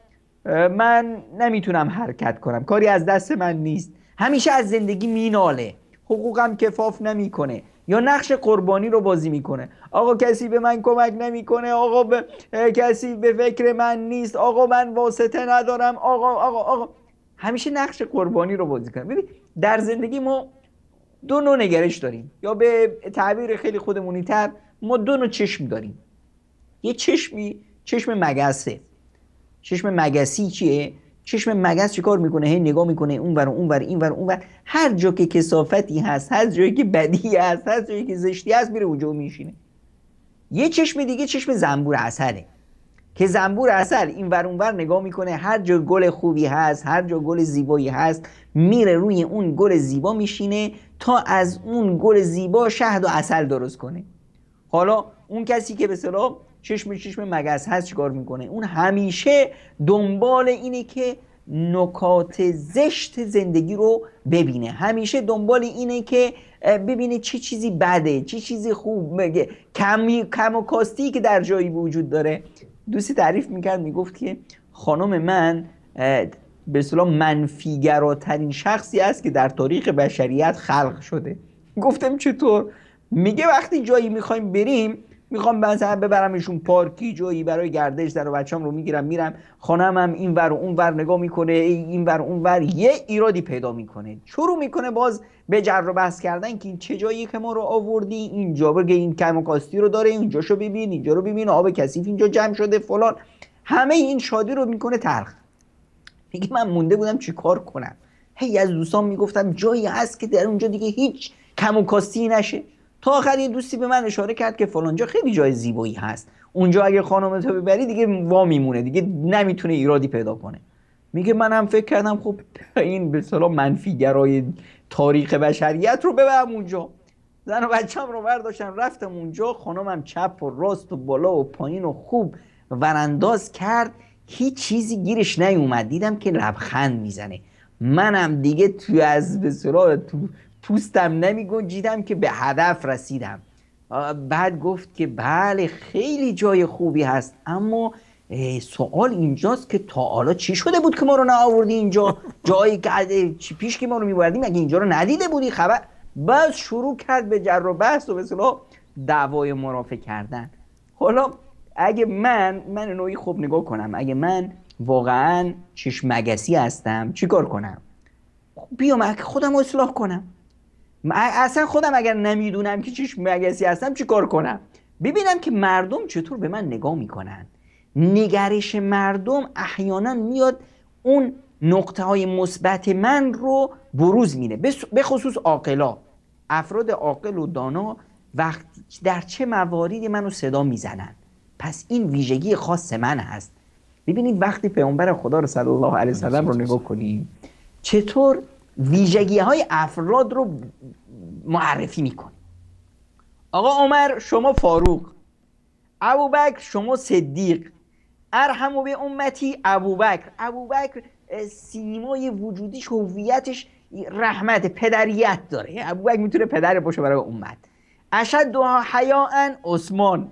من نمیتونم حرکت کنم، کاری از دست من نیست، همیشه از زندگی میناله، حقوقم کفاف نمیکنه، یا نقش قربانی رو بازی میکنه. آقا کسی به من کمک نمیکنه، آقا کسی به فکر من نیست، آقا من واسطه ندارم، آقا همیشه نقش قربانی رو بازی کنه. ببین در زندگی ما دو نوع نگرش داریم، یا به تعبیر خیلی خودمونی تر ما دو نوع چشم داریم. یه چشم مگسه. چشم مگسی چیه؟ چشم مگس چیکار میکنه؟ هی نگاه میکنه اونور اونور اینور اونور، هر جا که کثافتی هست، هر جایی که بدی هست، هر جایی که زشتی هست میره اونجا میشینه. یه چشم دیگه چشم زنبور عسله که زنبور عسل اینور اونور نگاه میکنه، هر جا گل خوبی هست، هر جا گل زیبایی هست میره روی اون گل زیبا میشینه تا از اون گل زیبا شهد و عسل درست کنه. حالا اون کسی که به اصطلاح چشم مگس هست چیکار میکنه؟ اون همیشه دنبال اینه که نکات زشت زندگی رو ببینه، همیشه دنبال اینه که ببینه چه چیزی بده، چه چیزی خوب، کم و کاستی که در جایی وجود داره. دوستی تعریف میکرد، میگفت که خانم من به اصطلاح منفیگراترین شخصی است که در تاریخ بشریت خلق شده. گفتم چطور؟ میگه وقتی جایی میخوایم بریم، میخوام مثلا ببرمشون پارکی، جایی برای گردش، در و بچه‌ام رو میگیرم میرم، خانم هم این ور و اون ور نگاه میکنه، این ور اون ور، یه ایرادی پیدا میکنه، شروع میکنه باز به جر و بحث کردن که این چه جایی که ما رو آوردی، اینجا بگه این کم و کاستی رو داره، اینجاشو ببین، اینجا رو ببین، آب کثیف اینجا جمع شده فلان، همه این شادی رو میکنه تلخ. میگه من مونده بودم چی کار کنم. هی از دوستان میگفتم جایی هست که در اونجا دیگه هیچ کم و کاستی نشه. تا آخر یه دوستی به من اشاره کرد که فلانجا خیلی جای زیبایی هست، اونجا اگه خانومتو ببری دیگه وا میمونه، دیگه نمیتونه ایرادی پیدا کنه. میگه منم فکر کردم خب این به اصطلاح منفیگرای تاریخ بشریت رو ببرم اونجا. زن و بچه‌م رو برداشتم رفتم اونجا، خانومم چپ و راست و بالا و پایین و خوب ورانداز کرد، هیچ چیزی گیرش نیومد. دیدم که لبخند میزنه، منم دیگه تو از به اصطلاح تو پوستم نمیگنجیدم که به هدف رسیدم. بعد گفت که بله خیلی جای خوبی هست، اما سوال اینجاست که تا حالا چی شده بود که ما رو نآوردی اینجا؟ جایی که چی پیش که ما رو میبردیم اگه اینجا رو ندیده بودی خبر؟ بعد شروع کرد به جر و بحث و به اصطلاح دعوای مرافعه کردن. حالا اگه من نوعی خوب نگاه کنم، اگه من واقعا چشم مگسی هستم چی کار کنم؟ بیام خودم رو اصلاح کنم. اصلا خودم اگر نمیدونم که چشم مگسی هستم چی کار کنم؟ ببینم که مردم چطور به من نگاه میکنن. نگرش مردم احیانا میاد اون نقطه های مثبت من رو بروز میده، به خصوص عاقلا، افراد عاقل و دانا وقتی در چه مواردی منو صدا میزنن. پس این ویژگی خاص من هست. ببینید وقتی پیامبر خدا رو صلی الله علیه وسلم رو نگاه کنیم چطور ویژگی های افراد رو معرفی میکنه. آقا عمر شما فاروق، ابوبکر شما صدیق، ارحم به امتی ابوبکر. ابوبکر سیمای وجودیش، هویتش رحمت، پدریت داره. ابوبکر میتونه پدر باشه برای امت. اشدها حیاء عثمان،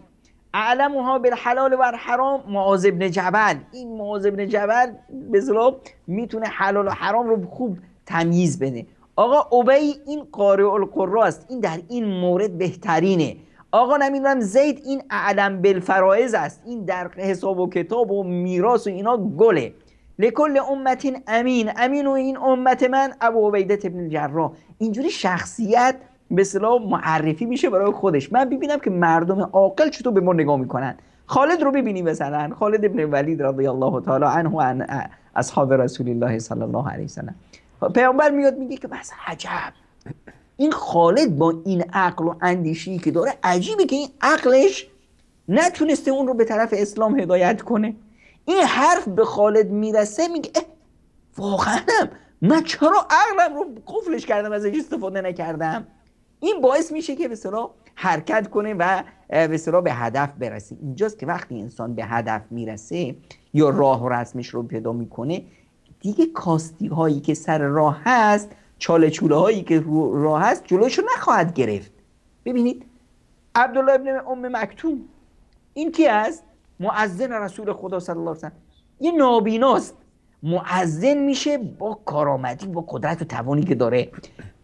اعلمها بالحلال و الحرام معاذ بن جبل. این معاذ بن جبل به اصطلاح میتونه حلال و حرام رو خوب تمیز بده. آقا ابی این قارئ القرآن است، این در این مورد بهترینه. آقا نمیدونم زید این اعلم بالفرائض است، این در حساب و کتاب و میراث و اینا گله. لکل امت امین، امین و این امت من ابو عبیده بن الجراح. اینجوری شخصیت به اصطلاح معرفی میشه برای خودش. من ببینم که مردم عاقل چطور به ما نگاه میکنن. خالد رو ببینی مثلا، خالد ابن ولید رضی الله تعالی عنه و عن اصحاب رسول الله صلی الله علیه و سلم. پیامبر میاد میگه که بس عجب، این خالد با این عقل و اندیشی که داره عجیبه که این عقلش نتونسته اون رو به طرف اسلام هدایت کنه. این حرف به خالد میرسه، میگه واقعا من چرا عقلم رو قفلش کردم ازش استفاده نکردم؟ این باعث میشه که به اصطلاح حرکت کنه و به اصطلاح به هدف برسه. اینجاست که وقتی انسان به هدف میرسه یا راه و رسمش رو پیدا میکنه، دیگه کاستی هایی که سر راه هست، چاله چوله هایی که راه هست جلوشو نخواهد گرفت. ببینید عبدالله ابن ام مکتوم این کی است؟ مؤذن رسول خدا صلی الله علیه و سلم. یه نابیناست، مؤذن میشه با کارآمدی، با قدرت و توانی که داره.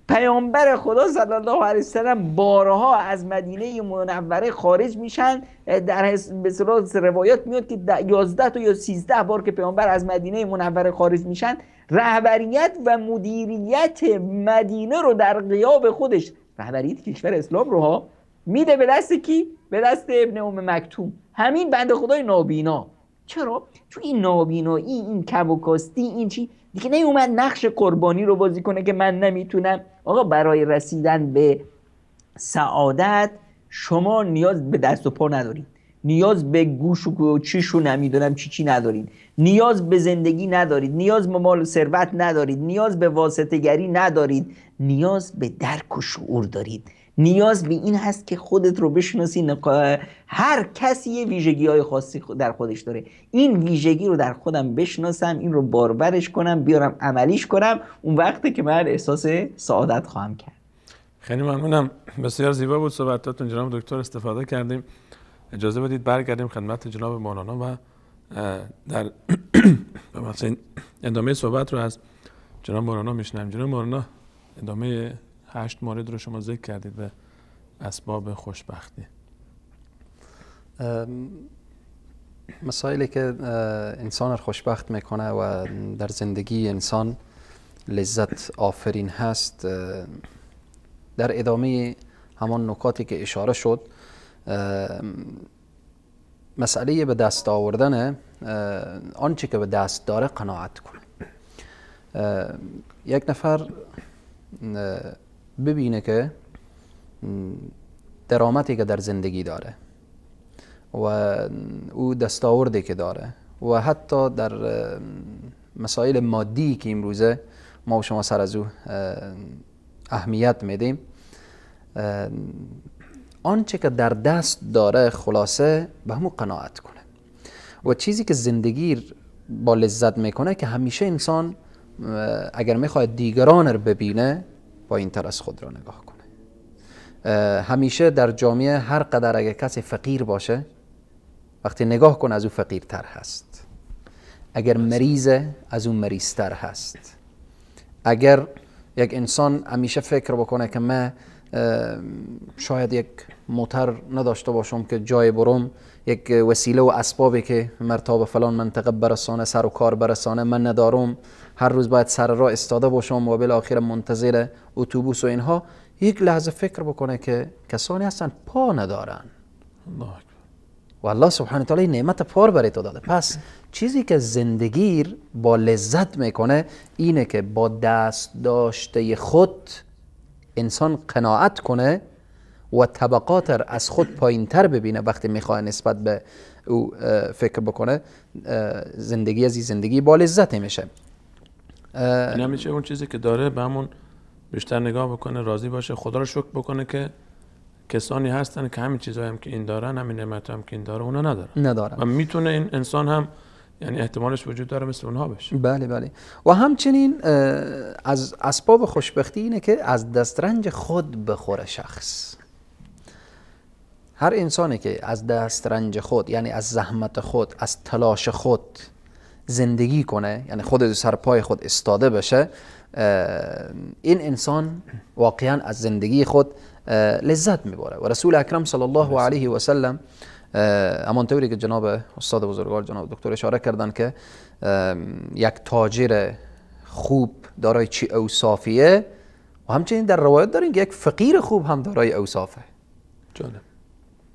پیامبر خدا صلی الله علیه وسلم بارها از مدینه منوره خارج میشن. در به اصطلاح روایات میاد که 11 تا یا 13 بار که پیامبر از مدینه منوره خارج میشن، رهبریت و مدیریت مدینه رو در غیاب خودش، رهبریت کشور اسلام رو ها، میده به دست کی؟ به دست ابن ام مکتوم، همین بنده خدای نابینا. چرا؟ چون این نابینایی، این کم و کاستی، این چی دیگه نیومد نقش قربانی رو بازی کنه که من نمیتونم. آقا برای رسیدن به سعادت شما نیاز به دست و پا ندارید، نیاز به گوش و چیش و نمیدونم چی ندارید، نیاز به زندگی ندارید، نیاز به مال و ثروت ندارید، نیاز به واسطه گری ندارید، نیاز به درک و شعور دارید. نیاز به این هست که خودت رو بشناسی. هر کسی یه ویژگی های خاصی در خودش داره. این ویژگی رو در خودم بشناسم، این رو باربرش کنم، بیارم عملیش کنم، اون وقته که من احساس سعادت خواهم کرد. خیلی ممنونم، بسیار زیبا بود صحبتاتون جناب دکتر، استفاده کردیم. اجازه بدید برگردیم خدمت جناب مولانا و در مثلا ادامه صحبت رو از جناب مولانا میشنویم. جناب مولانا، ادامه 8 مورد رو شما ذکر کردید به اسباب خوشبختی. مسائلی که انسان رو خوشبخت میکنه و در زندگی انسان لذت آفرین هست، در ادامه همان نکاتی که اشاره شد، مسئله به دست آوردن آنچه که به دست داره قناعت کنه. یک نفر ببینه که درآمدی که در زندگی داره و او دستاوردی که داره و حتی در مسائل مادی که امروزه ما و شما سر از او اهمیت میدیم، آنچه که در دست داره خلاصه به همون قناعت کنه. و چیزی که زندگی با لذت میکنه که همیشه انسان اگر میخواد دیگران رو ببینه با این تر از خود را نگاه کنه. همیشه در جامعه هر قدر اگر کسی فقیر باشه، وقتی نگاه کنه از او فقیرتر هست. اگر مریضه از اون مریضتر هست. اگر یک انسان همیشه فکر بکنه که من شاید یک موتر نداشته باشم که جای بروم، یک وسیله و اسبابی که مرتبه فلان منطقه برسانه، سر و کار برسانه من ندارم، هر روز باید سر راه استاده باشم و بالاخره منتظر اتوبوس و اینها، یک لحظه فکر بکنه که کسانی هستن پا ندارن. الله اکبر. و الله سبحانه و تعالی نعمت پا رو برای تو داده. پس چیزی که زندگی با لذت میکنه اینه که با دست داشته خود انسان قناعت کنه و طبقات از خود پایین تر ببینه. وقتی میخواه نسبت به او فکر بکنه، زندگی از این زندگی با لذت میشه. یعنی همیشه اون چیزی که داره به همون بیشتر نگاه بکنه، راضی باشه، خدا رو شکر بکنه که کسانی هستن که همین چیزایی هم که این دارن، همین نعمت هم که این داره اونا ندارن و میتونه این انسان هم یعنی احتمالش وجود داره مثل اونها بشه. بله بله. و همچنین از اسباب خوشبختی اینه که از دسترنج خود بخوره شخص. هر انسانی که از دسترنج خود، یعنی از زحمت خود، از تلاش خود زندگی کنه، یعنی خود سر پای خود استاده بشه، این انسان واقعا از زندگی خود لذت میبره. و رسول اکرم صلی الله علیه و سلم همانطوری که جناب استاد بزرگوار جناب دکتر اشاره کردن که یک تاجر خوب دارای چی اوصافیه، و همچنین در روایت داریم که یک فقیر خوب هم دارای اوصافه. جالب.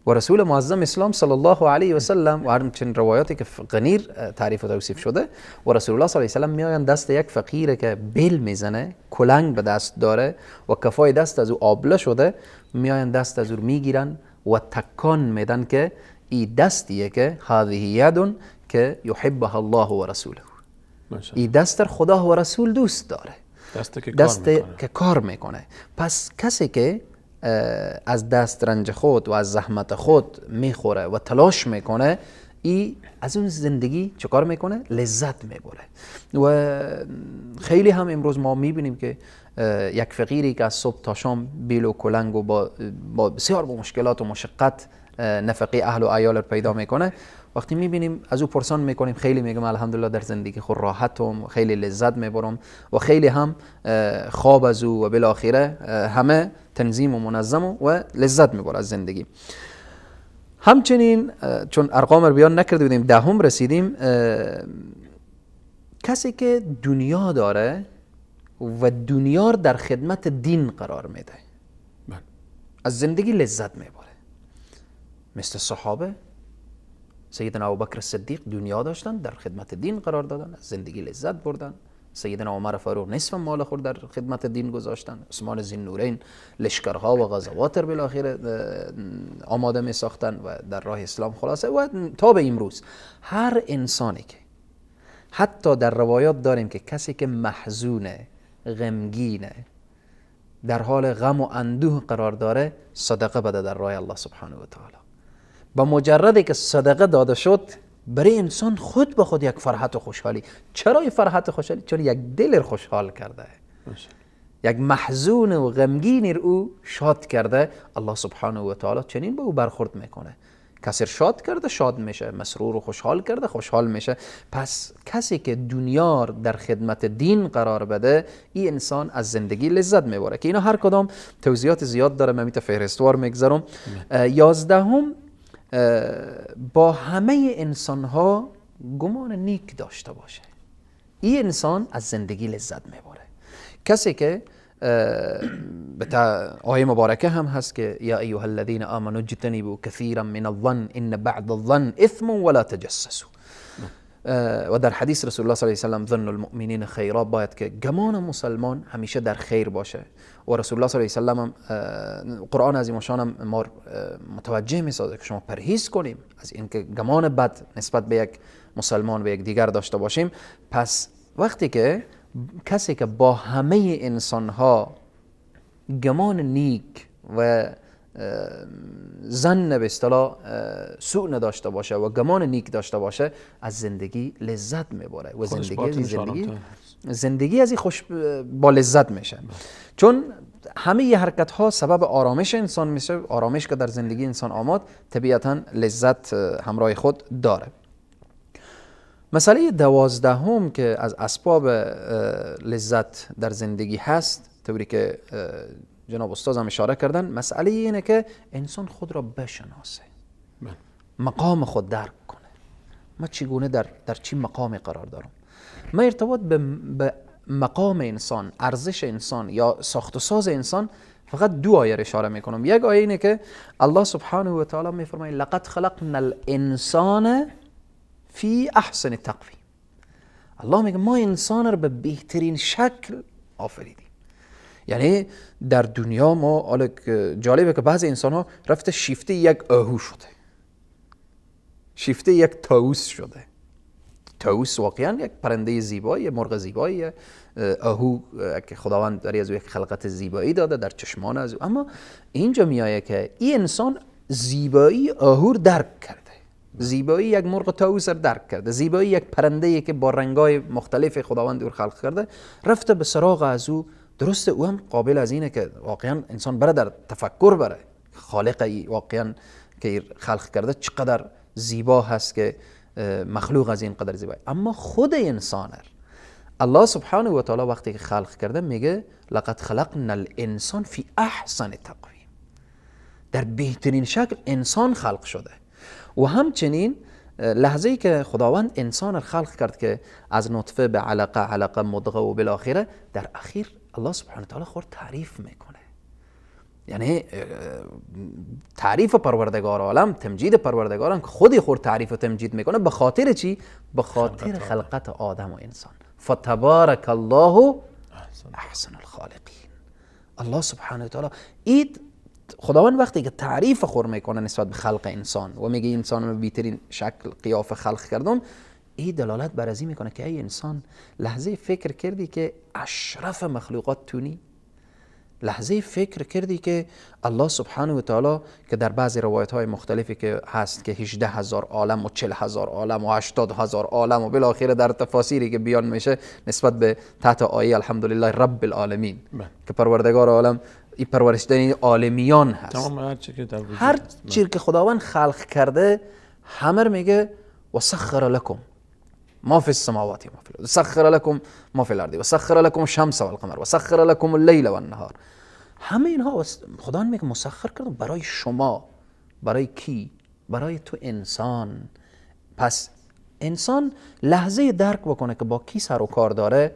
و رسول معظم اسلام صلی الله علیه و سلم و همچنین روایاتی که غنیر تعریف و توصیف شده، و رسول الله صلی الله علیه و سلم میآیند دست یک فقیره که بل میزنه، کلنگ به دست داره و کفای دست از او آبله شده، میآیند دست از او میگیرن و تکان میدن که این دستیه که هذه ید که یحبها الله و رسوله، این دست خدا و رسول دوست داره، دست که کار میکنه. پس کسی که از دست رنج خود و از زحمت خود میخوره و تلاش میکنه، ای از اون زندگی چه کار میکنه؟ لذت میبره. و خیلی هم امروز ما میبینیم که یک فقیری که از صبح تا شام بیل و کلنگ و با بسیار با مشکلات و مشقت نفقه اهل و عیال رو پیدا میکنه، وقتی میبینیم از او پرسان میکنیم، خیلی میگم الحمدلله در زندگی خود راحتم، خیلی لذت میبرم و خیلی هم خواب از او و بالاخره همه تنظیم و منظم و لذت میبره از زندگی. همچنین چون ارقام رو بیان نکرده بودیم، دهم رسیدیم، کسی که دنیا داره و دنیا در خدمت دین قرار میده از زندگی لذت میبره. مثل صحابه، سیدنا ابوبکر صدیق دنیا داشتن، در خدمت دین قرار دادن، از زندگی لذت بردن. سیدنا عمر فاروق نصف مال خود در خدمت دین گذاشتن. عثمان ذوالنورین لشکرها و غزوات رو بالاخره آماده می ساختن و در راه اسلام خلاصه. و تا به امروز هر انسانی که حتی در روایات داریم که کسی که محزونه، غمگینه، در حال غم و اندوه قرار داره، صدقه بده در راه الله سبحانه و تعالی. با مجردی که صدقه داده شد، برای انسان خود به خود یک فرحت و خوشحالی. چرا این فرحت و خوشحالی؟ چون یک دل خوشحال کرده، یک محزون و غمگین او شاد کرده. الله سبحانه و تعالی چنین به او برخورد میکنه. کسی شاد کرده شاد میشه، مسرور و خوشحال کرده خوشحال میشه. پس کسی که دنیا در خدمت دین قرار بده، این انسان از زندگی لذت میبره. که اینا هر کدام توضیحات زیاد داره، من میت فهرستوار میگذارم. 11 با همه انسان ها گمان نیک داشته باشه. این انسان از زندگی لذت میبره. کسی که آیه مبارکه هم هست که یا ایها الذین آمنوا اجتنبوا کثیرا من الظن ان بعض الظن اثم ولا تجسسوا. و در حدیث رسول الله صلی الله علیه و سلم ظن المؤمنین خیرا، باید که گمان مسلمان همیشه در خیر باشه. و رسول الله صلی الله علیه و سلم قرآن عظیم شان هم ما متوجه میسازه که شما پرهیز کنیم از اینکه گمان بد نسبت به یک مسلمان و یک دیگر داشته باشیم. پس وقتی که کسی که با همه انسان ها گمان نیک و زن به اصطلاح سوء نداشته باشه و گمان نیک داشته باشه، از زندگی لذت میبره و زندگی از این خوش با لذت میشه. چون همه ی حرکت ها سبب آرامش انسان میشه. آرامش که در زندگی انسان آمد، طبیعتا لذت همراه خود داره. مسئله 12 که از اسباب لذت در زندگی هست، طوری که جناب استاد هم اشاره کردن، مسئله اینه که انسان خود را بشناسه، مقام خود درک کنه. من چگونه در چی مقامی قرار دارم؟ من ارتباط به مقام انسان، ارزش انسان یا ساخت و ساز انسان فقط 2 آیه اشاره میکنم. یک آیه اینه که الله سبحانه و تعالی میفرماید لقد خلقنا الانسان فی احسن تقویم. الله میگه ما انسان رو به بهترین شکل آفریدیم. یعنی در دنیا ما جالبه که بعضی انسان ها رفته شیفته یک آهو شده، شیفته یک طاووس شده. طاووس واقعا یک پرنده زیبایی، مرغ زیبایی. آهو که خداوند داری از او یک خلقت زیبایی داده در چشمان از او. اما اینجا میایه که این انسان زیبایی آهو درک کرده، زیبایی یک مرغ طاووس درک کرده، زیبایی یک پرنده که با رنگای مختلف خداوند او خلق کرده، رفته به سراغ از او. درسته او هم قابل از اینه که واقعا انسان بره در تفکر بره، خالق واقعا که خلق کرده چقدر زیبا هست که مخلوق از این قدر زیبایی. اما خود انسان الله سبحانه و تعالی وقتی که خلق کرده میگه لقد خلقنا الانسان فی احسن تقویم، در بهترین شکل انسان خلق شده. و همچنین لحظه‌ای که خداوند انسان را خلق کرد که از نطفه به علقه مضغه و بالاخره، در اخیر الله سبحانه و تعالی خود تعریف میکنه. یعنی تعریف پروردگار عالم، تمجید پروردگار عالم که خودی خود تعریف و تمجید میکنه. به خاطر چی؟ به خاطر خلقت آدم و انسان. فتبارک الله احسن الخالقین. الله سبحانه و تعالی خداوند وقتی که تعریف خور میکنه نسبت به خلق انسان و میگه انسان رو به بهترین شکل قیافه خلق کردم، این دلالت بر از این میکنه که ای انسان لحظه فکر کردی که اشرف مخلوقات تونی؟ لحظه فکر کردی که الله سبحانه و تعالی که در بعضی روایت های مختلفی که هست که 18,000 عالم و 40,000 عالم و 80,000 عالم و بالاخره در تفاسیری که بیان میشه نسبت به تحت آیه الحمدلله رب العالمین که پروردگار عالم این پرورشیدن عالمیان هست. تمام هر چی که در وجود هر چیزی که خداوند خلق کرده همه میگه و سخر لكم ما في السماوات ما في الارض سخر لكم ما في الارض و سخر لكم الشمس والقمر و سخر لكم الليل والنهار. همه اینها خدا میگه مسخر کردم برای شما. برای کی؟ برای تو انسان. پس انسان لحظه درک بکنه که با کی سر و کار داره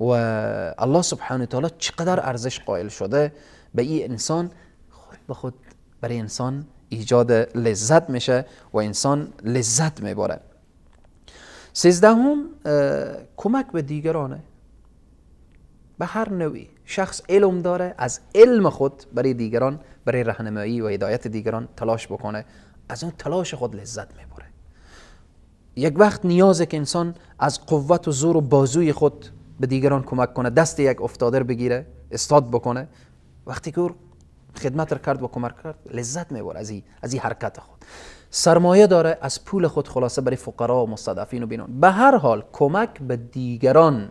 و الله سبحانه و تعالی چقدر ارزش قائل شده به این انسان، خود به خود برای انسان ایجاد لذت میشه و انسان لذت میبره. 13 کمک به دیگرانه. به هر نوعی شخص علم داره، از علم خود برای دیگران، برای راهنمایی و هدایت دیگران تلاش بکنه، از اون تلاش خود لذت میبره. یک وقت نیازه که انسان از قوت و زور و بازوی خود به دیگران کمک کنه، دست یک افتاده بگیره، استاد بکنه. وقتی که خدمت را کرد و کمک کرد لذت میبره از این حرکت خود. سرمایه داره، از پول خود خلاصه برای فقرا و مستضعفین و بینان. به هر حال کمک به دیگران،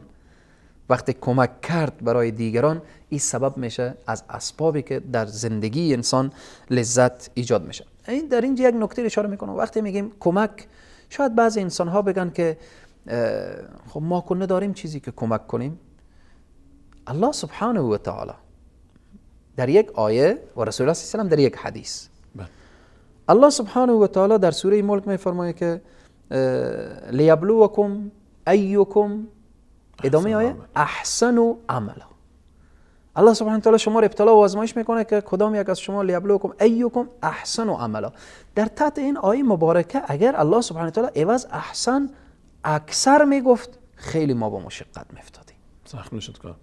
وقتی کمک کرد برای دیگران، این سبب میشه از اسبابی که در زندگی انسان لذت ایجاد میشه. این در اینجا یک نکته اشاره میکنم. وقتی میگیم کمک، شاید بعضی انسان ها بگن که خب ما کنه داریم چیزی که کمک کنیم. الله سبحانه و تعالی در یک آیه و رسول الله صلی الله علیه و در یک حدیث، الله سبحانه و تعالی در سوره ملک میفرماید که لیبلوکم ایکم، ادامه آیه، احسن عملا. الله سبحانه و تعالی شما را ابتلا و آزمایش میکنه که کدام یک از شما، لیبلوکم ایکم احسن عملا. در تحت این آیه مبارکه اگر الله سبحانه و تعالی عوض احسن اکثر میگفت، خیلی ما با مشقت میافتادیم،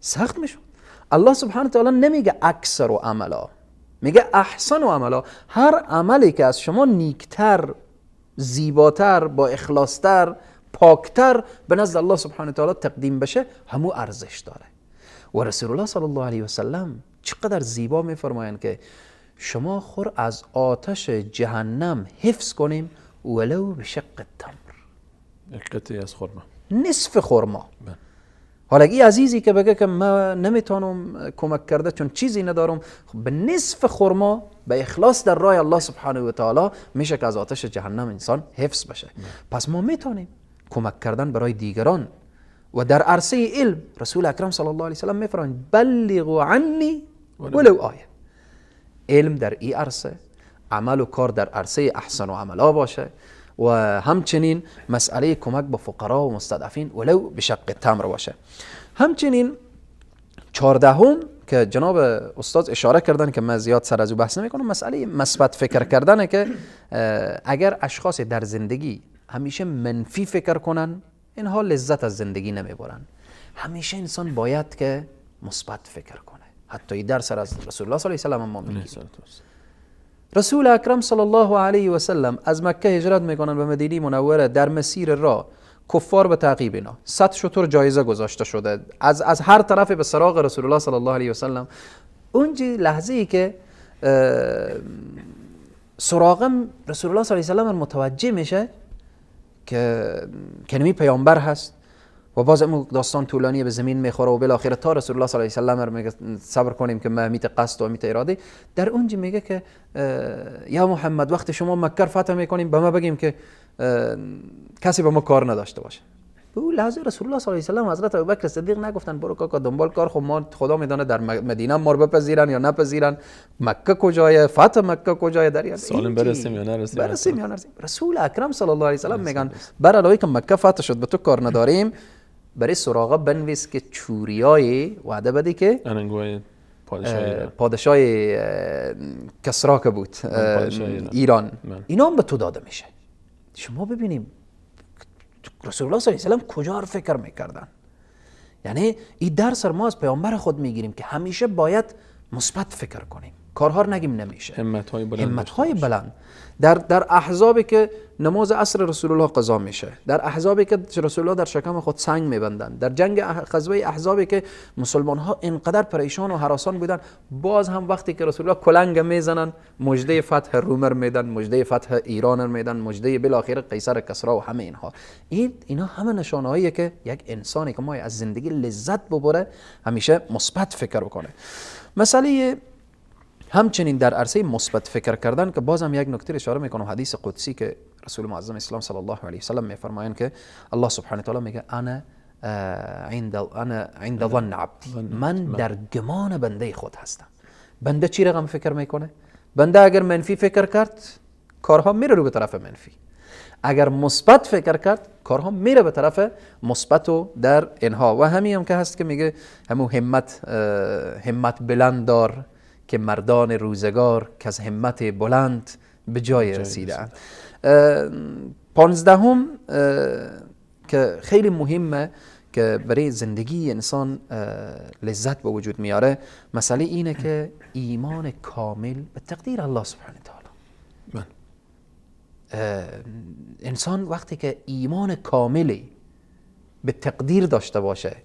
سخت میشد. الله سبحانه و تعالی نمیگه اکثر و عملا، میگه احسن و عملا. هر عملی که از شما نیکتر، زیباتر، با اخلاصتر، پاکتر به نزد الله سبحانه و تعالی تقدیم بشه، همو ارزش داره. و رسول الله صلی الله علیه و سلم چقدر زیبا میفرمایند که شما خور از آتش جهنم حفظ کنیم ولو به شق تمر، یک قطعه از خرما، نصف خرما. حالا این عزیزی که بگه که من نمیتونم کمک کرده چون چیزی ندارم، به نصف خرما به اخلاص در راه الله سبحانه و تعالی میشه که از آتش جهنم انسان حفظ بشه. پس ما میتونیم کمک کردن برای دیگران. و در عرصه علم رسول اکرم صلی الله علیه و سلم میفرمایند بلغوا عنی ولو آیه. علم در این عرصه، عمل و کار در عرصه احسن و عملا باشه، و همچنین مسئله کمک به فقرا و مستضعفین ولو به شق تمر باشه. همچنین 14 که جناب استاد اشاره کردن که من زیاد سر از او بحث نمی کنم، مسئله مثبت فکر کردنه که اگر اشخاص در زندگی همیشه منفی فکر کنن، اینها لذت از زندگی نمیبرن. همیشه انسان باید که مثبت فکر کنه. حتی در سر از رسول الله صلی الله علیه و سلم ما میگیم. رسول اکرم صلی الله علیه و سلم از مکه هجرت میکنن به مدینه منوره. در مسیر راه کفار به تعقیب اینا 100 شتر جایزه گذاشته شده از هر طرف به سراغ رسول الله صلی الله علیه و سلم. اونجا لحظه ای که سراغم رسول الله صلی الله علیه و سلم متوجه میشه که کلمه پیامبر هست و باز اون داستان طولانی به زمین میخوره و بالاخره تا رسول الله صلی الله علیه و سلم میگه صبر کنیم که ما میت قصد و میت اراده. در اونجا میگه که یا محمد وقتی شما مکه فتح میکنیم به ما بگیم که کسی با ما کار نداشته باشه. به اون لحظه رسول الله صلی الله علیه و سلم حضرت ابوبکر صدیق نگفتن برو کاکا دنبال کار، خب ما خدا میدونه در مدینه ما رو بپذیرن یا نپذیرن، مکه کجایه، فتح مکه کجایه، در سالم برسیم یا نرسیم. رسول اکرم صلی الله علیه و سلم میگن بر علاوه که مکه فتح شد به تو کار نداریم، برای سراغه بنویس که چوریای وعده بدی که پادشاه کسرا که بود ایران، اینا هم به تو داده میشه. شما ببینیم رسول الله صلی الله علیه و سلم کجا رو فکر میکردن. یعنی این درس ما از پیامبر خود میگیریم که همیشه باید مثبت فکر کنیم، کارها رو نگیم نمیشه. همت‌های بلند. در احزابی که نماز عصر رسول الله قضا میشه، در احزابی که رسول الله در شکم خود سنگ میبندن، در جنگ غزوه احزابی که مسلمان ها اینقدر پریشان و هراسان بودن، باز هم وقتی که رسول الله کلنگ میزنن مژده فتح روم میدن، مژده فتح ایران میدن، مژده بالاخره قیصر کسرا و همه اینها. اینا همه نشانه‌ایه که یک انسانی که ما از زندگی لذت ببره همیشه مثبت فکر کنه. مسئله همچنین در عرصه مثبت فکر کردن که بازم یک نکته اشاره میکنم، حدیث قدسی که رسول معظم اسلام صلی الله علیه وسلم میفرمایند که الله سبحانه و تعالی میگه انا عند ظن عبدی، من در گمان بنده خود هستم. بنده چی رقم فکر میکنه؟ بنده اگر منفی فکر کرد کارها میره رو به طرف منفی، اگر مثبت فکر کرد کارها میره به طرف مثبت و در اینها. و همین هم که هست که میگه همون همت بلند دار که مردان روزگار که از همت بلند به جای رسیدند. 15 که خیلی مهمه که برای زندگی انسان لذت به وجود میاره، مسئله اینه که ایمان کامل به تقدیر الله سبحانه تعالی. انسان وقتی که ایمان کاملی به تقدیر داشته باشه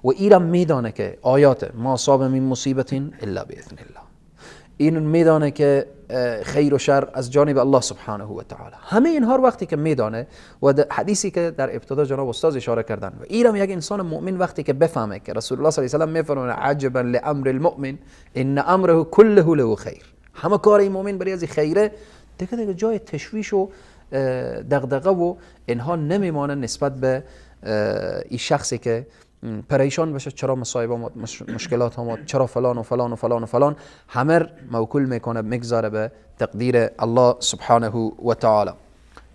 و ایرم میدانه که آیات ما اصاب من مصیبت الا باذن الله، این میدانه که خیر و شر از جانب الله سبحانه و تعالی، همه اینها رو وقتی که میدانه و حدیثی که در ابتدا جناب استاد اشاره کردن و ایرم یک انسان مؤمن وقتی که بفهمه که رسول الله صلی الله علیه و آله میفرماید عجبا لامر المؤمن ان امره کله له خیر، همه کار این مؤمن برای از خیره، دیگه جای تشویش و دغدغه و اینها نمیمانه نسبت به این شخصی که پریشان بشه چرا مصائب ما مشکلات ما چرا فلان و فلان و فلان و فلان، همه موکول میکنه میگذاره به تقدیر الله سبحانه و تعالی.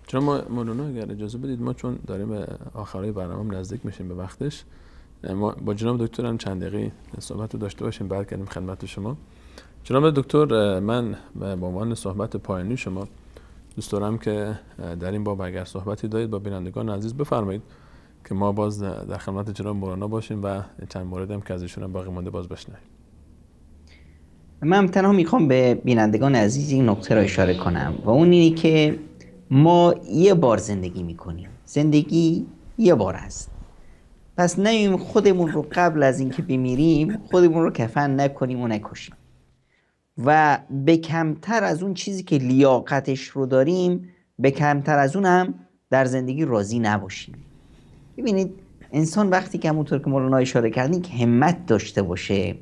جناب مولانا اگر اجازه بدید ما چون داریم به آخرای برنامه نزدیک میشیم به وقتش، ما با جناب دکتر هم چند دقیقه صحبت رو داشته باشیم بعد کنیم خدمت شما. جناب دکتر، من به عنوان صحبت پایانی شما دوست دارم که در این باب اگر صحبتی دارید با بینندگان عزیز بفرمایید که ما باز در خدمت جناب مولانا باشیم و چند مورد هم که از ایشون باقی مونده باز بشنویم. من تنها میخوام به بینندگان عزیز این نکته را اشاره کنم و اون اینی که ما یه بار زندگی میکنیم، زندگی یه بار است، پس نیم خودمون رو قبل از اینکه بمیریم خودمون رو کفن نکنیم و نکشیم و به کمتر از اون چیزی که لیاقتش رو داریم به کمتر از اون هم در زندگی راضی نباشیم. ببینید انسان وقتی که همونطور که مولانا اشاره کردین که همت داشته باشه،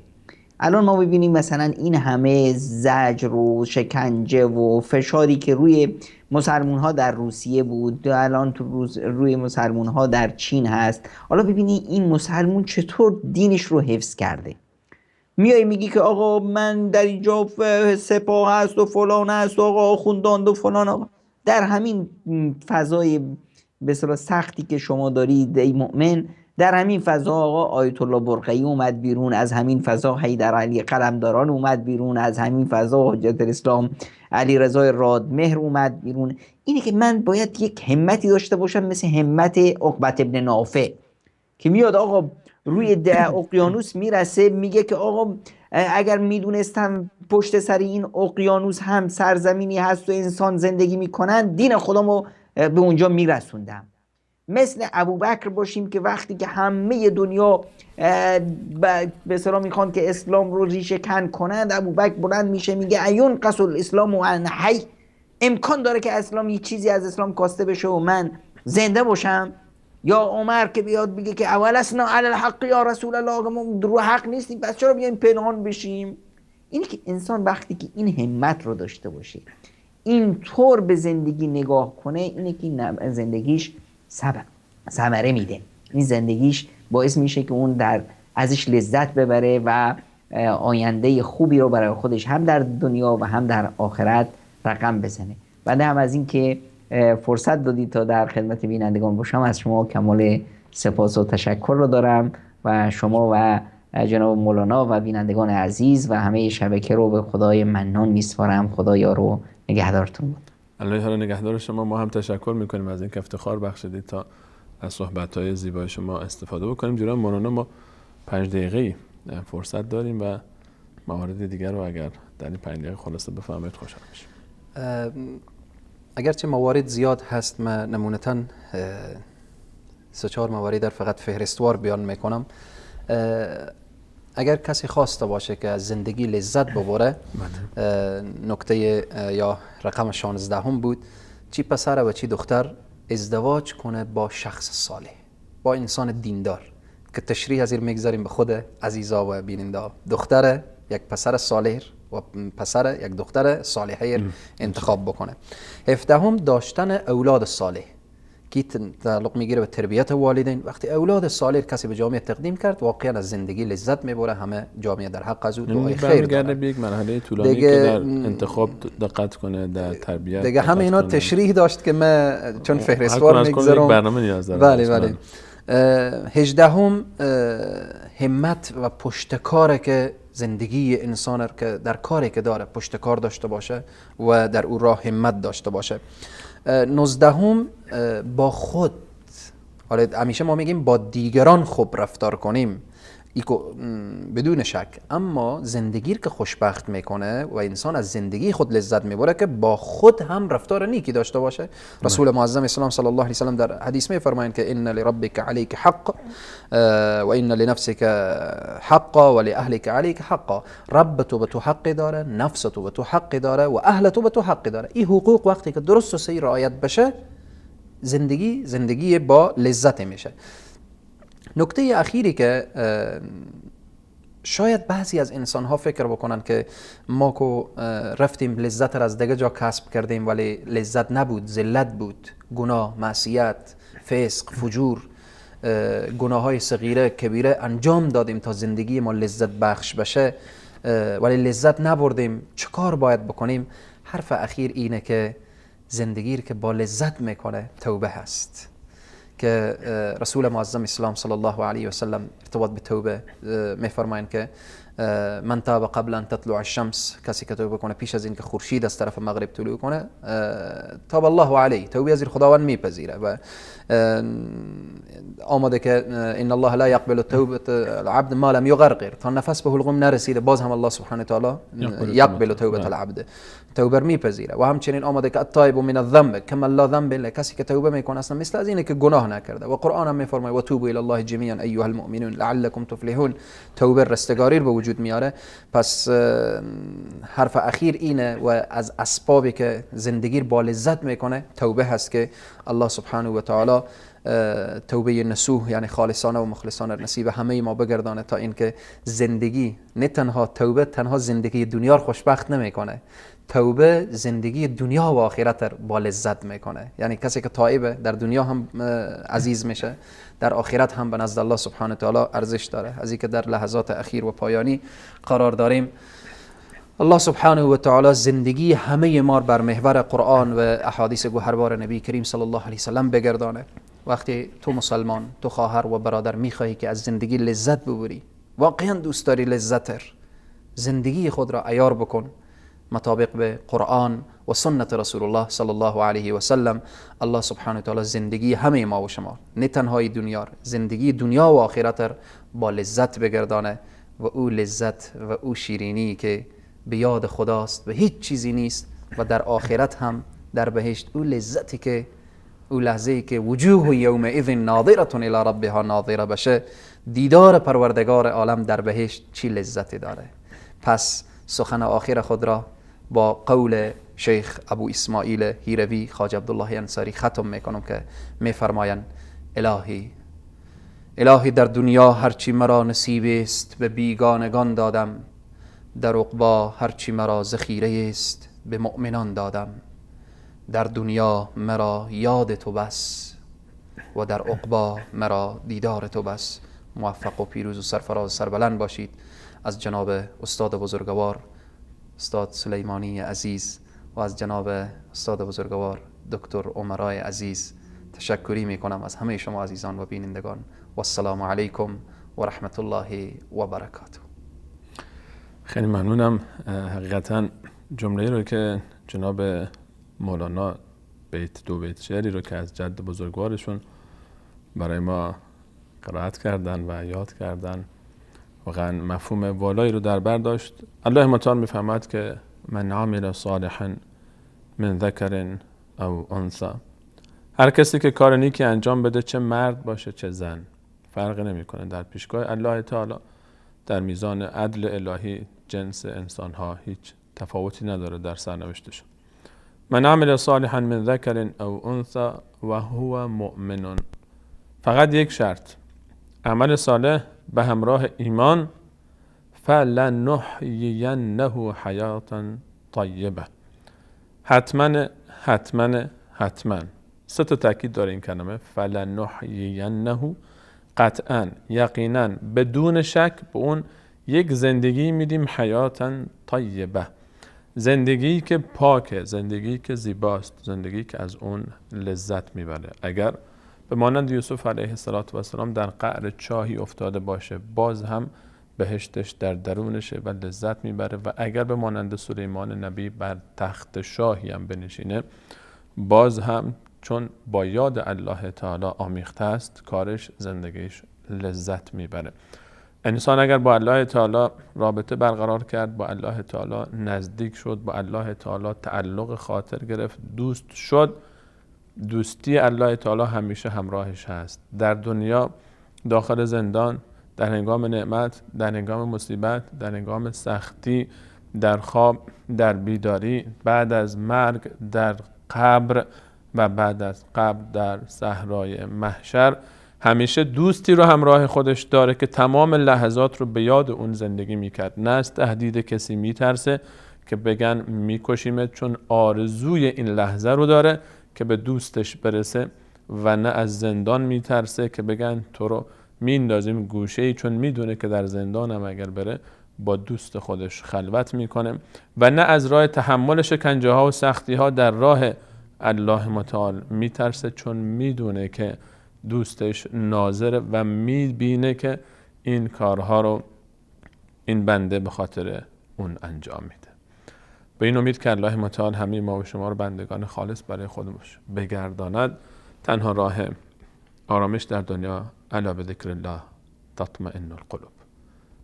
الان ما ببینیم مثلا این همه زجر و شکنجه و فشاری که روی مسلمون ها در روسیه بود الان تو روی مسلمون ها در چین هست، حالا ببینید این مسلمون چطور دینش رو حفظ کرده. میای میگی که آقا من در اینجا سپاه هست و فلان هست و آقا خونداند و فلان، آقا در همین فضای به اصطلاح سختی که شما دارید ای مؤمن، در همین فضا آقا آیت الله برقعی اومد بیرون، از همین فضا حیدر علی قلمداران اومد بیرون، از همین فضا حجت الاسلام علی رضا رادمهر اومد بیرون. اینه که من باید یک همتی داشته باشم مثل همت عقبة ابن نافع که میاد آقا روی اقیانوس میرسه میگه که آقا اگر میدونستم پشت سر این اقیانوس هم سرزمینی هست و انسان زندگی میکنن دین خودمو به اونجا میرسوندم. مثل ابوبکر باشیم که وقتی که همه دنیا به اصطلاح میخوان که اسلام رو ریشه کن کنند، ابوبکر بلند میشه میگه ایون قصر الاسلام و ان حی، امکان داره که اسلام یه چیزی از اسلام کاسته بشه و من زنده باشم. یا عمر که بیاد بگه که اولسنا علی الحق یا رسول الله، ما رو حق نیستیم پس چرا بیایم پنهان بشیم. اینه که انسان وقتی که این همت رو داشته باشه، این طور به زندگی نگاه کنه، اینه که زندگیش ثمره میده، این زندگیش باعث میشه که اون در ازش لذت ببره و آینده خوبی رو برای خودش هم در دنیا و هم در آخرت رقم بزنه. بعد هم از این که فرصت دادید تا در خدمت بینندگان باشم، از شما کمال سپاس و تشکر رو دارم و شما و جناب مولانا و بینندگان عزیز و همه شبکه رو به خدای منان میسپارم. خدایا رو نگهدارتون بود. الله تعالی نگهدار شما. ما هم تشکر میکنیم از این که افتخار بخشیدید تا از صحبت‌های زیبای شما استفاده بکنیم. جناب مولانا ما 5 دقیقه فرصت داریم و موارد دیگر رو اگر در این 5 دقیقه خلاصه بفرمایید خوشحال میشیم. اگرچه موارد زیاد هست، من نمونتاً 3-4 موارد در فقط فهرستوار بیان میکنم. اگر کسی خواسته باشه که از زندگی لذت ببره، نکته یا رقم 16 هم بود، چی پسر و چی دختر ازدواج کنه با شخص صالح، با انسان دیندار، که تشریح از این میگذاریم به خود عزیزا و بیننده. دختر یک پسر صالح و پسر یک دختر صالحه انتخاب بکنه. 17 داشتن اولاد صالح که تعلق میگیره به تربیت والدین. وقتی اولاد صالح کسی به جامعه تقدیم کرد واقعا از زندگی لذت میبره، همه جامعه در حق از او دعای خیر داره. به یک مرحله طولانی که در انتخاب دقت کنه، در تربیت دیگه همه اینا تشریح داشت که من چون فهرستوار میگذارم برنامه نیاز داره. بله. 18 همت و پشتکاره که زندگی انسان که در کاری که داره پشتکار داشته باشه و در او راه همت داشته باشه. 19 با خود، همیشه ما میگیم با دیگران خوب رفتار کنیم بدون شک، اما زندگی که خوشبخت میکنه و انسان از زندگی خود لذت میبره که با خود هم رفتار نیکی داشته باشه. رسول معظم اسلام صلی الله علیه و سلم در حدیث میفرمایند که ان لربک علیک حق و ان لنفسک حقا و لاهلک علیک حقا. رب تو به تو حق داره، نفس تو به تو حق داره و اهل تو به تو حق داره. این حقوق وقتی که درست و صحیح رعایت بشه زندگی با لذت میشه. نکته اخیری که شاید بعضی از انسان ها فکر بکنن که ما که رفتیم لذت را از دیگه جا کسب کردیم ولی لذت نبود، ذلت بود، گناه، معصیت، فسق، فجور، گناه های صغیره کبیره انجام دادیم تا زندگی ما لذت بخش بشه ولی لذت نبردیم، چه کار باید بکنیم؟ حرف اخیر اینه که زندگی که با لذت میکنه توبه هست، که رسول معظم اسلام صلی الله علیه و سلم ارتباط به توبه میفرمایند که من تاب قبل ان تطلع الشمس، کسی که توبه کنه پیش از این که خورشید از طرف مغرب طلوع کنه تاب الله علیه، توبه از خداوند میپذیره و آمده که ان الله لا يقبل توبه العبد ما لم يغرغر، تا نفس به حلقوم نرسیده باز هم الله سبحانه و تعالی یقبل توبه العبد، توبه میپذیره. و همچنین آمده که التائب من الذنب كما لا ذنب له، کسی که توبه میکنه اصلا مثل از اینه که گناه نکرده. و قرآن هم میفرماید و توبوا الی الله جمیعا ایها المؤمنون لعلکم تفلحون، توبه رستگاری رو به وجود میاره. پس حرف اخیر اینه و از اسبابی که زندگی با لذت میکنه توبه هست که الله سبحانه و تعالی توبه نصوح یعنی خالصانه و مخلصانه نصیب همه ما بگردانه، تا اینکه زندگی نه تنها توبه تنها زندگی دنیا رو خوشبخت نمیکنه، توبه زندگی دنیا و آخرت رو با لذت میکنه. یعنی کسی که تائبه در دنیا هم عزیز میشه، در آخرت هم به نزد الله سبحانه و تعالی ارزش داره. از اینکه در لحظات اخیر و پایانی قرار داریم، الله سبحانه و تعالی زندگی همه ما بر محور قرآن و احادیث گوهربار نبی کریم صلی الله علیه و سلم بگردانه. وقتی تو مسلمان، تو خواهر و برادر میخواهی که از زندگی لذت ببری، واقعا دوست داری لذت، زندگی خود را عیار بکن مطابق به قرآن و سنت رسول الله صلی الله علیه و سلم. الله سبحانه و تعالی زندگی همه ما و شما نه تنهای دنیا، زندگی دنیا و آخرت با لذت بگردانه و او لذت و او شیرینی که به یاد خداست و هیچ چیزی نیست، و در آخرت هم در بهشت او لذتی که او لحظه‌ای که وجوه یومئذ ناظرة الی ربها ناظره بشه، دیدار پروردگار عالم در بهشت چی لذتی داره. پس سخن آخر خود را با قول شیخ ابو اسماعیل هیروی خواجه عبدالله انصاری ختم میکنم که میفرمایند الهی در دنیا هرچی مرا نصیب است به بیگانگان دادم، در عقبا هرچی مرا ذخیره است به مؤمنان دادم. در دنیا مرا یاد تو بس و در عقبا مرا دیدار تو بس. موفق و پیروز و سرفراز سربلند باشید. از جناب استاد بزرگوار استاد سلیمانی عزیز و از جناب استاد بزرگوار دکتر عمرای عزیز تشکری میکنم از همه شما عزیزان و بینندگان. و السلام علیکم و رحمت الله و برکاته. خیلی ممنونم. حقیقتا جمله رو که جناب مولانا دو بیت شعری رو که از جد بزرگوارشون برای ما قرائت کردن و یاد کردن واقعا مفهوم والایی رو در بر داشت. الله متعال میفهمد که من عمل صالحا من ذکر او انثى، هر کسی که کار نیکی انجام بده، چه مرد باشه چه زن، فرق نمیکنه در پیشگاه الله تعالی، در میزان عدل الهی جنس انسان ها هیچ تفاوتی نداره در سرنوشتشون. من عمل صالحا من ذکر او انثى و هو مؤمن، فقط یک شرط، عمل صالح به همراه ایمان فلنحیینه حیاتا طیبه. حتما حتما حتما، سه تا تاکید داره این کلمه، فلنحیینه، قطعا، یقینا، بدون شک به اون یک زندگی میدیم، حیاتا طیبه، زندگی که پاکه، زندگی که زیباست، زندگی که از اون لذت میبره. اگر به مانند یوسف علیه السلام در قعر چاهی افتاده باشه، باز هم بهشتش در درونشه و لذت میبره، و اگر به مانند سلیمان نبی بر تخت شاهی هم بنشینه، باز هم چون با یاد الله تعالی آمیخته است، کارش، زندگیش لذت میبره. انسان اگر با الله تعالی رابطه برقرار کرد، با الله تعالی نزدیک شد، با الله تعالی تعلق خاطر گرفت، دوست شد، دوستی الله تعالی همیشه همراهش هست. در دنیا، داخل زندان، در هنگام نعمت، در هنگام مصیبت، در هنگام سختی، در خواب، در بیداری، بعد از مرگ، در قبر و بعد از قبر در صحرای محشر، همیشه دوستی رو همراه خودش داره که تمام لحظات رو به یاد اون زندگی میکرد. نه از تهدید کسی میترسه که بگن میکشیمت، چون آرزوی این لحظه رو داره که به دوستش برسه، و نه از زندان میترسه که بگن تو رو میندازیم گوشه‌ای، چون میدونه که در زندان هم اگر بره با دوست خودش خلوت میکنه، و نه از راه تحمل شکنجه ها و سختی ها در راه الله متعال میترسه، چون میدونه که دوستش ناظره و میبینه که این کارها رو این بنده به خاطر اون انجام میده. به این امید که الله متعال همه ما و شما رو بندگان خالص برای خودش بگرداند. تنها راه آرامش در دنیا الا بذکر الله تطمئن القلوب،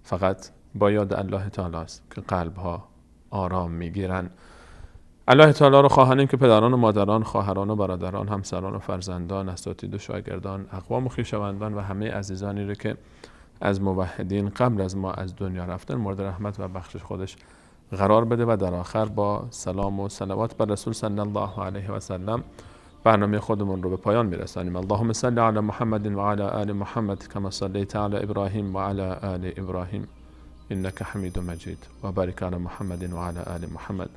فقط با یاد الله تعالی است که قلب ها آرام میگیرن. الله تعالی رو خواهانیم که پدران و مادران، خواهران و برادران، همسران و فرزندان، اساتید و شاگردان، اقوام و خویشاوندان و همه عزیزانی رو که از موحدین قبل از ما از دنیا رفتن مورد رحمت و بخشش خودش قرار بده، و در آخر با سلام و صلوات بر رسول صلی الله علیه و سلم برنامه خودمون رو به پایان میرسانیم. اللهم صل علی محمد و علی آل محمد کما صلیت علی ابراهیم و علی آل ابراهیم انک حمید مجید، و بارک علی محمد و علی آل محمد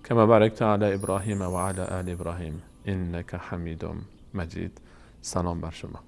كما باركت على إبراهيم وعلى آل إبراهيم إنك حميد مجيد. سلام بر شما.